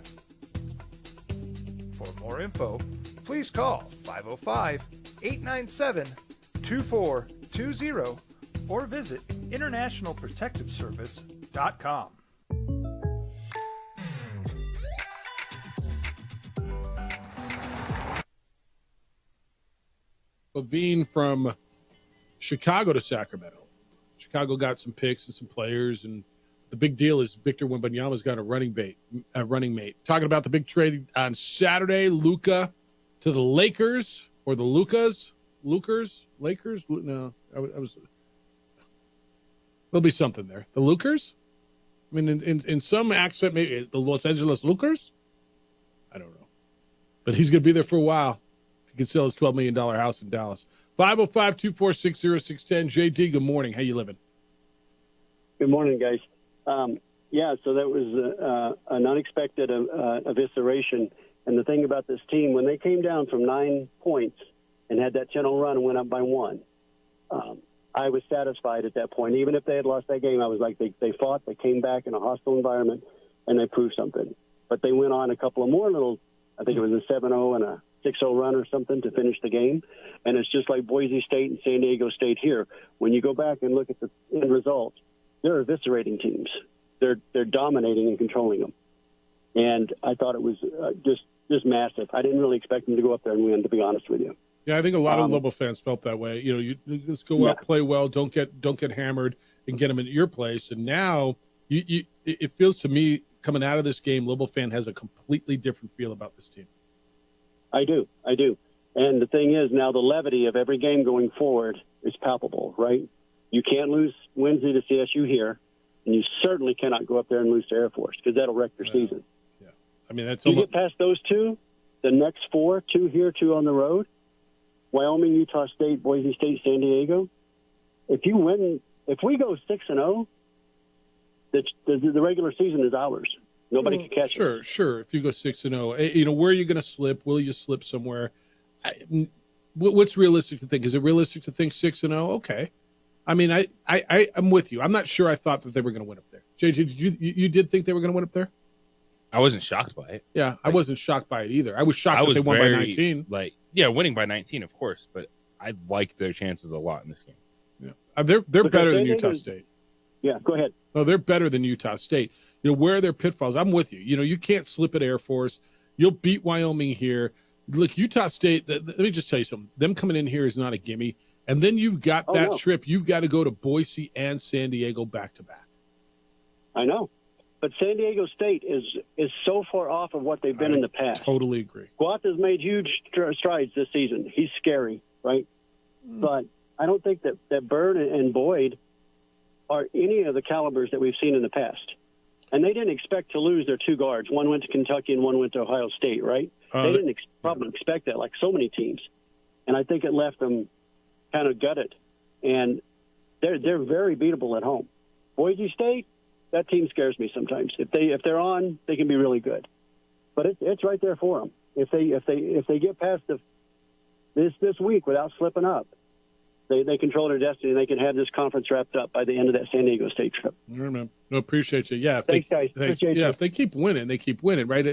[SPEAKER 1] For more info, please call 505-897-2420 or visit internationalprotectiveservice.com.
[SPEAKER 8] Levine from Chicago to Sacramento. Chicago got some picks and some players, and the big deal is Victor Wembanyama's got a running mate. Talking about the big trade on Saturday, Luka to the Lakers, or the Lakers? No, I was. There'll be something there. The Lakers? I mean, in some accent, maybe the Los Angeles Lakers? I don't know. But he's going to be there for a while. He can sell his $12 million house in Dallas. 505-246-0610. JD, good morning. How you living?
[SPEAKER 17] Good morning, guys. Yeah, so that was an unexpected evisceration. And the thing about this team, when they came down from 9 points and had that 10-0 run and went up by 1, I was satisfied at that point. Even if they had lost that game, I was like, they fought, they came back in a hostile environment, and they proved something. But they went on a couple of more little, I think it was a 7-0 and a 6-0 run or something to finish the game. And it's just like Boise State and San Diego State here. When you go back and look at the end result, they're eviscerating teams. They're dominating and controlling them. And I thought it was just massive. I didn't really expect them to go up there and win, to be honest with you.
[SPEAKER 8] Yeah, I think a lot of Lobo fans felt that way. You know, you just go out, play well, don't get hammered, and get them into your place. And now it feels to me coming out of this game, Lobo fan has a completely different feel about this team.
[SPEAKER 17] I do. And the thing is, now the levity of every game going forward is palpable, right? You can't lose Wednesday to CSU here, and you certainly cannot go up there and lose to Air Force because that'll wreck your season.
[SPEAKER 8] Yeah, I mean that's.
[SPEAKER 17] You get past those two, the next 4, 2 here, 2 on the road. Wyoming, Utah State, Boise State, San Diego. If you win, if we go 6-0, the regular season is ours. Nobody can catch
[SPEAKER 8] it. Sure. If you go 6-0, you know, where are you going to slip? Will you slip somewhere? What's realistic to think? Is it realistic to think 6-0? Okay. I mean, I'm with you. I'm not sure I thought that they were going to win up there. JJ, did you did think they were going to win up there?
[SPEAKER 9] I wasn't shocked by it.
[SPEAKER 8] Yeah, I wasn't shocked by it either. I was shocked that they won by 19.
[SPEAKER 9] Winning by 19, of course, but I liked their chances a lot in this game.
[SPEAKER 8] Yeah, they're better than Utah State.
[SPEAKER 17] Yeah, go ahead.
[SPEAKER 8] No, they're better than Utah State. You know, where are their pitfalls? I'm with you. You know, you can't slip at Air Force. You'll beat Wyoming here. Look, Utah State, let me just tell you something. Them coming in here is not a gimme. And then you've got trip. You've got to go to Boise and San Diego back-to-back.
[SPEAKER 17] I know. But San Diego State is so far off of what they've been in the past.
[SPEAKER 8] Totally agree.
[SPEAKER 17] Guat has made huge strides this season. He's scary, right? But I don't think that Bird and Boyd are any of the calibers that we've seen in the past. And they didn't expect to lose their two guards. One went to Kentucky and one went to Ohio State, right? They didn't probably expect that, like so many teams. And I think it left them kind of gutted. And they're very beatable at home. Boise State, that team scares me sometimes. If they're on, they can be really good. But it's right there for them. If they get past this week without slipping up, they control their destiny, and they can have this conference wrapped up by the end of that San Diego State trip.
[SPEAKER 8] All right, man. No, appreciate you. Yeah,
[SPEAKER 17] thanks, guys. Appreciate you.
[SPEAKER 8] If they keep winning, they keep winning, right?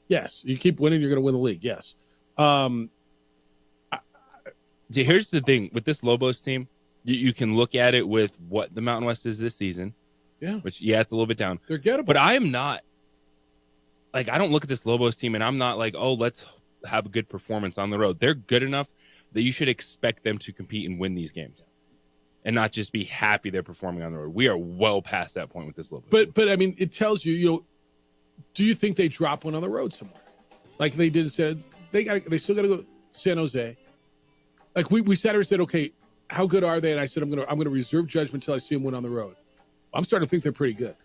[SPEAKER 8] Yes, you keep winning, you're going to win the league. Yes.
[SPEAKER 9] See, here's the thing with this Lobos team. You can look at it with what the Mountain West is this season.
[SPEAKER 8] Yeah.
[SPEAKER 9] Which, it's a little bit down.
[SPEAKER 8] They're gettable.
[SPEAKER 9] But I am not, I don't look at this Lobos team and I'm not like, oh, let's have a good performance on the road. They're good enough that you should expect them to compete and win these games and not just be happy they're performing on the road. We are well past that point with this Lobos team.
[SPEAKER 8] But I mean, it tells you, do you think they drop one on the road somewhere? Like they did in San, they still got to go to San Jose. Like we sat here and said, okay, how good are they? And I said, I'm gonna reserve judgment until I see them win on the road. I'm starting to think they're pretty good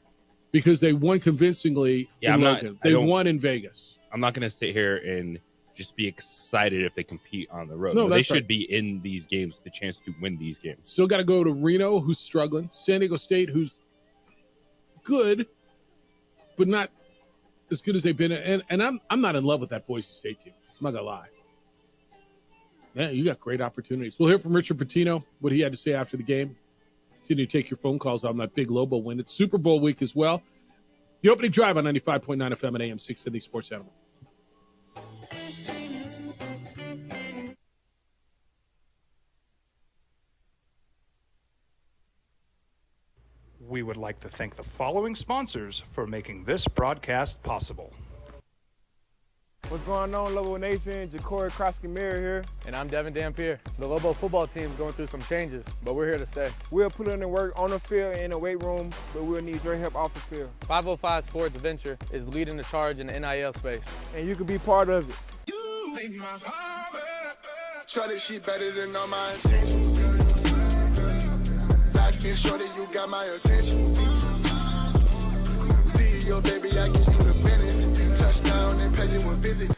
[SPEAKER 8] because they won convincingly in Logan. They won in Vegas.
[SPEAKER 9] I'm not going to sit here and just be excited if they compete on the road.
[SPEAKER 8] No,
[SPEAKER 9] they should be in these games, the chance to win these games.
[SPEAKER 8] Still got to go to Reno, who's struggling. San Diego State, who's good, but not as good as they've been. And I'm not in love with that Boise State team. I'm not gonna lie. Yeah, you got great opportunities. We'll hear from Richard Pitino, what he had to say after the game. Continue to take your phone calls on that big Lobo win. It's Super Bowl week as well. The opening drive on 95.9 FM and AM 670 Sports Animal.
[SPEAKER 1] We would like to thank the following sponsors for making this broadcast possible.
[SPEAKER 4] What's going on, Lobo Nation? Ja'Cory Krosky-Miller here. And I'm Devin Dampier. The Lobo football team is going through some changes, but we're here to stay. We'll put in the work on the field and in the weight room, but we'll need your help off the field. 505 Sports Venture is leading the charge in the NIL space. And you can be part of it.
[SPEAKER 5] You make my heart better. Shorty, she better than all my intentions. Like me, shorty, you got my attention. CEO, baby, I get you the business. Touchdown and pay you a visit.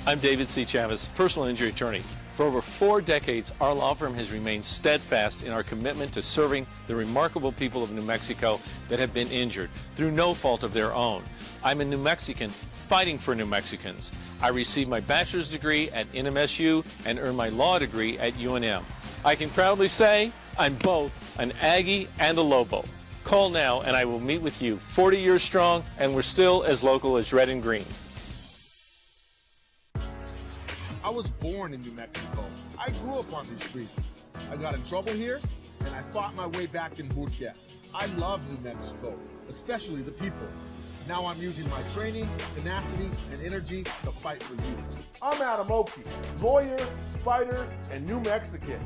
[SPEAKER 3] I'm David C. Chavis, personal injury attorney. For over 4 decades, our law firm has remained steadfast in our commitment to serving the remarkable people of New Mexico that have been injured through no fault of their own. I'm a New Mexican fighting for New Mexicans. I received my bachelor's degree at NMSU and earned my law degree at UNM. I can proudly say I'm both an Aggie and a Lobo. Call now and I will meet with you. 40 years strong and we're still as local as red and green.
[SPEAKER 16] I was born in New Mexico. I grew up on these streets. I got in trouble here, and I fought my way back in boot camp. I love New Mexico, especially the people. Now I'm using my training, tenacity, and energy to fight for you. I'm Adam Oki, lawyer, fighter, and New Mexican.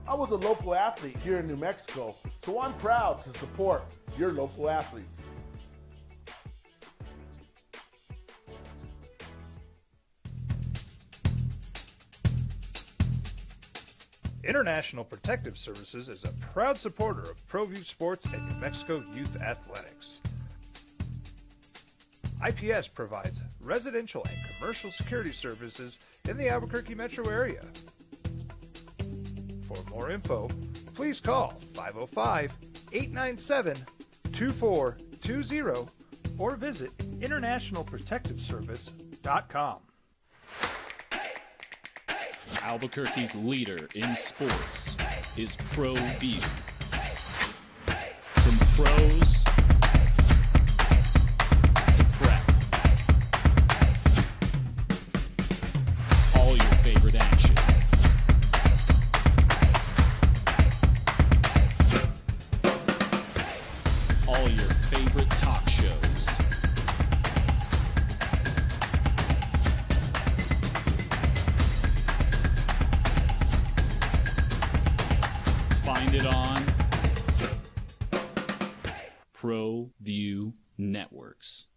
[SPEAKER 16] I was a local athlete here in New Mexico, so I'm proud to support your local athletes.
[SPEAKER 1] International Protective Services is a proud supporter of ProView Sports and New Mexico Youth Athletics. IPS provides residential and commercial security services in the Albuquerque metro area. For more info, please call 505-897-2420 or visit internationalprotectiveservice.com.
[SPEAKER 7] Albuquerque's leader in sports is ProView. From pros to prep, all your favorite action. All your favorite talk shows. Find it on ProView Networks.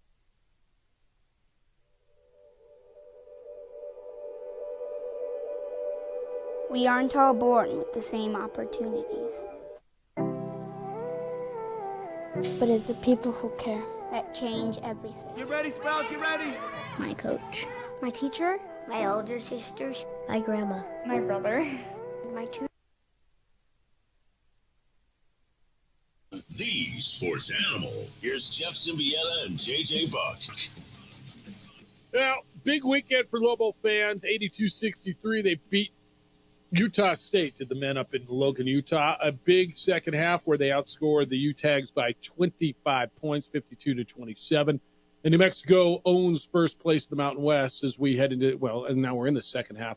[SPEAKER 10] We aren't all born with the same opportunities. but it's the people who care that change everything.
[SPEAKER 16] Get ready, Sprout, get ready.
[SPEAKER 10] My coach, my teacher, my older sisters, my grandma, my brother, my two.
[SPEAKER 21] The Sports Animal. Here's Jeff Symbieta and JJ Buck.
[SPEAKER 8] Well, big weekend for Lobo fans. 82-63. They beat Utah State, did the men up in Logan, Utah. A big second half where they outscored the Utags by 25 points, 52-27. And New Mexico owns first place in the Mountain West as we head into, and now we're in the second half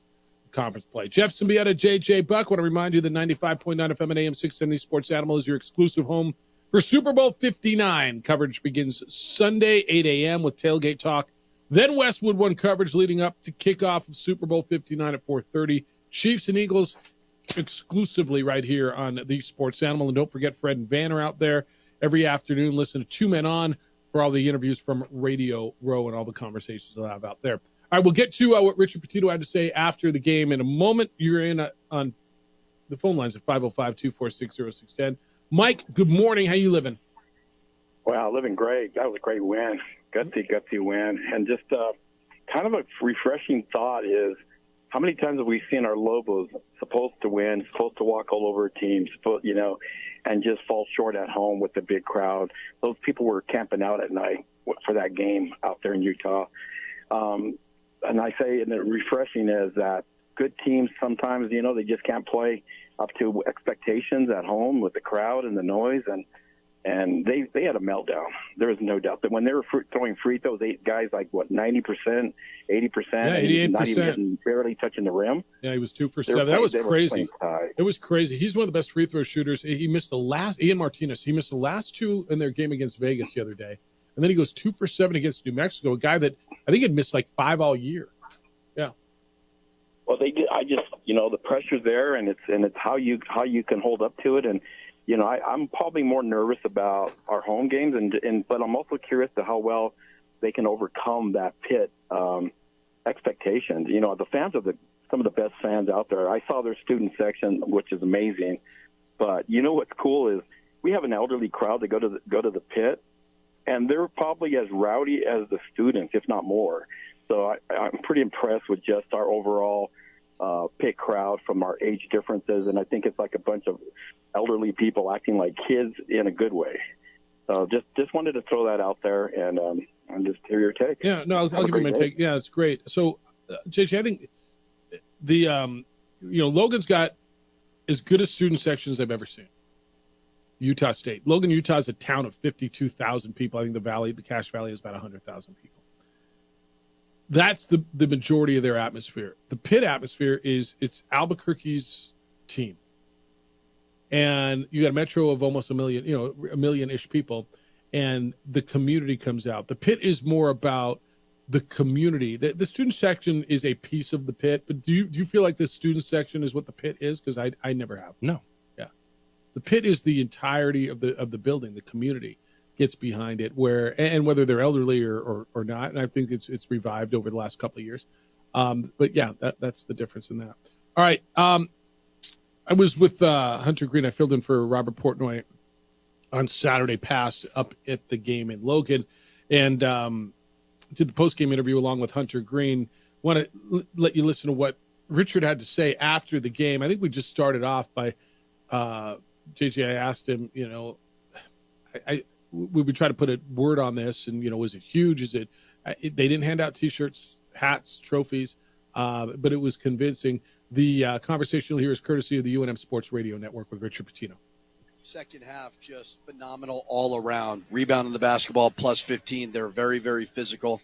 [SPEAKER 8] of conference play. Jeff Symbieta, JJ Buck. Want to remind you that 95.9 FM and AM 610 The Sports Animal is your exclusive home for Super Bowl 59. Coverage begins Sunday, 8 a.m. with tailgate talk. Then Westwood One coverage leading up to kickoff of Super Bowl 59 at 4:30. Chiefs and Eagles exclusively right here on The Sports Animal. And don't forget Fred and Van are out there every afternoon. Listen to Two Men On for all the interviews from Radio Row and all the conversations they'll have out there. All right, we'll get to what Richard Petito had to say after the game in a moment. You're in on the phone lines at 505-246-0610. Mike, good morning. How you living?
[SPEAKER 6] Wow, living great. That was a great win. Gutsy win. And just kind of a refreshing thought is, how many times have we seen our Lobos supposed to win, supposed to walk all over a team, and just fall short at home with the big crowd? Those people were camping out at night for that game out there in Utah. And I say, and the refreshing is that good teams sometimes, they just can't play up to expectations at home with the crowd and the noise, and they had a meltdown. There is no doubt that when they were throwing free throws, 8 guys 90%, 80%,
[SPEAKER 8] yeah, 88%,
[SPEAKER 6] not even barely touching the rim.
[SPEAKER 8] Yeah, he was 2 for 7. That was crazy. It was crazy. He's one of the best free throw shooters. He missed Ian Martinez. He missed the last 2 in their game against Vegas the other day, and then he goes 2 for 7 against New Mexico, a guy that I think had missed 5 all year. Yeah.
[SPEAKER 6] Well, they did. I just, the pressure's there, and it's how you can hold up to it. And I'm probably more nervous about our home games, but I'm also curious to how well they can overcome that Pitt expectations. The fans are some of the best fans out there. I saw their student section, which is amazing. But what's cool is we have an elderly crowd that go to the Pitt, and they're probably as rowdy as the students, if not more. So I'm pretty impressed with just our overall Pitt crowd from our age differences, and I think it's like a bunch of elderly people acting like kids in a good way. So just wanted to throw that out there, and just hear your take.
[SPEAKER 8] Yeah, no, I'll give you my take. Yeah, it's great. So, JJ, I think the Logan's got as good a student section as I've ever seen. Utah State. Logan, Utah is a town of 52,000 people. I think the Cache Valley is about 100,000 people. That's the majority of their atmosphere. The Pitt atmosphere it's Albuquerque's team. And you got a metro of almost a million-ish people, and the community comes out. The Pitt is more about the community. The student section is a piece of the Pitt, but do you feel like the student section is what the Pitt is? Because I never have.
[SPEAKER 9] No.
[SPEAKER 8] Yeah. The Pitt is the entirety of the building. The community gets behind it, whether they're elderly or not, and I think it's revived over the last couple of years. But yeah, that's the difference in that. All right. I was with Hunter Green. I filled in for Robert Portnoy on Saturday past up at the game in Logan, and did the post-game interview along with Hunter Green. Want to let you listen to what Richard had to say after the game. I think we just started off by JJ. I asked him, we would try to put a word on this, and was it huge? Is it? They didn't hand out T-shirts, hats, trophies, but it was convincing. The conversation here is courtesy of the UNM Sports Radio Network with Richard Pitino.
[SPEAKER 11] Second half, just phenomenal all around. Rebounding the basketball, plus 15. They're very, very physical.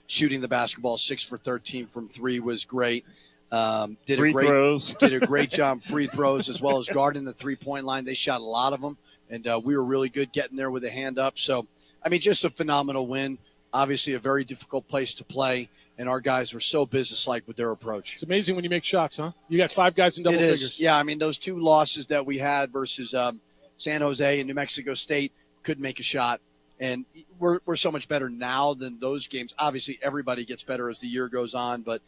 [SPEAKER 11] Shooting the basketball, 6 for 13 from 3 was great. Did a great job free throws, as well as guarding the three-point line. They shot a lot of them, and we were really good getting there with a hand up. So, just a phenomenal win. Obviously, a very difficult place to play, and our guys were so businesslike with their approach.
[SPEAKER 8] It's amazing when you make shots, huh? You got 5 guys in double figures.
[SPEAKER 11] Yeah, those 2 losses that we had versus San Jose and New Mexico State couldn't make a shot. And we're so much better now than those games. Obviously, everybody gets better as the year goes on, but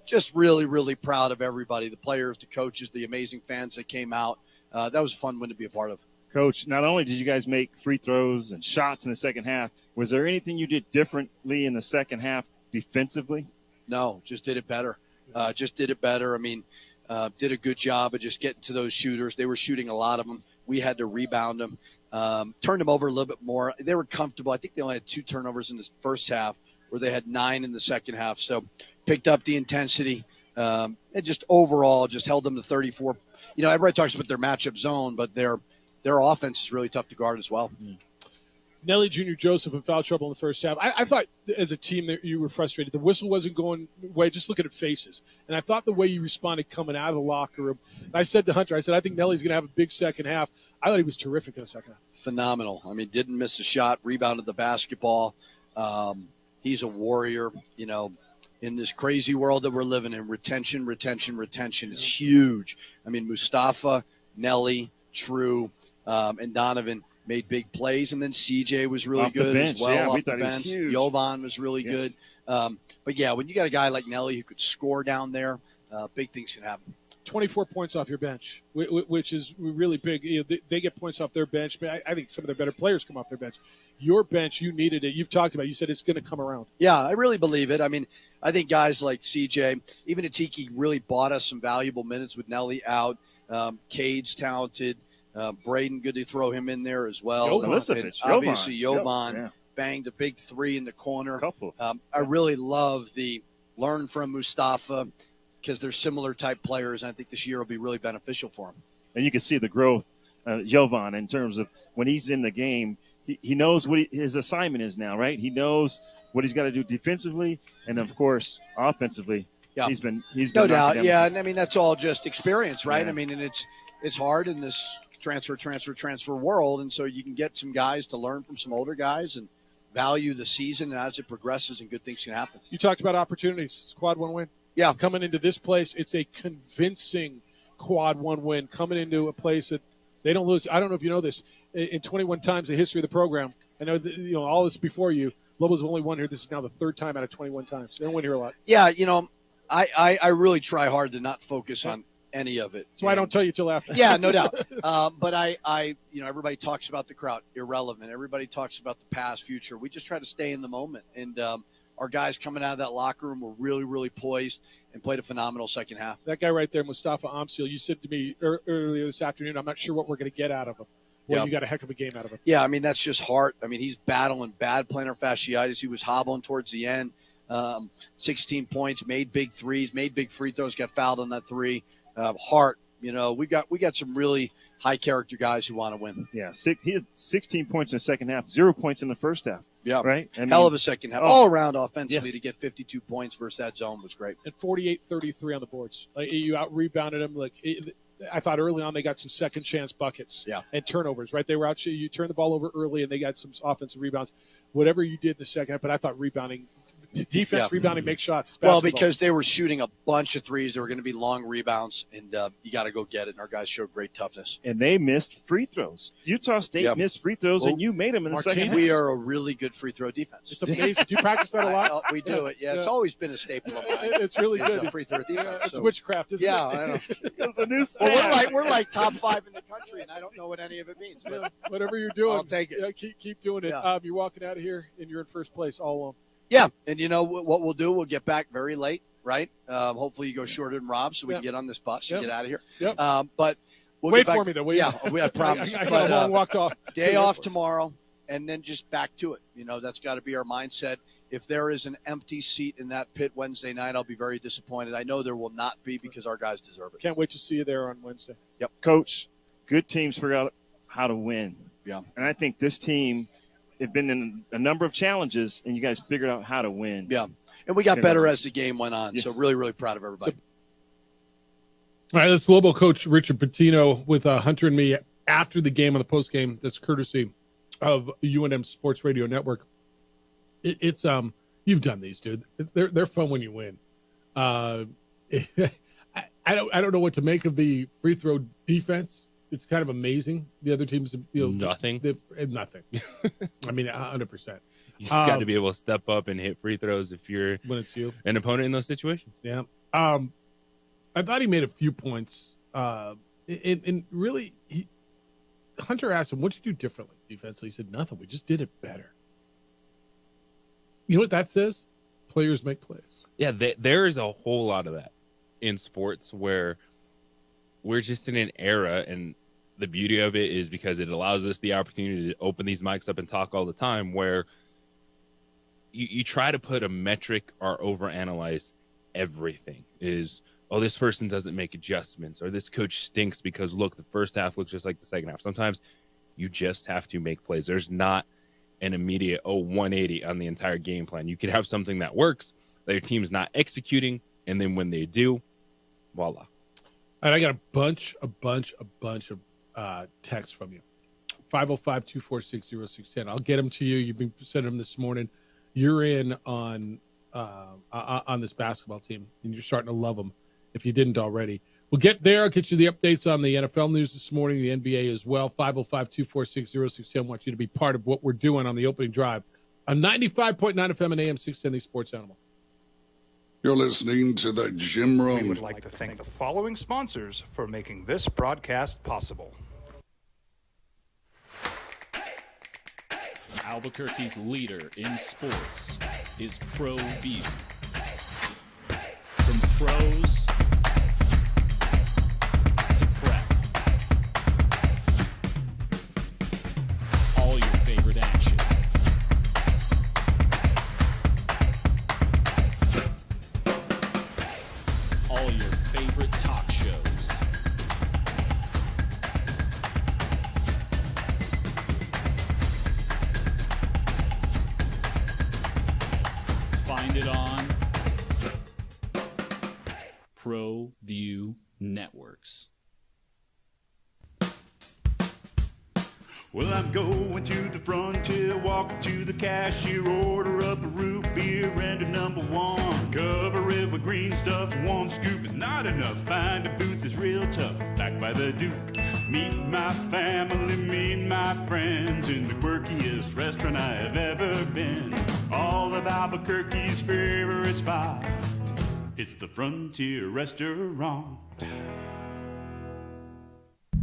[SPEAKER 11] just really, really proud of everybody, the players, the coaches, the amazing fans that came out. That was a fun one to be a part of.
[SPEAKER 20] Coach, not only did you guys make free throws and shots in the second half, was there anything you did differently in the second half defensively?
[SPEAKER 11] No, just did it better. I mean, did a good job of just getting to those shooters. They were shooting a lot of them. We had to rebound them, turned them over a little bit more. They were comfortable. I think they only had 2 turnovers in the first half, where they had 9 in the second half. So picked up the intensity and just overall just held them to 34. You know, everybody talks about their matchup zone, but their offense is really tough to guard as well.
[SPEAKER 8] Nelly Jr. Joseph in foul trouble in the first half. I thought as a team that you were frustrated. The whistle wasn't going away. Just look at faces. And I thought the way you responded coming out of the locker room. I said to Hunter, I think Nelly's going to have a big second half. I thought he was terrific in the second half.
[SPEAKER 11] Phenomenal. I mean, didn't miss a shot, rebounded the basketball. He's a warrior, you know, in this crazy world that we're living in. Retention is huge. I mean, Mustafa, Nelly, True, and Donovan made big plays, and then CJ was really good as well off the bench. Jovan was really good. But, yeah, when you got a guy like Nelly who could score down there, big things can happen.
[SPEAKER 8] 24 points off your bench, which is really big. You know, they get points off their bench, but I think some of their better players come off their bench. Your bench, you needed it. You've talked about it. You said it's going to come around.
[SPEAKER 11] Yeah, I really believe it. I mean, I think guys like CJ, even Atiki really bought us some valuable minutes with Nelly out. Cade's talented. Braden, good to throw him in there as well. Obviously, Jovan banged a big 3 in the corner. I really love the learn from Mustafa because they're similar type players. And I think this year will be really beneficial for him.
[SPEAKER 20] And you can see the growth, Jovan, in terms of when he's in the game. He knows what his assignment is now, right? He knows what he's got to do defensively, and of course, offensively.
[SPEAKER 11] Yeah.
[SPEAKER 20] He's been
[SPEAKER 11] no doubt. Yeah, and I mean that's all just experience, right? Yeah. I mean, and it's hard in this transfer world, and so you can get some guys to learn from some older guys and value the season, and as it progresses, and good things can happen.
[SPEAKER 8] You talked about opportunities. It's quad 1 win.
[SPEAKER 11] Yeah,
[SPEAKER 8] coming into this place, it's a convincing quad 1 win. Coming into a place that they don't lose. I don't know if you know this. In 21 times the history of the program, I know that, you know, all this before you. Lobos have only won here. This is now the 3rd time out of 21 times. They don't win here a lot.
[SPEAKER 11] Yeah, you know, I really try hard to not focus on any of it.
[SPEAKER 8] That's why I don't tell you till after.
[SPEAKER 11] Yeah, no doubt. But I, you know, everybody talks about the crowd, irrelevant. Everybody talks about the past, future. We just try to stay in the moment. And our guys coming out of that locker room were really, really poised and played a phenomenal second half.
[SPEAKER 8] That guy right there, Mustafa Amsil, you said to me earlier this afternoon, I'm not sure what we're going to get out of him. Well, you got a heck of a game out of him.
[SPEAKER 11] Yeah, I mean, that's just heart. I mean, he's battling bad plantar fasciitis. He was hobbling towards the end. 16 points, made big threes, made big free throws, got fouled on that 3. Heart, you know, we got some really high character guys who want to win.
[SPEAKER 20] Yeah, he had 16 points in the second half, 0 points in the first half.
[SPEAKER 11] Yeah,
[SPEAKER 20] right. I mean,
[SPEAKER 11] hell of a second half, all around offensively to get 52 points versus that zone was great.
[SPEAKER 8] And 48-33 on the boards. Like, you out rebounded them. Like I thought early on they got some second chance buckets. And turnovers. Right, they were out. You turned the ball over early and they got some offensive rebounds. Whatever you did in the second half, but I thought rebounding. Defense, rebounding, make shots.
[SPEAKER 11] Well, because they were shooting a bunch of threes. They were going to be long rebounds, and you got to go get it. And our guys showed great toughness.
[SPEAKER 20] And they missed free throws. Utah State missed free throws, and you made them in the second half.
[SPEAKER 11] We are a really good free throw defense.
[SPEAKER 8] It's amazing. Do you practice that a lot?
[SPEAKER 11] We do it. Yeah, it's always been a staple of mine.
[SPEAKER 8] It's really good.
[SPEAKER 11] Free throw defense.
[SPEAKER 8] It's witchcraft, isn't it?
[SPEAKER 11] Yeah, I know.
[SPEAKER 20] It's a new stat.
[SPEAKER 11] Well, we're like top 5 in the country, and I don't know what any of it means. But
[SPEAKER 8] whatever you're doing,
[SPEAKER 11] I'll take it.
[SPEAKER 8] Keep doing it. You're walking out of here, and you're in first place all alone.
[SPEAKER 11] Yeah, and you know what we'll do? We'll get back very late, right? Hopefully you go shorter than Rob so we can get on this bus and get out of here. But we'll
[SPEAKER 8] wait
[SPEAKER 11] get back
[SPEAKER 8] for me, though.
[SPEAKER 11] I promise.
[SPEAKER 8] I got a long walk off.
[SPEAKER 11] Day off tomorrow, and then just back to it. You know, that's got to be our mindset. If there is an empty seat in that pit Wednesday night, I'll be very disappointed. I know there will not be because our guys deserve it.
[SPEAKER 8] Can't wait to see you there on Wednesday.
[SPEAKER 20] Yep. Coach, good teams figure out how to win.
[SPEAKER 11] Yeah.
[SPEAKER 20] And I think this team – they've been in a number of challenges, and you guys figured out how to win.
[SPEAKER 11] Yeah, and we got better as the game went on, so really, really proud of everybody.
[SPEAKER 8] All right, that's Lobo coach Richard Pitino with Hunter and me after the game on the post game. That's courtesy of UNM Sports Radio Network. It's you've done these, dude. They're fun when you win. I don't know what to make of the free throw defense. It's kind of amazing. The other teams,
[SPEAKER 9] nothing.
[SPEAKER 8] Nothing. I mean, 100%.
[SPEAKER 9] You just got to be able to step up and hit free throws if you're
[SPEAKER 8] when it's you,
[SPEAKER 9] an opponent in those situations.
[SPEAKER 8] Yeah. I thought he made a few points. And really, Hunter asked him, what'd you do differently defensively? He said, nothing. We just did it better. You know what that says? Players make plays.
[SPEAKER 9] Yeah, there is a whole lot of that in sports where we're just in an era, and the beauty of it is because it allows us the opportunity to open these mics up and talk all the time, where you try to put a metric or overanalyze everything. Is, oh, this person doesn't make adjustments, or this coach stinks because, look, the first half looks just like the second half. Sometimes you just have to make plays. There's not an immediate 180 on the entire game plan. You could have something that works that your team's not executing, and then when they do, voila.
[SPEAKER 8] And I got a bunch of texts from you. 505-246-0610. I'll get them to you. You've been sending them this morning. You're in on this basketball team, and you're starting to love them if you didn't already. We'll get there. I'll get you the updates on the NFL news this morning, the NBA as well. 505-246-0610. I want you to be part of what we're doing on the opening drive on 95.9 FM and AM 610, the Sports Animal.
[SPEAKER 21] You're listening to the Jim Rome.
[SPEAKER 1] We would like to thank the following sponsors for making this broadcast possible.
[SPEAKER 7] Albuquerque's leader in sports is ProView. From pros to prep, all your favorite action. All your favorite talk shows. Find it on ProView Networks.
[SPEAKER 18] Well, I'm going to the frontier, walking to the cashier, order up a root beer and a number one. Cover it with green stuff, one scoop is not enough. Find a booth is real tough, back by the Duke. Meet my family, meet my friends in the quirkiest restaurant I have ever been. All of Albuquerque's favorite spot, it's the Frontier Restaurant.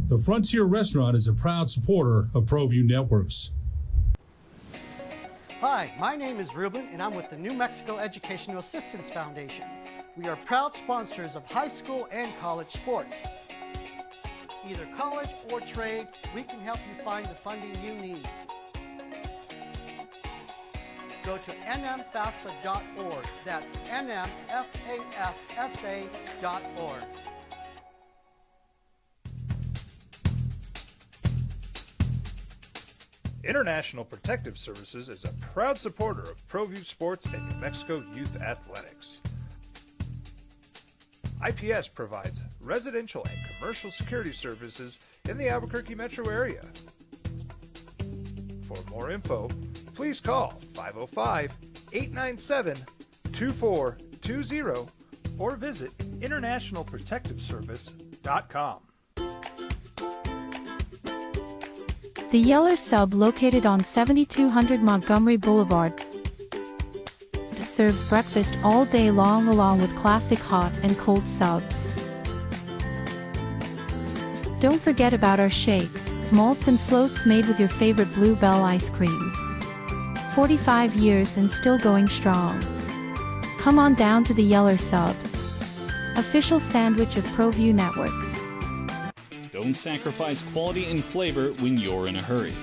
[SPEAKER 19] The Frontier Restaurant is a proud supporter of ProView Networks.
[SPEAKER 13] Hi, my name is Ruben, and I'm with the New Mexico Educational Assistance Foundation. We are proud sponsors of high school and college sports. Either college or trade, we can help you find the funding you need. Go to nmfafsa.org. That's nmfafsa.org.
[SPEAKER 1] International Protective Services is a proud supporter of ProView Sports and New Mexico Youth Athletics. IPS provides residential and commercial security services in the Albuquerque metro area. For more info, please call 505-897-2420 or visit internationalprotectiveservice.com.
[SPEAKER 2] The Yeller Sub, located on 7200 Montgomery Boulevard, serves breakfast all day long along with classic hot and cold subs. Don't forget about our shakes, malts and floats made with your favorite Blue Bell ice cream. 45 years and still going strong. Come on down to the Yeller Sub, official sandwich of ProView Networks.
[SPEAKER 7] Don't sacrifice quality and flavor when you're in a hurry.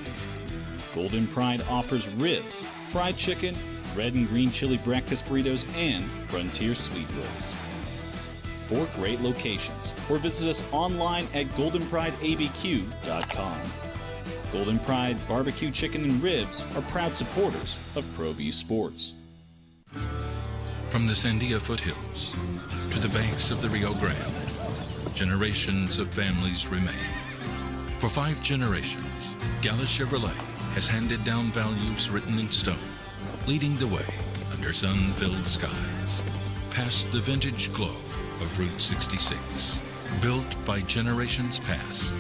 [SPEAKER 7] Golden Pride offers ribs, fried chicken, red and green chili breakfast burritos, and Frontier sweet rolls. 4 great locations, or visit us online at goldenprideabq.com. Golden Pride barbecue chicken and ribs are proud supporters of ProView Sports.
[SPEAKER 21] From the Sandia foothills to the banks of the Rio Grande, generations of families remain. For 5 generations, Gallus Chevrolet has handed down values written in stone, leading the way under sun-filled skies, past the vintage glow of Route 66. Built by generations past,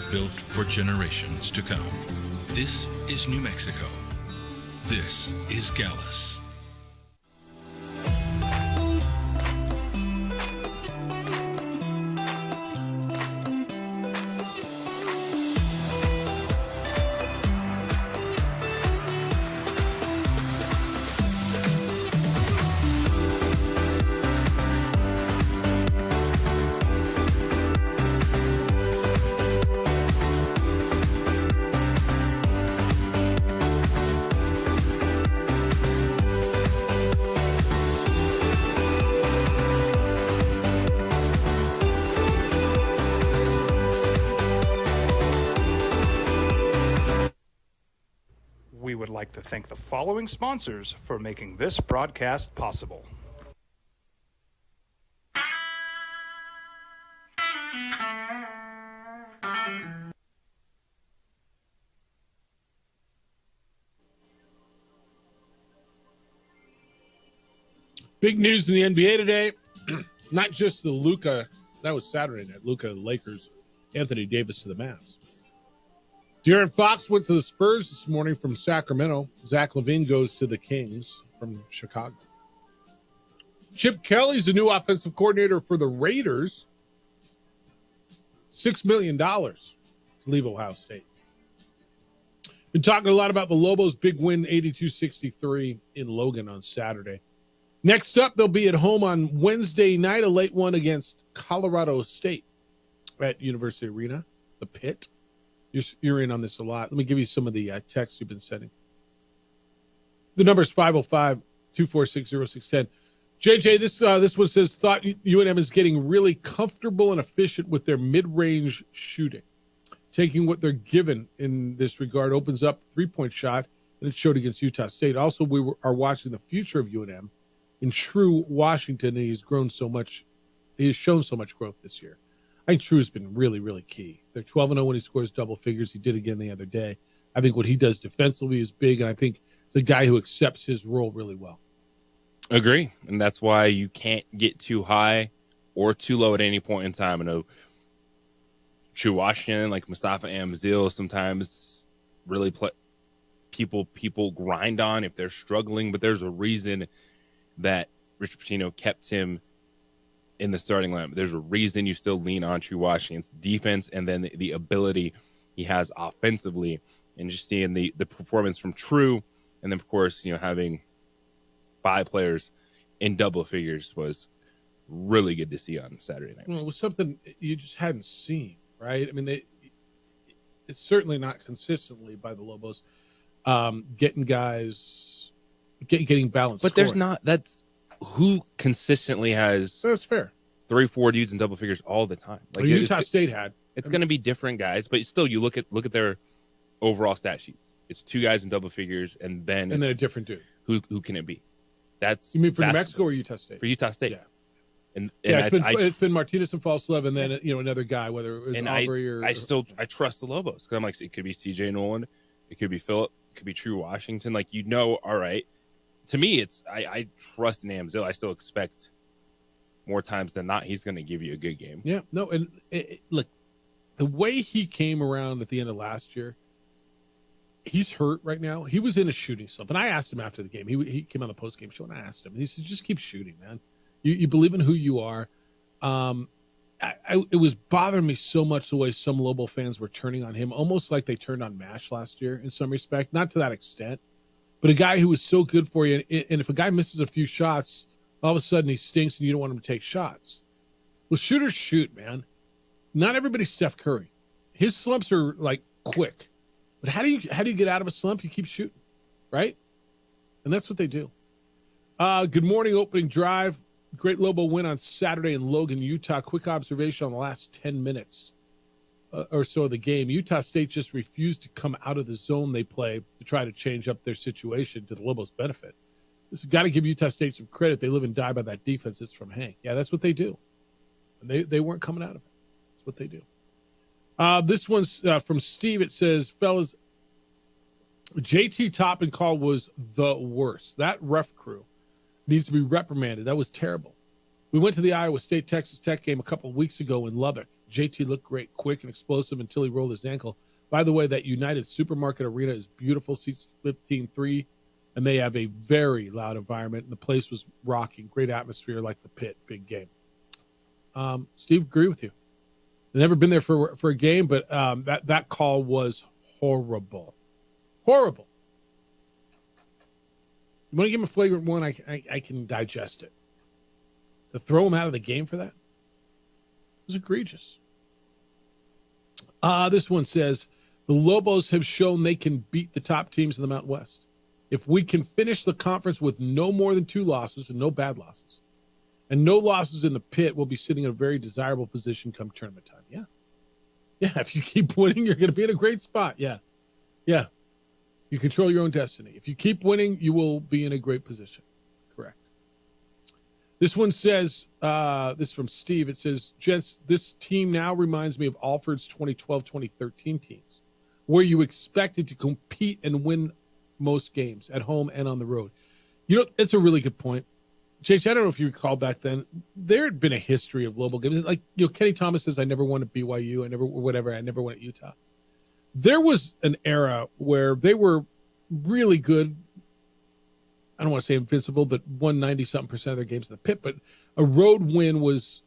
[SPEAKER 21] built for generations to come. This is New Mexico. This is Gallus.
[SPEAKER 1] We would like to thank the following sponsors for making this broadcast possible.
[SPEAKER 8] Big news in the NBA today. Not just the Luka, that was Saturday night, Luka Lakers, Anthony Davis to the Mavs. De'Aaron Fox went to the Spurs this morning from Sacramento. Zach LaVine goes to the Kings from Chicago. Chip Kelly's the new offensive coordinator for the Raiders. $6 million to leave Ohio State. Been talking a lot about the Lobos' big win, 82-63 in Logan on Saturday. Next up, they'll be at home on Wednesday night, a late one against Colorado State at University Arena, the Pit. You're in on this a lot. Let me give you some of the texts you've been sending. The number is 505-246-0610. JJ, this one says, thought UNM is getting really comfortable and efficient with their mid-range shooting. Taking what they're given in this regard opens up three-point shot, and it showed against Utah State. Also, we are watching the future of UNM in True Washington, and he's grown so much. He has shown so much growth this year. I think True has been really, really key. They're 12-0 when he scores double figures. He did again the other day. I think what he does defensively is big, and I think it's a guy who accepts his role really well.
[SPEAKER 9] Agree, and that's why you can't get too high or too low at any point in time. I know True Washington, like Mustafa Amzil, sometimes really people grind on if they're struggling, but there's a reason that Richard Pitino kept him in the starting lineup. There's a reason you still lean on True Washington's defense and then the ability he has offensively, and just seeing the performance from True, and then of course having 5 players in double figures was really good to see on Saturday night.
[SPEAKER 8] Well, it was something you just hadn't seen, right? I mean, it's certainly not consistently by the Lobos getting guys getting balanced.
[SPEAKER 9] But
[SPEAKER 8] scoring.
[SPEAKER 9] there's not. That's who consistently has.
[SPEAKER 8] That's fair.
[SPEAKER 9] 3-4 dudes in double figures all the time.
[SPEAKER 8] Like Utah State had.
[SPEAKER 9] It's going to be different guys, but still, you look at their overall stat sheets. It's 2 guys in double figures, and then
[SPEAKER 8] a different dude.
[SPEAKER 9] Who can it be?
[SPEAKER 8] You mean for New Mexico or Utah State?
[SPEAKER 9] For Utah State.
[SPEAKER 8] Yeah.
[SPEAKER 9] And
[SPEAKER 8] it's been Martinez and Falslev, and then another guy, whether it was Aubrey or.
[SPEAKER 9] I trust the Lobos, because I'm like, it could be CJ Nolan, it could be Phillip, it could be True Washington. Like, all right. To me, it's I trust in Amzil. I still expect more times than not he's going to give you a good game.
[SPEAKER 8] Yeah, no, and look, the way he came around at the end of last year, he's hurt right now. He was in a shooting slump, and I asked him after the game. He came on the post game show, and I asked him. And he said, "Just keep shooting, man. You believe in who you are." It was bothering me so much the way some Lobo fans were turning on him, almost like they turned on Mash last year in some respect. Not to that extent, but a guy who was so good for you, and if a guy misses a few shots, all of a sudden he stinks, and you don't want him to take shots. Well, shooters shoot, man. Not everybody's Steph Curry. His slumps are like quick, but how do you get out of a slump? You keep shooting, right? And that's what they do. Good morning, opening drive. Great Lobo win on Saturday in Logan, Utah. Quick observation on the last 10 minutes or so of the game. Utah State just refused to come out of the zone they play to try to change up their situation to the Lobos' benefit. This got to give Utah State some credit. They live and die by that defense. It's from Hank. Yeah, that's what they do. And they weren't coming out of it. That's what they do. This one's from Steve. It says, fellas, JT Toppin call was the worst. That ref crew needs to be reprimanded. That was terrible. We went to the Iowa State-Texas Tech game a couple of weeks ago in Lubbock. JT looked great, quick and explosive until he rolled his ankle. By the way, that United Supermarket Arena is beautiful, seats 15,300, and they have a very loud environment, and the place was rocking. Great atmosphere like the Pit. Big game. Steve, agree with you. I've never been there for a game, but that call was horrible. Horrible. You want to give him a flagrant one, I can digest it. To throw him out of the game for that? It was egregious. This one says, the Lobos have shown they can beat the top teams in the Mountain West. If we can finish the conference with no more than 2 losses and no bad losses, and no losses in the Pit, we'll be sitting in a very desirable position come tournament time. Yeah. Yeah, if you keep winning, you're going to be in a great spot. Yeah. Yeah. You control your own destiny. If you keep winning, you will be in a great position. Correct. This one says, this is from Steve. It says, Jess, this team now reminds me of Alford's 2012-2013 teams, where you expected to compete and win most games at home and on the road. You know, it's a really good point. JJ, I don't know if you recall back then, there had been a history of global games. Like, you know, Kenny Thomas says, I never won at BYU. I never won at Utah. There was an era where they were really good. I don't want to say invincible, but won 90-something% of their games in the pit. But a road win was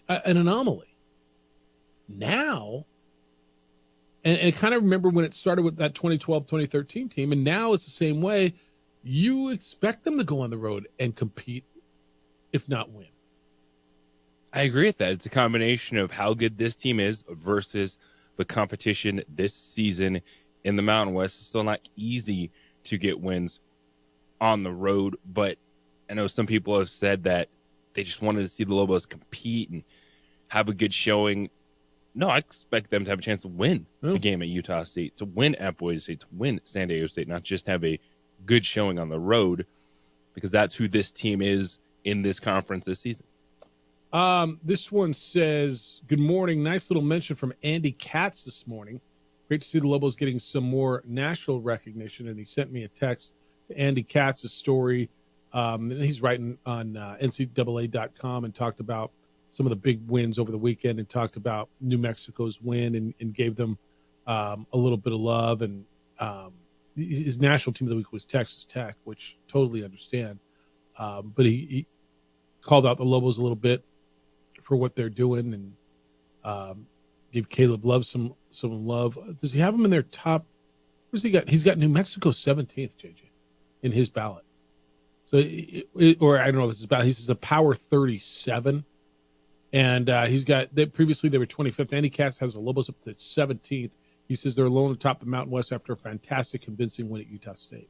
[SPEAKER 8] an anomaly. Now, and I kind of remember when it started with that 2012-2013 team, and now it's the same way. You expect them to go on the road and compete, if not win.
[SPEAKER 9] I agree with that. It's a combination of how good this team is versus the competition this season in the Mountain West. It's still not easy to get wins on the road, but I know some people have said that they just wanted to see the Lobos compete and have a good showing. No, I expect them to have a chance to win the game at Utah State, to win at Boise State, to win at San Diego State, not just have a good showing on the road, because that's who this team is in this conference this season.
[SPEAKER 8] This one says, good morning. Nice little mention from Andy Katz this morning. Great to see the Lobos getting some more national recognition. And he sent me a text to Andy Katz's story. And he's writing on NCAA.com and talked about some of the big wins over the weekend and talked about New Mexico's win and gave them a little bit of love. And his national team of the week was Texas Tech, which totally understand. But he called out the Lobos a little bit for what they're doing and gave Caleb Love some love. Does he have him in their top? Where's he got? He's got New Mexico 17th, JJ, in his ballot. So, or I don't know if it's his ballot. He says a power 37. And he's got, previously they were 25th. Andy Katz has the Lobos up to 17th. He says they're alone atop the Mountain West after a fantastic, convincing win at Utah State.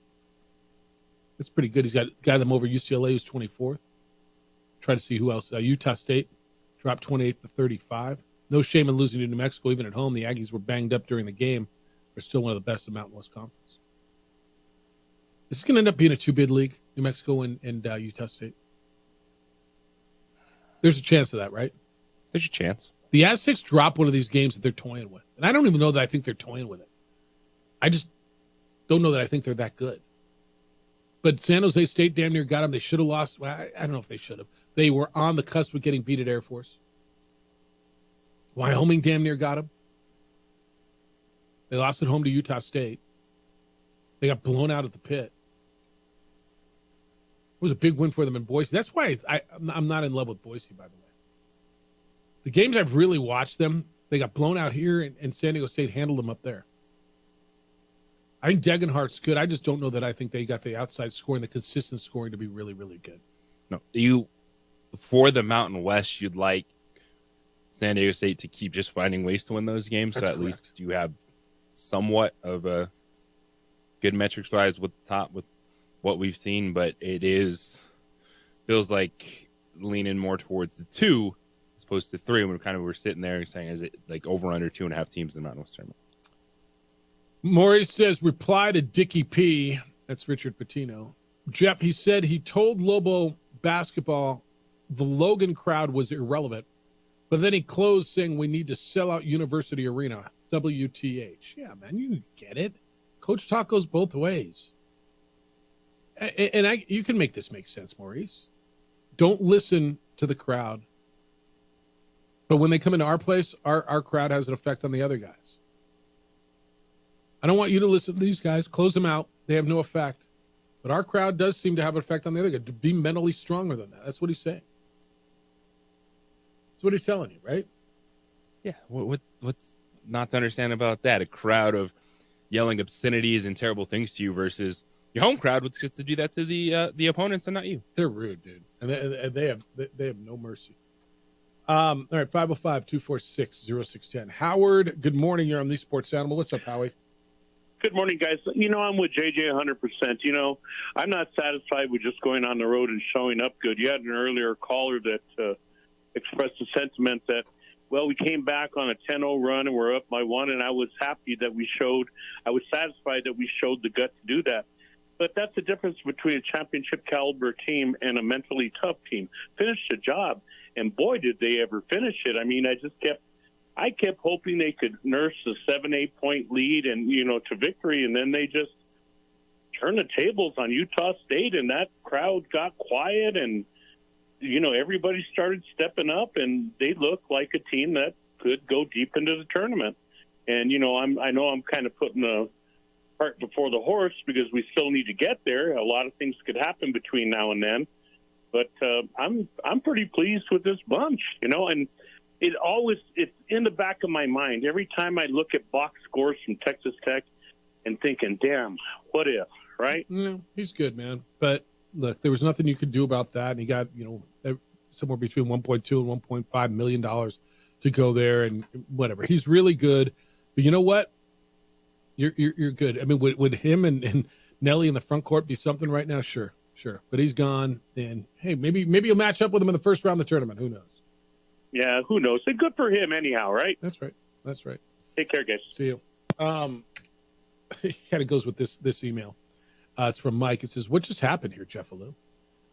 [SPEAKER 8] That's pretty good. He's got them over UCLA, who's 24th. Try to see who else. Utah State dropped 28 to 35. No shame in losing to New Mexico, even at home. The Aggies were banged up during the game. They're still one of the best in Mountain West Conference. This is going to end up being a two-bid league, New Mexico and Utah State. There's a chance of that, right?
[SPEAKER 9] There's a chance.
[SPEAKER 8] The Aztecs drop one of these games that they're toying with. And I don't even know that I think they're toying with it. I just don't know that I think they're that good. But San Jose State damn near got them. They should have lost. Well, I don't know if they should have. They were on the cusp of getting beat at Air Force. Wyoming damn near got them. They lost at home to Utah State. They got blown out at the pit. It was a big win for them in Boise. That's why I'm not in love with Boise, by the way. The games I've really watched them, they got blown out here, and San Diego State handled them up there. I think Degenhardt's good. I just don't know that I think they got the outside scoring, the consistent scoring to be really, really good.
[SPEAKER 9] No, for the Mountain West, you'd like San Diego State to keep just finding ways to win those games.
[SPEAKER 8] That's
[SPEAKER 9] so at
[SPEAKER 8] correct.
[SPEAKER 9] least you have somewhat of a good metrics wise with the top with what we've seen, but it feels like leaning more towards the 2 as opposed to 3 when we're sitting there and saying, is it like over under 2.5 teams in the Mountain West tournament?
[SPEAKER 8] Maurice says, reply to Dickie P. That's Richard Pitino. Jeff, he said he told Lobo basketball the Logan crowd was irrelevant, but then he closed saying we need to sell out University Arena, WTH. Yeah, man, you get it. Coach talk goes both ways. And you can make this make sense, Maurice. Don't listen to the crowd. But when they come into our place, our crowd has an effect on the other guys. I don't want you to listen to these guys. Close them out. They have no effect. But our crowd does seem to have an effect on the other guy. To be mentally stronger than that. That's what he's saying. That's what he's telling you, right?
[SPEAKER 9] Yeah. What's not to understand about that? A crowd of yelling obscenities and terrible things to you versus your home crowd, which gets to do that to the opponents and not you.
[SPEAKER 8] They're rude, dude. And they have no mercy. All right, 505-246-0610. Howard, good morning. You're on the Sports Animal. What's up, Howie?
[SPEAKER 12] Good morning, guys. I'm with JJ 100%. I'm not satisfied with just going on the road and showing up good. You had an earlier caller that expressed the sentiment that, Well, we came back on a 10-0 run, and we're up by 1, and I was happy that I was satisfied that we showed the gut to do that. But that's the difference between a championship caliber team and a mentally tough team. Finish the job, and boy, did they ever finish it. I mean, I kept hoping they could nurse a 7-8 point lead and, to victory, and then they just turned the tables on Utah State, and that crowd got quiet, and everybody started stepping up, and they looked like a team that could go deep into the tournament. And, I know I'm kind of putting the cart before the horse because we still need to get there. A lot of things could happen between now and then. But I'm pretty pleased with this bunch, and it's in the back of my mind. Every time I look at box scores from Texas Tech and thinking, damn, what if, right?
[SPEAKER 8] No, he's good, man. But look, there was nothing you could do about that. And he got, somewhere between $1.2 and $1.5 million to go there and whatever. He's really good. But you know what? You're good. I mean, would him and Nelly in the front court be something right now? Sure. But he's gone. And hey, maybe you'll match up with him in the first round of the tournament. Who knows? Yeah,
[SPEAKER 12] who knows? It's good for him anyhow, right?
[SPEAKER 8] That's right.
[SPEAKER 12] Take care, guys.
[SPEAKER 8] See you. It kind of goes with this email. It's from Mike. It says, what just happened here, Jeff Alou?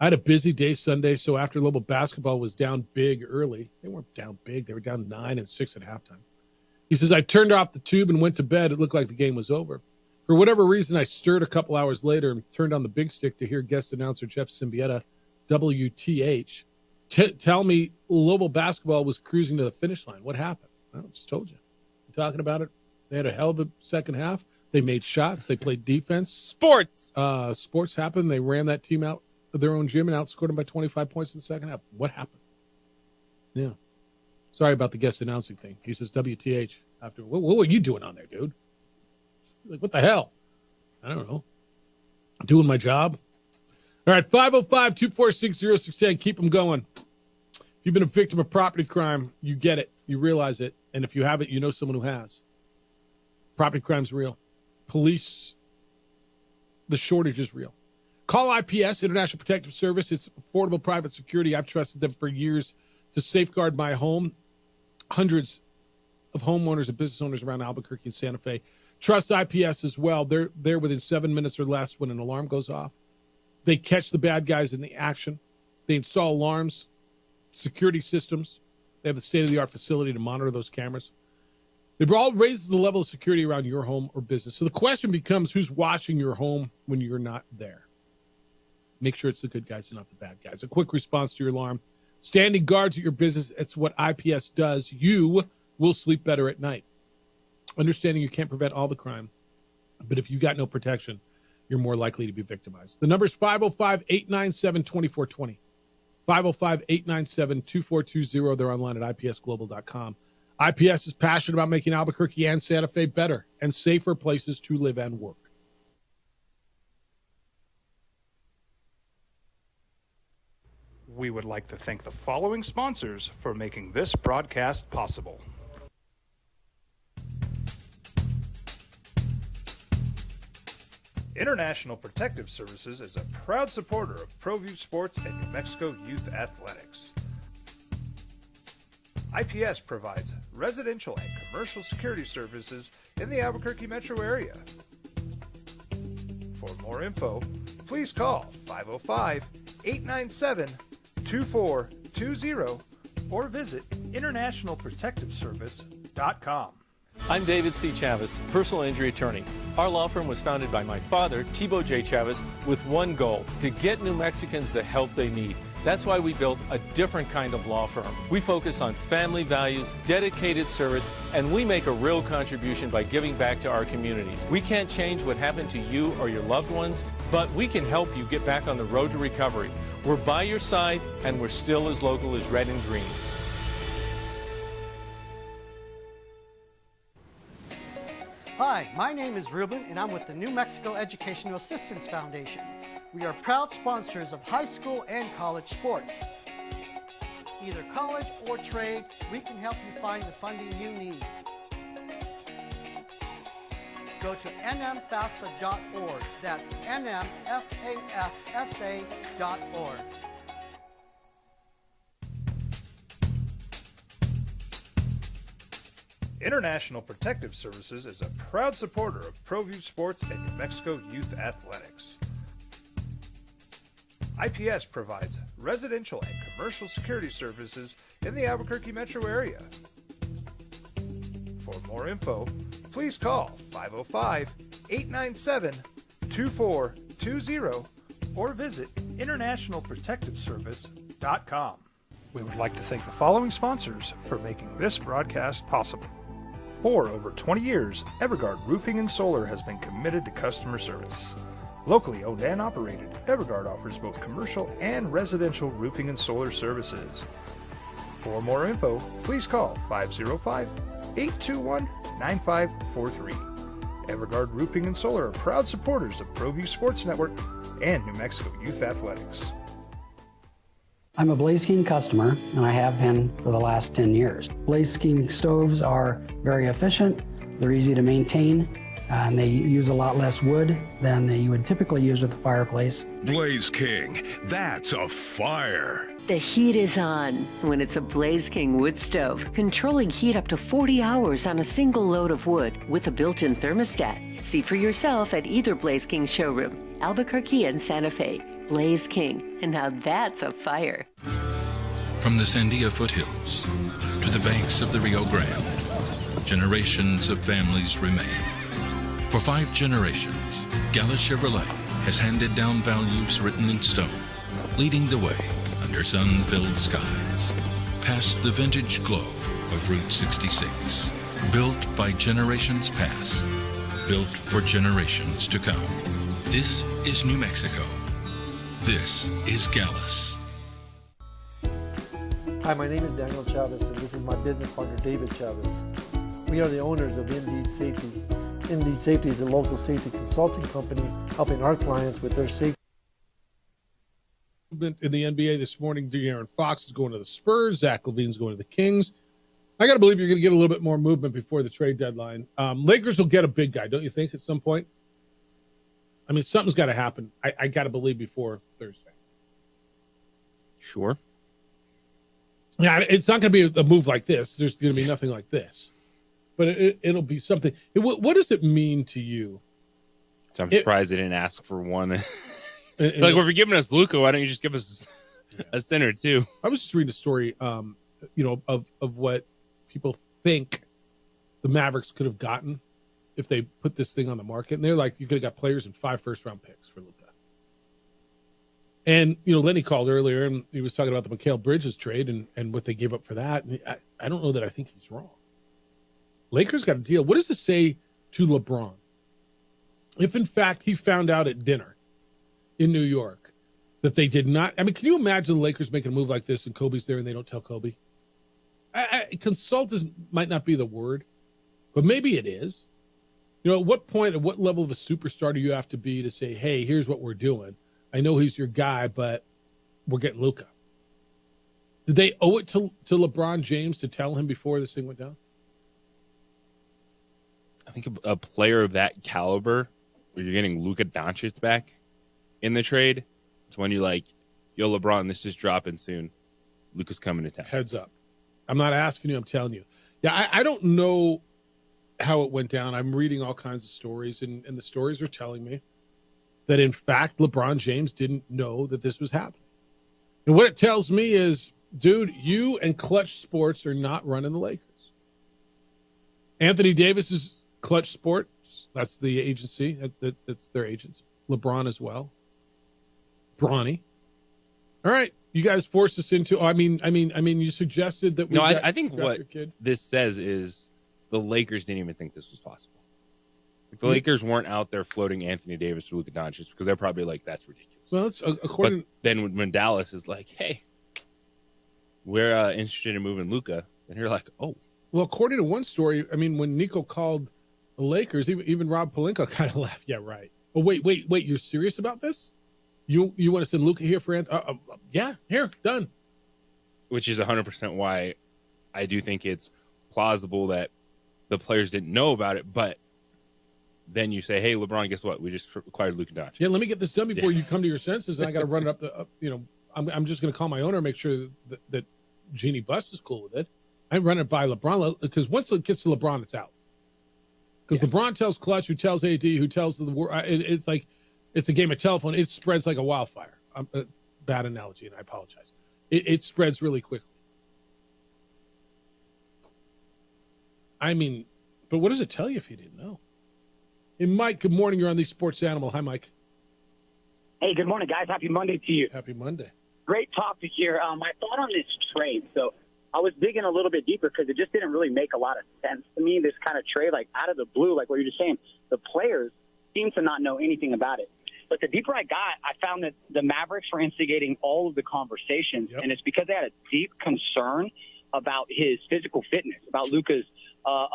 [SPEAKER 8] I had a busy day Sunday, so after Lobo basketball was down big early, they weren't down big. They were down 9 and 6 at halftime. He says, I turned off the tube and went to bed. It looked like the game was over. For whatever reason, I stirred a couple hours later and turned on the big stick to hear guest announcer Jeff Symbieta, WTH, tell me Lobo basketball was cruising to the finish line. What happened? I just told you. I'm talking about it. They had a hell of a second half. They made shots. They played defense. Sports happened. They ran that team out of their own gym and outscored them by 25 points in the second half. What happened? Yeah. Sorry about the guest announcing thing. He says, WTH. After what were you doing on there, dude? Like, what the hell? I don't know. Doing my job. All right, 505-246-0610. Keep them going. If you've been a victim of property crime, you get it. You realize it. And if you haven't, you know someone who has. Property crime's real. Police, the shortage is real. Call IPS, International Protective Service. It's affordable private security. I've trusted them for years to safeguard my home. Hundreds of homeowners and business owners around Albuquerque and Santa Fe trust IPS as well. They're there within 7 minutes or less when an alarm goes off. They catch the bad guys in the action. They install alarms, security systems. They have the state-of-the-art facility to monitor those cameras. It all raises the level of security around your home or business. So the question becomes, who's watching your home when you're not there? Make sure it's the good guys and not the bad guys. A quick response to your alarm. Standing guards at your business, it's what IPS does. You will sleep better at night. Understanding you can't prevent all the crime, but if you got no protection, you're more likely to be victimized. The number is 505-897-2420. 505-897-2420. They're online at ipsglobal.com. IPS is passionate about making Albuquerque and Santa Fe better and safer places to live and work.
[SPEAKER 1] We would like to thank the following sponsors for making this broadcast possible. International Protective Services is a proud supporter of ProView Sports and New Mexico Youth Athletics. IPS provides residential and commercial security services in the Albuquerque metro area. For more info, please call 505-897-2420 or visit internationalprotectiveservice.com.
[SPEAKER 3] I'm David C. Chavez, personal injury attorney. Our law firm was founded by my father, Thibaut J. Chavez, with one goal: to get New Mexicans the help they need. That's why we built a different kind of law firm. We focus on family values, dedicated service, and we make a real contribution by giving back to our communities. We can't change what happened to you or your loved ones, but we can help you get back on the road to recovery. We're by your side, and we're still as local as red and green.
[SPEAKER 13] Hi, my name is Ruben, and I'm with the New Mexico Educational Assistance Foundation. We are proud sponsors of high school and college sports. Either college or trade, we can help you find the funding you need. Go to nmfafsa.org. That's nmfafsa.org.
[SPEAKER 1] International Protective Services is a proud supporter of ProView Sports and New Mexico Youth Athletics. IPS provides residential and commercial security services in the Albuquerque metro area. For more info, please call 505-897-2420 or visit internationalprotectiveservice.com. We would like to thank the following sponsors for making this broadcast possible. For over 20 years, Evergard Roofing and Solar has been committed to customer service. Locally owned and operated, Evergard offers both commercial and residential roofing and solar services. For more info, please call 505-821-9543. Evergard Roofing and Solar are proud supporters of ProView Sports Network and New Mexico Youth Athletics.
[SPEAKER 14] I'm a Blaze King customer, and I have been for the last 10 years. Blaze King stoves are very efficient, they're easy to maintain, and they use a lot less wood than you would typically use with a fireplace.
[SPEAKER 22] Blaze King, that's a fire.
[SPEAKER 23] The heat is on when it's a Blaze King wood stove, controlling heat up to 40 hours on a single load of wood with a built-in thermostat. See for yourself at either Blaze King showroom, Albuquerque and Santa Fe. Blaze King, and now that's a fire.
[SPEAKER 21] From the Sandia foothills to the banks of the Rio Grande, generations of families remain. For 5 generations, Gallus Chevrolet has handed down values written in stone, leading the way under sun-filled skies, past the vintage glow of Route 66. Built by generations past, built for generations to come. This is New Mexico. This is Gallus.
[SPEAKER 24] Hi, my name is Daniel Chavez, and this is my business partner, David Chavez. We are the owners of Indeed Safety. Indeed Safety is a local safety consulting company helping our clients with their safety.
[SPEAKER 8] In the NBA this morning, De'Aaron Fox is going to the Spurs. Zach LaVine's going to the Kings. I got to believe you're going to get a little bit more movement before the trade deadline. Lakers will get a big guy, don't you think, at some point? I mean, something's got to happen. I got to believe before Thursday.
[SPEAKER 9] Sure.
[SPEAKER 8] Yeah, it's not going to be a move like this. There's going to be nothing like this. But it'll be something. What does it mean to you?
[SPEAKER 9] So I'm surprised they didn't ask for one. Like, if you're giving us Luka, why don't you just give us a center too?
[SPEAKER 8] I was just reading a story, of what people think the Mavericks could have gotten if they put this thing on the market. And they're like, you could have got players and 5 first-round picks for Luka. And, Lenny called earlier, and he was talking about the Mikal Bridges trade and what they gave up for that. And I don't know that I think he's wrong. Lakers got a deal. What does it say to LeBron? If, in fact, he found out at dinner in New York that they did not – I mean, can you imagine the Lakers making a move like this and Kobe's there and they don't tell Kobe? Consult might not be the word, but maybe it is. At what point, at what level of a superstar do you have to be to say, hey, here's what we're doing. I know he's your guy, but we're getting Luka. Did they owe it to LeBron James to tell him before this thing went down?
[SPEAKER 9] I think a player of that caliber, where you're getting Luka Doncic back in the trade, it's when you're like, yo, LeBron, this is dropping soon. Luka's coming to town.
[SPEAKER 8] Heads up. I'm not asking you, I'm telling you. Yeah, I don't know how it went down. I'm reading all kinds of stories, and the stories are telling me that, in fact, LeBron James didn't know that this was happening. And what it tells me is, dude, you and Clutch Sports are not running the Lakers. Anthony Davis is Clutch Sports. That's the agency. That's their agents. LeBron as well. Bronny. All right. You guys forced us into. I mean, you suggested that we.
[SPEAKER 9] No, I think what this says is the Lakers didn't even think this was possible. Like the Lakers weren't out there floating Anthony Davis or Luka Doncic because they're probably like, that's ridiculous.
[SPEAKER 8] Well, it's according.
[SPEAKER 9] But then when Dallas is like, hey, we're interested in moving Luka, and you're like, oh.
[SPEAKER 8] Well, according to one story, I mean, when Nico called the Lakers, even Rob Pelinka kind of laughed. Yeah, right. Oh, wait, you're serious about this? You want to send Luka here for Anthony? Yeah, here, done.
[SPEAKER 9] Which is 100% why I do think it's plausible that the players didn't know about it, but then you say, hey, LeBron, guess what? We just acquired Luka Doncic.
[SPEAKER 8] Yeah, let me get this done before you come to your senses, and I got to run it up I'm just going to call my owner and make sure that Jeannie Buss is cool with it. I run it by LeBron because once it gets to LeBron, it's out. Because LeBron tells Clutch, who tells AD, who tells the world. It's like it's a game of telephone. It spreads like a wildfire. Bad analogy, and I apologize. It spreads really quickly. I mean, but what does it tell you if you didn't know? Hey, Mike, good morning. You're on the Sports Animal. Hi, Mike.
[SPEAKER 4] Hey, good morning, guys. Happy Monday to you.
[SPEAKER 8] Happy Monday.
[SPEAKER 4] Great topic here. My thought on this trade. So I was digging a little bit deeper because it just didn't really make a lot of sense to me, this kind of trade, like out of the blue, like what you're just saying. The players seem to not know anything about it. But the deeper I got, I found that the Mavericks were instigating all of the conversations, and it's because they had a deep concern about his physical fitness, about Luka's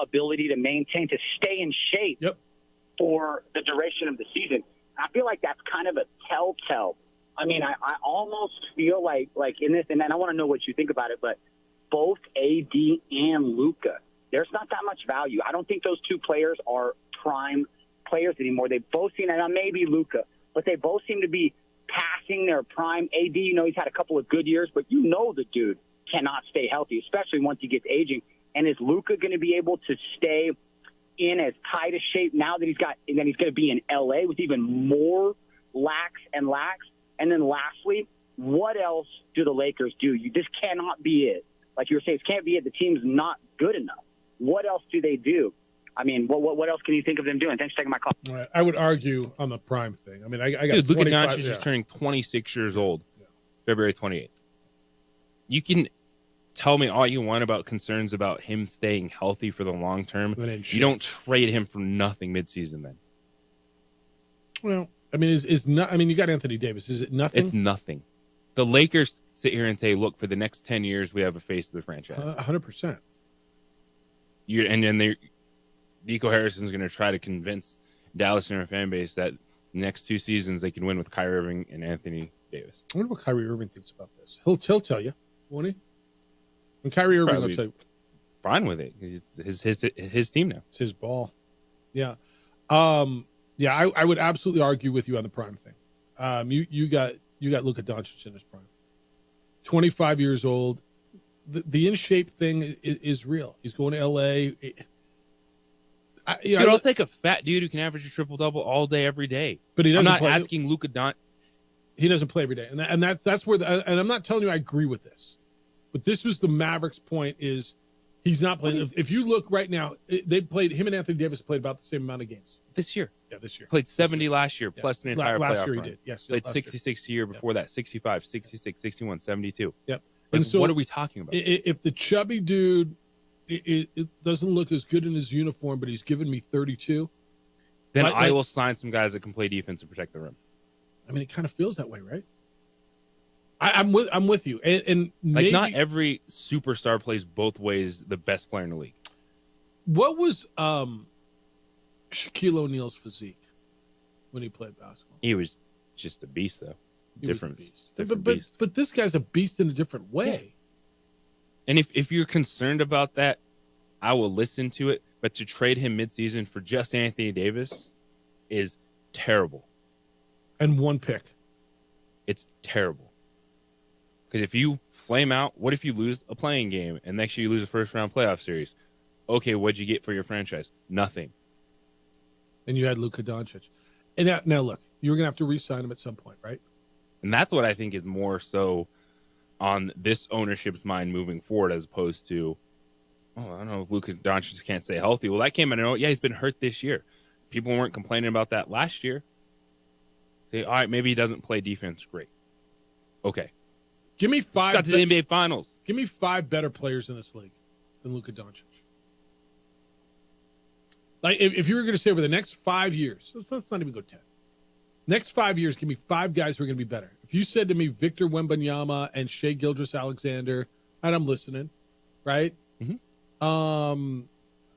[SPEAKER 4] ability to maintain, to stay in shape for the duration of the season. I feel like that's kind of a telltale. I mean, I almost feel like in this, and then I want to know what you think about it, but both AD and Luka, there's not that much value. I don't think those two players are prime players anymore. They both seem, and maybe Luka, but they both seem to be passing their prime. AD, you know, he's had a couple of good years, but you know the dude cannot stay healthy, especially once he gets aging. And is Luka going to be able to stay in as tight a shape now that he's got, and then he's going to be in LA with even more lax? And then lastly, what else do the Lakers do? This cannot be it. Like you were saying, it can't be it. The team's not good enough. What else do they do? I mean, what else can you think of them doing? Thanks for taking my call.
[SPEAKER 8] All right. I would argue on the prime thing. I mean, I got
[SPEAKER 9] Dude, Luka Doncic is turning 26 years old, February 28th. You can tell me all you want about concerns about him staying healthy for the long term. You don't trade him for nothing midseason then.
[SPEAKER 8] Well, I mean, you got Anthony Davis. Is it nothing?
[SPEAKER 9] It's nothing. The Lakers sit here and say, look, for the next 10 years, we have a face of the franchise.
[SPEAKER 8] 100%.
[SPEAKER 9] And then Nico Harrison's going to try to convince Dallas and their fan base that next 2 seasons they can win with Kyrie Irving and Anthony Davis.
[SPEAKER 8] I wonder what Kyrie Irving thinks about this. He'll tell you, won't he? And Kyrie Irving will tell you.
[SPEAKER 9] Fine with it. It's his team now.
[SPEAKER 8] It's his ball. Yeah. I would absolutely argue with you on the prime thing. You got Luka Doncic in his prime. 25 years old. The in shape thing is real. He's going to LA.
[SPEAKER 9] I'll take a fat dude who can average a triple double all day, every day.
[SPEAKER 8] But he doesn't.
[SPEAKER 9] I'm not asking Luka Doncic.
[SPEAKER 8] He doesn't play every day, and that's where. And I'm not telling you I agree with this, but this was the Mavericks' point: is he's not playing. If you look right now, they played. Him and Anthony Davis played about the same amount of games
[SPEAKER 9] this year.
[SPEAKER 8] Yeah, this year.
[SPEAKER 9] Played 70 last year, plus an entire
[SPEAKER 8] last
[SPEAKER 9] playoff
[SPEAKER 8] year
[SPEAKER 9] run.
[SPEAKER 8] He did. Yes,
[SPEAKER 9] played 66 year before that, 65, 66, 61, 72.
[SPEAKER 8] Yep.
[SPEAKER 9] Like,
[SPEAKER 8] and so,
[SPEAKER 9] what are we talking about?
[SPEAKER 8] If the chubby dude, it doesn't look as good in his uniform, but he's giving me 32,
[SPEAKER 9] then I will sign some guys that can play defense and protect the rim.
[SPEAKER 8] I mean, it kind of feels that way, right? I'm with you, and maybe,
[SPEAKER 9] not every superstar plays both ways. The best player in the league. What
[SPEAKER 8] was Shaquille O'Neal's physique when he played basketball?
[SPEAKER 9] He was just a beast, though. Different beast.
[SPEAKER 8] But this guy's a beast in a different way.
[SPEAKER 9] And if you're concerned about that, I will listen to it. But to trade him midseason for just Anthony Davis is terrible.
[SPEAKER 8] And one pick.
[SPEAKER 9] It's terrible. Because if you flame out, what if you lose a playing game and next year you lose a first-round playoff series? Okay, what'd you get for your franchise? Nothing.
[SPEAKER 8] And you had Luka Doncic. And now look, you were going to have to re-sign him at some point, right?
[SPEAKER 9] And that's what I think is more so on this ownership's mind moving forward, as opposed to, I don't know if Luka Doncic can't stay healthy. Well, that came out of he's been hurt this year. People weren't complaining about that last year. Say, all right, maybe he doesn't play defense great. Okay.
[SPEAKER 8] Give me 5.
[SPEAKER 9] Got to the NBA Finals.
[SPEAKER 8] Give me 5 better players in this league than Luka Doncic. Like, if you were going to say over the next 5 years, let's not even go 10. Next 5 years, give me 5 guys who are going to be better. If you said to me Victor Wembanyama and Shai Gilgeous-Alexander, and I'm listening, right?
[SPEAKER 9] Mm-hmm.
[SPEAKER 8] I'm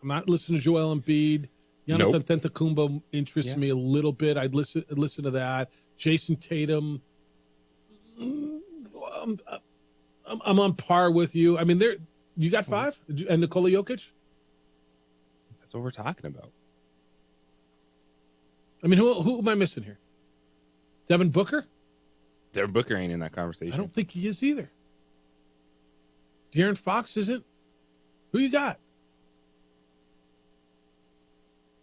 [SPEAKER 8] not listening to Joel Embiid. Giannis Antetokounmpo interests me a little bit. I'd listen to that. Jason Tatum. I'm on par with you. I mean, you got 5? And Nikola Jokic?
[SPEAKER 9] That's what we're talking about.
[SPEAKER 8] I mean, who am I missing here? Devin Booker?
[SPEAKER 9] Devin Booker ain't in that conversation.
[SPEAKER 8] I don't think he is either. De'Aaron Fox isn't. Who you got?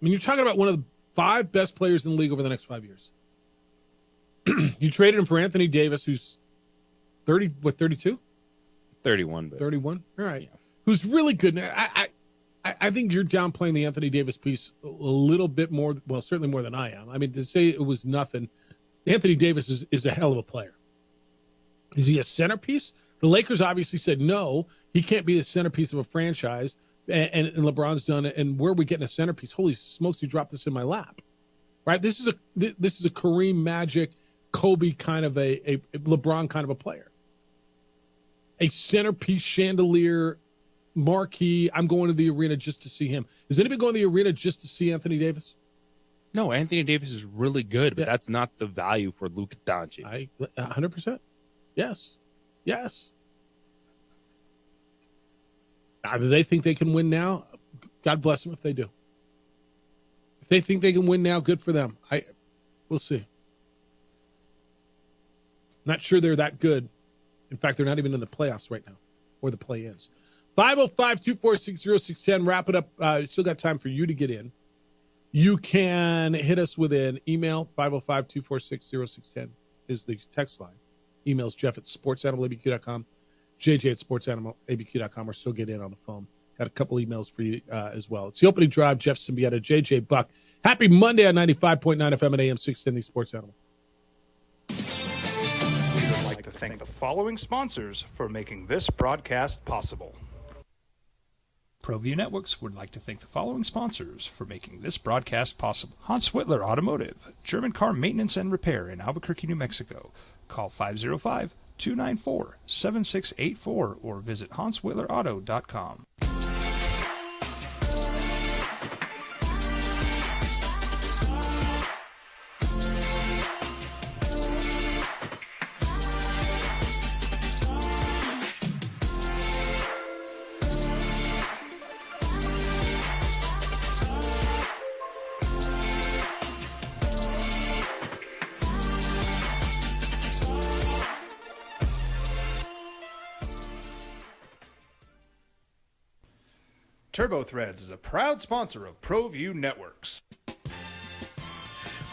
[SPEAKER 8] I mean, you're talking about one of the 5 best players in the league over the next 5 years. You traded him for Anthony Davis, who's 32?
[SPEAKER 9] 31.
[SPEAKER 8] 31? All right. Yeah. Who's really good. Now, I think you're downplaying the Anthony Davis piece a little bit more, well, certainly more than I am. I mean, to say it was nothing, Anthony Davis is a hell of a player. Is he a centerpiece? The Lakers obviously said no, he can't be the centerpiece of a franchise, and LeBron's done it. And where are we getting a centerpiece? Holy smokes, you dropped this in my lap. Right? This is a Kareem, Magic, Kobe kind of a LeBron kind of a player. A centerpiece, chandelier, marquee. I'm going to the arena just to see him. Is anybody going to the arena just to see Anthony Davis?
[SPEAKER 9] No, Anthony Davis is really good, but that's not the value for Luka Doncic.
[SPEAKER 8] 100%. Yes. Do they think they can win now? God bless them if they do. If they think they can win now, good for them. We'll see. Not sure they're that good. In fact, they're not even in the playoffs right now, or the play-ins. 505-246-0610. Wrap it up. Still got time for you to get in. You can hit us with an email. 505-246-0610 is the text line. Emails Jeff at sportsanimалabq.com, JJ at sportsanimалabq.com, or still get in on the phone. Got a couple emails for you as well. It's the opening drive. Jeff Symbieta, JJ Buck. Happy Monday on 95.9 FM and AM 610, the Sports Animal.
[SPEAKER 1] We would like to thank the following sponsors for making this broadcast possible. ProView Networks would like to thank the following sponsors for making this broadcast possible. Hans Whitler Automotive, German car maintenance and repair in Albuquerque, New Mexico. Call 505-294-7684 or visit HansWhitlerAuto.com. TurboThreads is a proud sponsor of ProView Networks.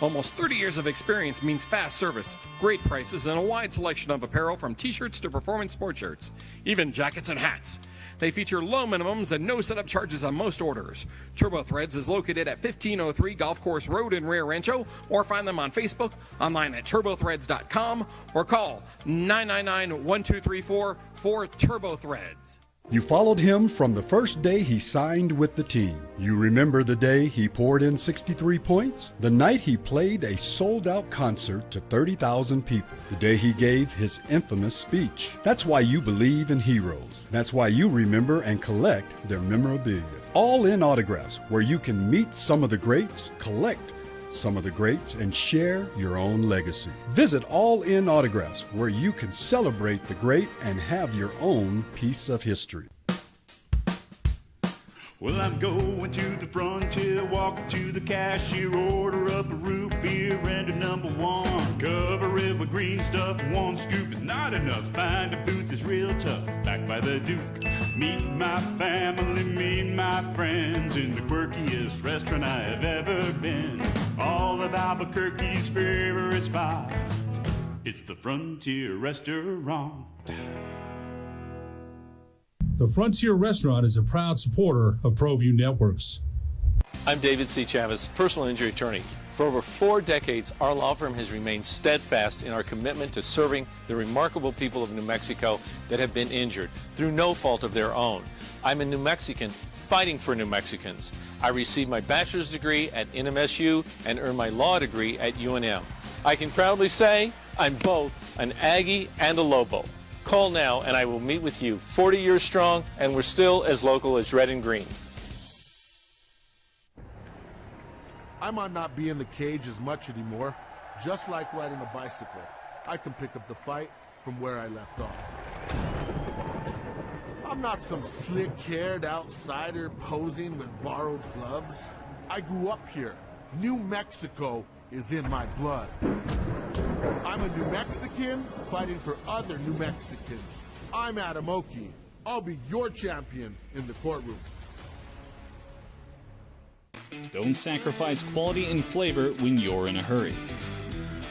[SPEAKER 5] Almost 30 years of experience means fast service, great prices, and a wide selection of apparel from t-shirts to performance sport shirts, even jackets and hats. They feature low minimums and no setup charges on most orders. TurboThreads is located at 1503 Golf Course Road in Rio Rancho, or find them on Facebook, online at turbothreads.com, or call 999-1234 for TurboThreads.
[SPEAKER 15] You followed him from the first day he signed with the team. You remember the day he poured in 63 points? The night he played a sold-out concert to 30,000 people. The day he gave his infamous speech. That's why you believe in heroes. That's why you remember and collect their memorabilia. All in Autographs, where you can meet some of the greats, collect some of the greats, and share your own legacy. Visit All In Autographs, where you can celebrate the great and have your own piece of history.
[SPEAKER 18] Well, I'm going to the frontier, walking to the cashier, order up a root beer and a number one. Cover it with green stuff, one scoop is not enough. Find a booth is real tough, back by the Duke. Meet my family, meet my friends in the quirkiest restaurant I have ever been. All of Albuquerque's favorite spot, it's the Frontier Restaurant.
[SPEAKER 19] The Frontier Restaurant is a proud supporter of ProView Networks.
[SPEAKER 3] I'm David C. Chavez, personal injury attorney. For over 4 decades, our law firm has remained steadfast in our commitment to serving the remarkable people of New Mexico that have been injured through no fault of their own. I'm a New Mexican fighting for New Mexicans. I received my bachelor's degree at NMSU and earned my law degree at UNM. I can proudly say I'm both an Aggie and a Lobo. Call now and I will meet with you. 40 years strong, and we're still as local as red and green.
[SPEAKER 16] I might not be in the cage as much anymore. Just like riding a bicycle, I can pick up the fight from where I left off. I'm not some slick-haired outsider posing with borrowed gloves. I grew up here. New Mexico is in my blood. I'm a New Mexican fighting for other New Mexicans. I'm Adam Oki, I'll be your champion in the courtroom.
[SPEAKER 7] Don't sacrifice quality and flavor when you're in a hurry.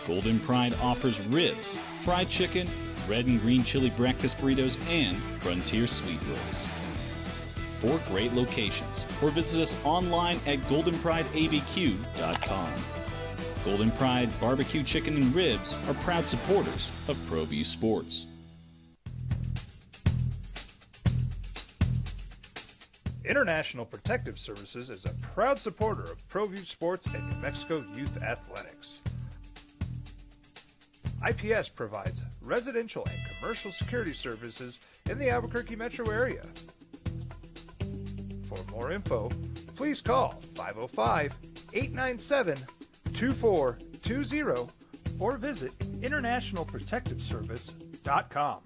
[SPEAKER 7] Golden Pride offers ribs, fried chicken, red and green chili breakfast burritos, and Frontier sweet rolls. 4 great locations, or visit us online at goldenprideabq.com. Golden Pride Barbecue Chicken and Ribs are proud supporters of ProView Sports.
[SPEAKER 1] International Protective Services is a proud supporter of ProView Sports and New Mexico Youth Athletics. IPS provides residential and commercial security services in the Albuquerque metro area. For more info, please call 505-897-2420 or visit internationalprotectiveservice.com.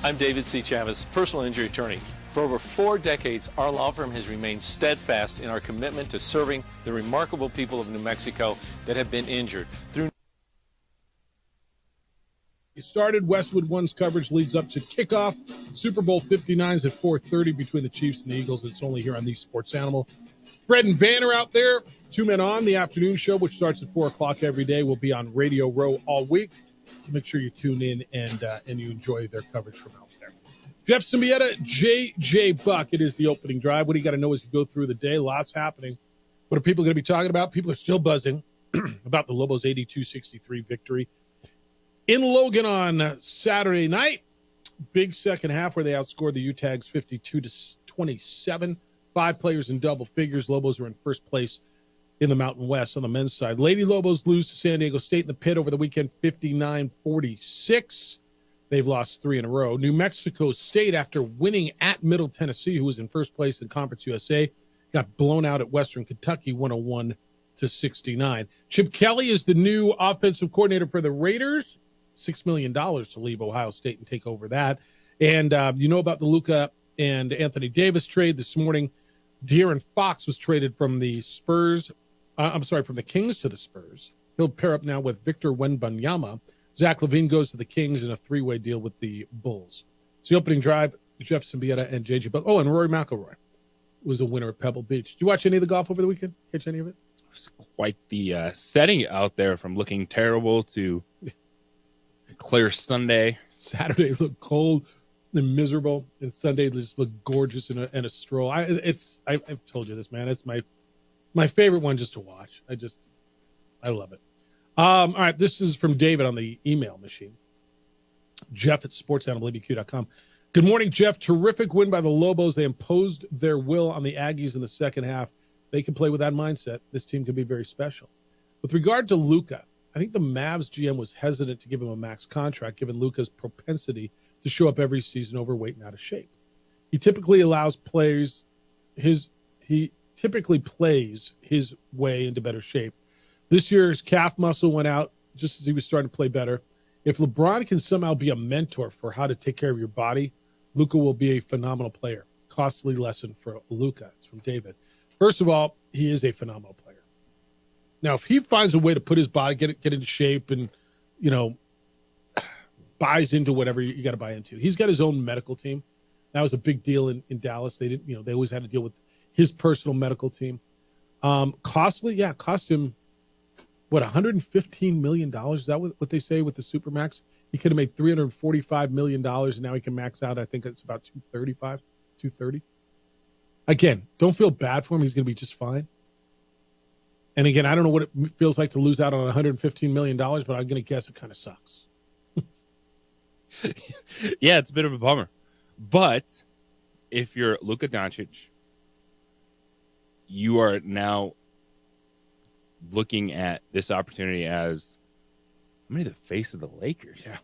[SPEAKER 3] I'm David C. Chavez, personal injury attorney. For over 4 decades, our law firm has remained steadfast in our commitment to serving the remarkable people of New Mexico that have been injured. Through
[SPEAKER 8] It started. Westwood One's coverage leads up to kickoff. Super Bowl 59 is at 4:30 between the Chiefs and the Eagles. It's only here on the Sports Animal. Fred and Van are out there. 2 men on. The afternoon show, which starts at 4 o'clock every day, will be on Radio Row all week. So make sure you tune in and you enjoy their coverage from out there. Jeff Symbieta, J.J. Buck. It is the opening drive. What do you got to know as you go through the day? Lots happening. What are people going to be talking about? People are still buzzing about the Lobos' 82-63 victory in Logan on Saturday night. Big second half where they outscored the UTAGs 52-27. 5 players in double figures. Lobos are in first place in the Mountain West on the men's side. Lady Lobos lose to San Diego State in the pit over the weekend, 59-46. They've lost 3 in a row. New Mexico State, after winning at Middle Tennessee, who was in first place in Conference USA, got blown out at Western Kentucky, 101-69. Chip Kelly is the new offensive coordinator for the Raiders. $6 million to leave Ohio State and take over that. And you know about the Luka and Anthony Davis trade this morning. De'Aaron Fox was traded from the from the Kings to the Spurs. He'll pair up now with Victor Wembanyama. Zach LaVine goes to the Kings in a 3-way deal with the Bulls. It's the opening drive. Jeff Symbieta and J.J. Buck. Oh, and Rory McIlroy was a winner at Pebble Beach. Did you watch any of the golf over the weekend? Catch any of it?
[SPEAKER 9] It was quite the setting out there, from looking terrible to clear Sunday.
[SPEAKER 8] Saturday looked cold and miserable, and Sunday just looked gorgeous in a stroll. I've told you this, man. It's my favorite one just to watch. I love it. All right, this is from David on the email machine. Jeff at sportsanimalabq.com. Good morning, Jeff. Terrific win by the Lobos. They imposed their will on the Aggies in the second half. They can play with that mindset. This team can be very special. With regard to Luka, I think the Mavs GM was hesitant to give him a max contract, given Luka's propensity to show up every season overweight and out of shape. He typically plays his way into better shape. This year, his calf muscle went out just as he was starting to play better. If LeBron can somehow be a mentor for how to take care of your body, Luka will be a phenomenal player. Costly lesson for Luka. It's from David. First of all, he is a phenomenal player. Now, if he finds a way to put his body, get into shape, and buys into whatever you got to buy into. He's got his own medical team. That was a big deal in Dallas. They didn't, they always had to deal with his personal medical team. Costly, yeah, cost him what, $115 million? Is that what they say with the Supermax? He could have made $345 million, and now he can max out. I think it's about $230. Again, don't feel bad for him. He's going to be just fine. And again, I don't know what it feels like to lose out on $115 million, but I'm going to guess it kind of sucks.
[SPEAKER 9] Yeah, it's a bit of a bummer. But if you're Luka Doncic, you are now looking at this opportunity as, I'm going to be the face of the Lakers.
[SPEAKER 8] Yeah.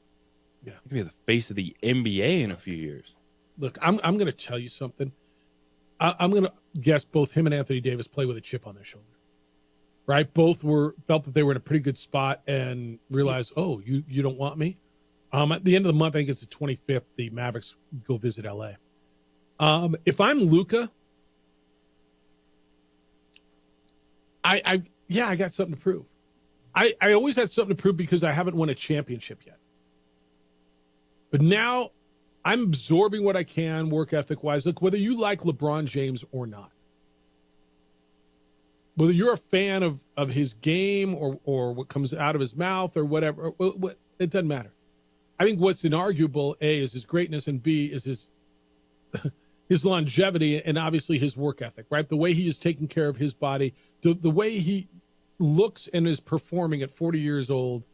[SPEAKER 9] I'm going to be the face of the NBA in a few years.
[SPEAKER 8] Look, I'm going to tell you something. I'm going to guess both him and Anthony Davis play with a chip on their shoulder. Right? Both felt that they were in a pretty good spot and realized, oh, you don't want me? At the end of the month, I think it's the 25th, the Mavericks go visit LA. If I'm Luka, I got something to prove. I always had something to prove because I haven't won a championship yet. But now I'm absorbing what I can work ethic wise. Look, whether you like LeBron James or not, whether you're a fan of his game or what comes out of his mouth or whatever, it doesn't matter. I think what's inarguable, A, is his greatness, and B, is his longevity and obviously his work ethic, right? The way he is taking care of his body, the way he looks and is performing at 40 years old,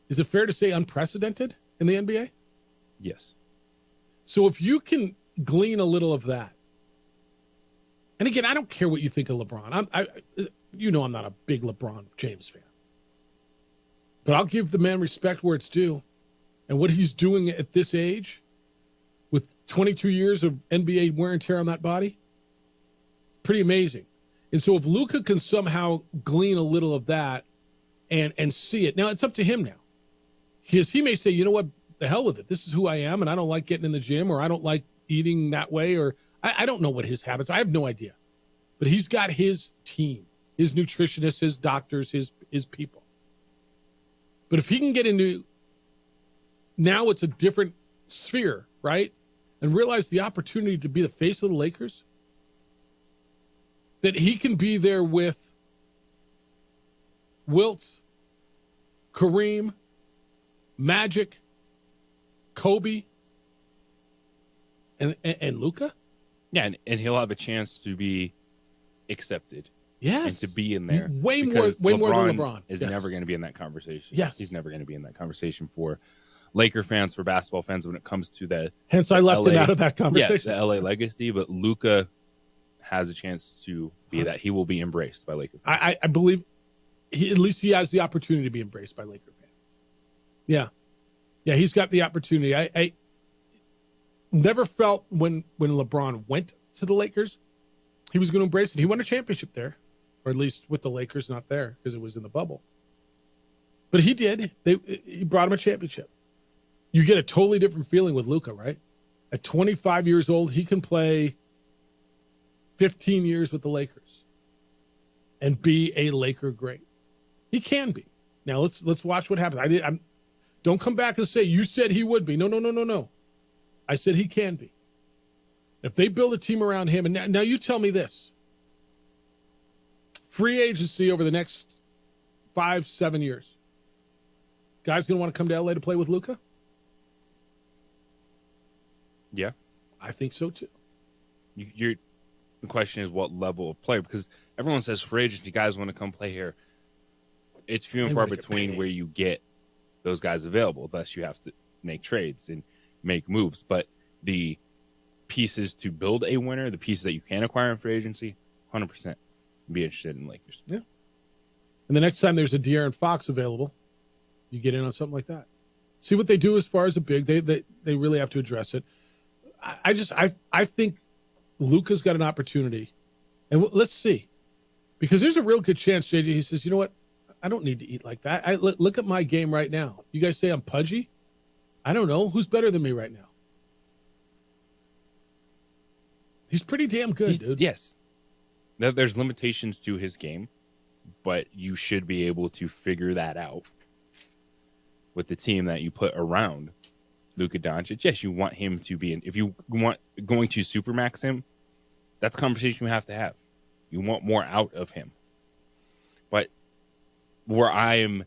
[SPEAKER 8] is it fair to say unprecedented in the NBA?
[SPEAKER 9] Yes.
[SPEAKER 8] So if you can glean a little of that, and again, I don't care what you think of LeBron. I'm not a big LeBron James fan. But I'll give the man respect where it's due. And what he's doing at this age, with 22 years of NBA wear and tear on that body, pretty amazing. And so if Luka can somehow glean a little of that and see it, now it's up to him now. Because he may say, you know what, the hell with it. This is who I am, and I don't like getting in the gym, or I don't like eating that way, or I don't know what his habits. I have no idea. But he's got his team, his nutritionists, his doctors, his people. But if he can get into, now it's a different sphere, right? And realize the opportunity to be the face of the Lakers, that he can be there with Wilt, Kareem, Magic, Kobe, and Luka.
[SPEAKER 9] Yeah, and he'll have a chance to be accepted.
[SPEAKER 8] Yes.
[SPEAKER 9] And to be in there.
[SPEAKER 8] Way more than LeBron.
[SPEAKER 9] Is
[SPEAKER 8] Yes.
[SPEAKER 9] never going to be in that conversation.
[SPEAKER 8] Yes.
[SPEAKER 9] He's never going to be in that conversation for Laker fans, for basketball fans when it comes to that.
[SPEAKER 8] Hence, I left him out of that conversation.
[SPEAKER 9] Yeah, the LA legacy, but Luka has a chance to be that. He will be embraced by Laker fans.
[SPEAKER 8] I believe at least he has the opportunity to be embraced by Laker fans. Yeah. Yeah, he's got the opportunity. I never felt when LeBron went to the Lakers, he was going to embrace it. He won a championship there, or at least with the Lakers, not there because it was in the bubble. But he did. He brought him a championship. You get a totally different feeling with Luka, right? At 25 years old, he can play 15 years with the Lakers and be a Laker great. He can be. Now let's watch what happens. Don't come back and say you said he would be. No. I said he can be. If they build a team around him, and now you tell me this. Free agency over the next 5-7 years. Guys going to want to come to LA to play with Luka?
[SPEAKER 9] Yeah.
[SPEAKER 8] I think so too.
[SPEAKER 9] The question is what level of player, because everyone says free agency guys want to come play here. It's few and far between where you get those guys available. Thus, you have to make trades and make moves. But the pieces to build a winner, the pieces that you can acquire in free agency, 100% be interested in Lakers.
[SPEAKER 8] Yeah. And the next time there's a De'Aaron Fox available, you get in on something like that. See what they do as far as a big. They really have to address it. I think Luka's got an opportunity, and let's see, because there's a real good chance JJ, he says, you know what, I don't need to eat like that. Look at my game right now. You guys say I'm pudgy. I don't know who's better than me right now. He's pretty damn good, dude.
[SPEAKER 9] Yes, there's limitations to his game, but you should be able to figure that out with the team that you put around Luka Doncic. Yes, you want him to be if you want going to supermax him, that's a conversation you have to have. You want more out of him. But where I am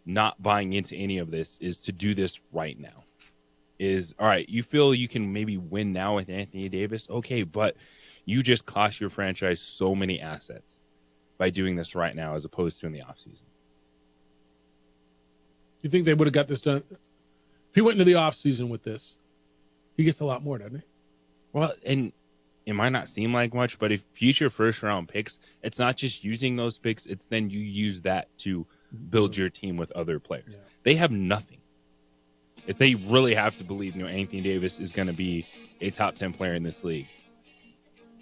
[SPEAKER 9] not buying into any of this is to do this right now. Is, all right, you feel you can maybe win now with Anthony Davis? Okay, but you just cost your franchise so many assets by doing this right now as opposed to in the offseason.
[SPEAKER 8] You think they would have got this done? If he went into the offseason with this, he gets a lot more, doesn't he?
[SPEAKER 9] Well, and it might not seem like much, but if future first-round picks, it's not just using those picks, it's then you use that to build your team with other players. Yeah. They have nothing. If they really have to believe Anthony Davis is going to be a top 10 player in this league.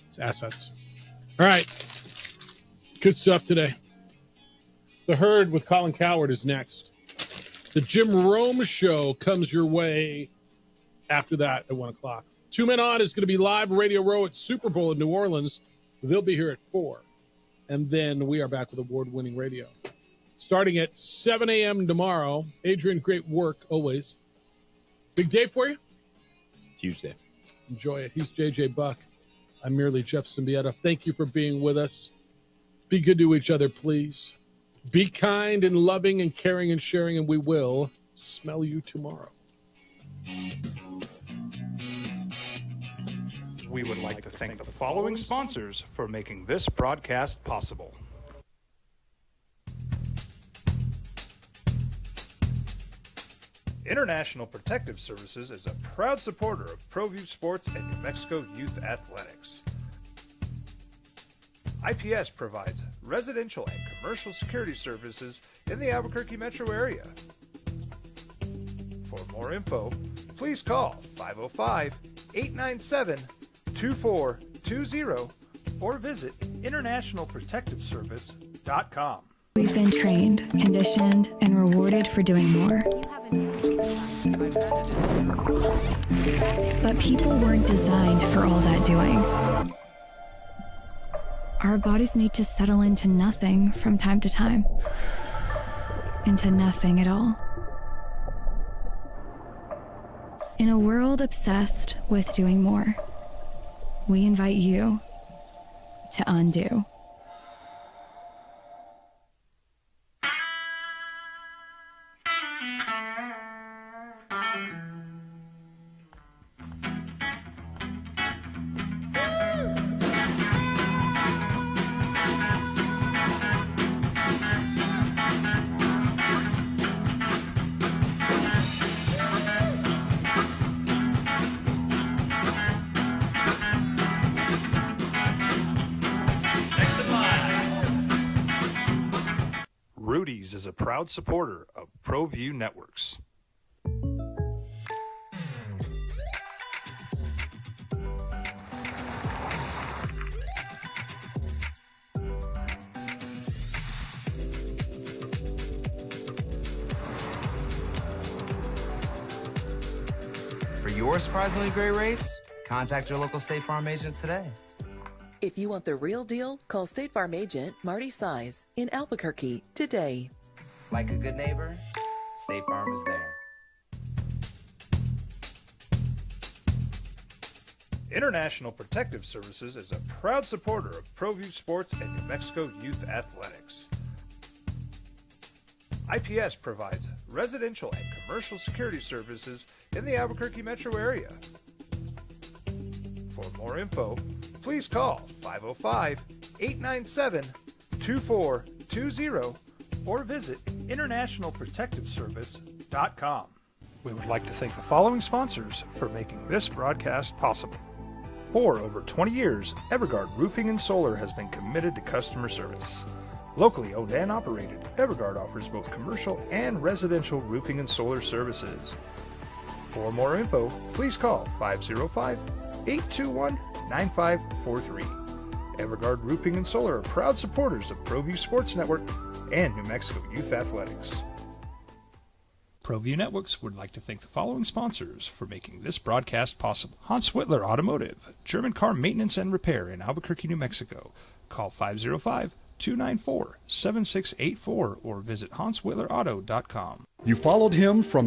[SPEAKER 8] It's assets. All right. Good stuff today. The Herd with Colin Cowherd is next. The Jim Rome Show comes your way after that at 1 o'clock. 2 Men On is going to be live Radio Row at Super Bowl in New Orleans. They'll be here at 4. And then we are back with award-winning radio. Starting at 7 a.m. tomorrow. Adrian, great work always. Big day for you?
[SPEAKER 9] Huge day.
[SPEAKER 8] Enjoy it. He's JJ Buck. I'm merely Jeff Symbieta. Thank you for being with us. Be good to each other, please. Be kind and loving and caring and sharing, and we will smell you tomorrow.
[SPEAKER 1] We would like to thank the following sponsors for making this broadcast possible. International Protective Services is a proud supporter of ProView Sports and New Mexico Youth Athletics. IPS provides residential and commercial security services in the Albuquerque metro area. For more info, please call 505-897-2420 or visit internationalprotectiveservice.com.
[SPEAKER 6] We've been trained, conditioned, and rewarded for doing more. But people weren't designed for all that doing. Our bodies need to settle into nothing from time to time. Into nothing at all. In a world obsessed with doing more, we invite you to undo.
[SPEAKER 1] Rudy's is a proud supporter of ProView Networks.
[SPEAKER 10] For your surprisingly great rates, contact your local State Farm agent today.
[SPEAKER 17] If you want the real deal, call State Farm agent Marty Size in Albuquerque today.
[SPEAKER 10] Like a good neighbor, State Farm is there.
[SPEAKER 1] International Protective Services is a proud supporter of ProView Sports and New Mexico Youth Athletics. IPS provides residential and commercial security services in the Albuquerque metro area. For more info, please call 505-897-2420 or visit internationalprotectiveservice.com. We would like to thank the following sponsors for making this broadcast possible. For over 20 years, Evergard Roofing and Solar has been committed to customer service. Locally owned and operated, Evergard offers both commercial and residential roofing and solar services. For more info, please call 505-821-9543. Evergard Roofing and Solar are proud supporters of ProView Sports Network and New Mexico Youth Athletics. ProView Networks would like to thank the following sponsors for making this broadcast possible. Hans Whitler Automotive, German car maintenance and repair in Albuquerque, New Mexico. Call 505-294-7684 or visit HansWhitlerAuto.com.
[SPEAKER 15] You followed him from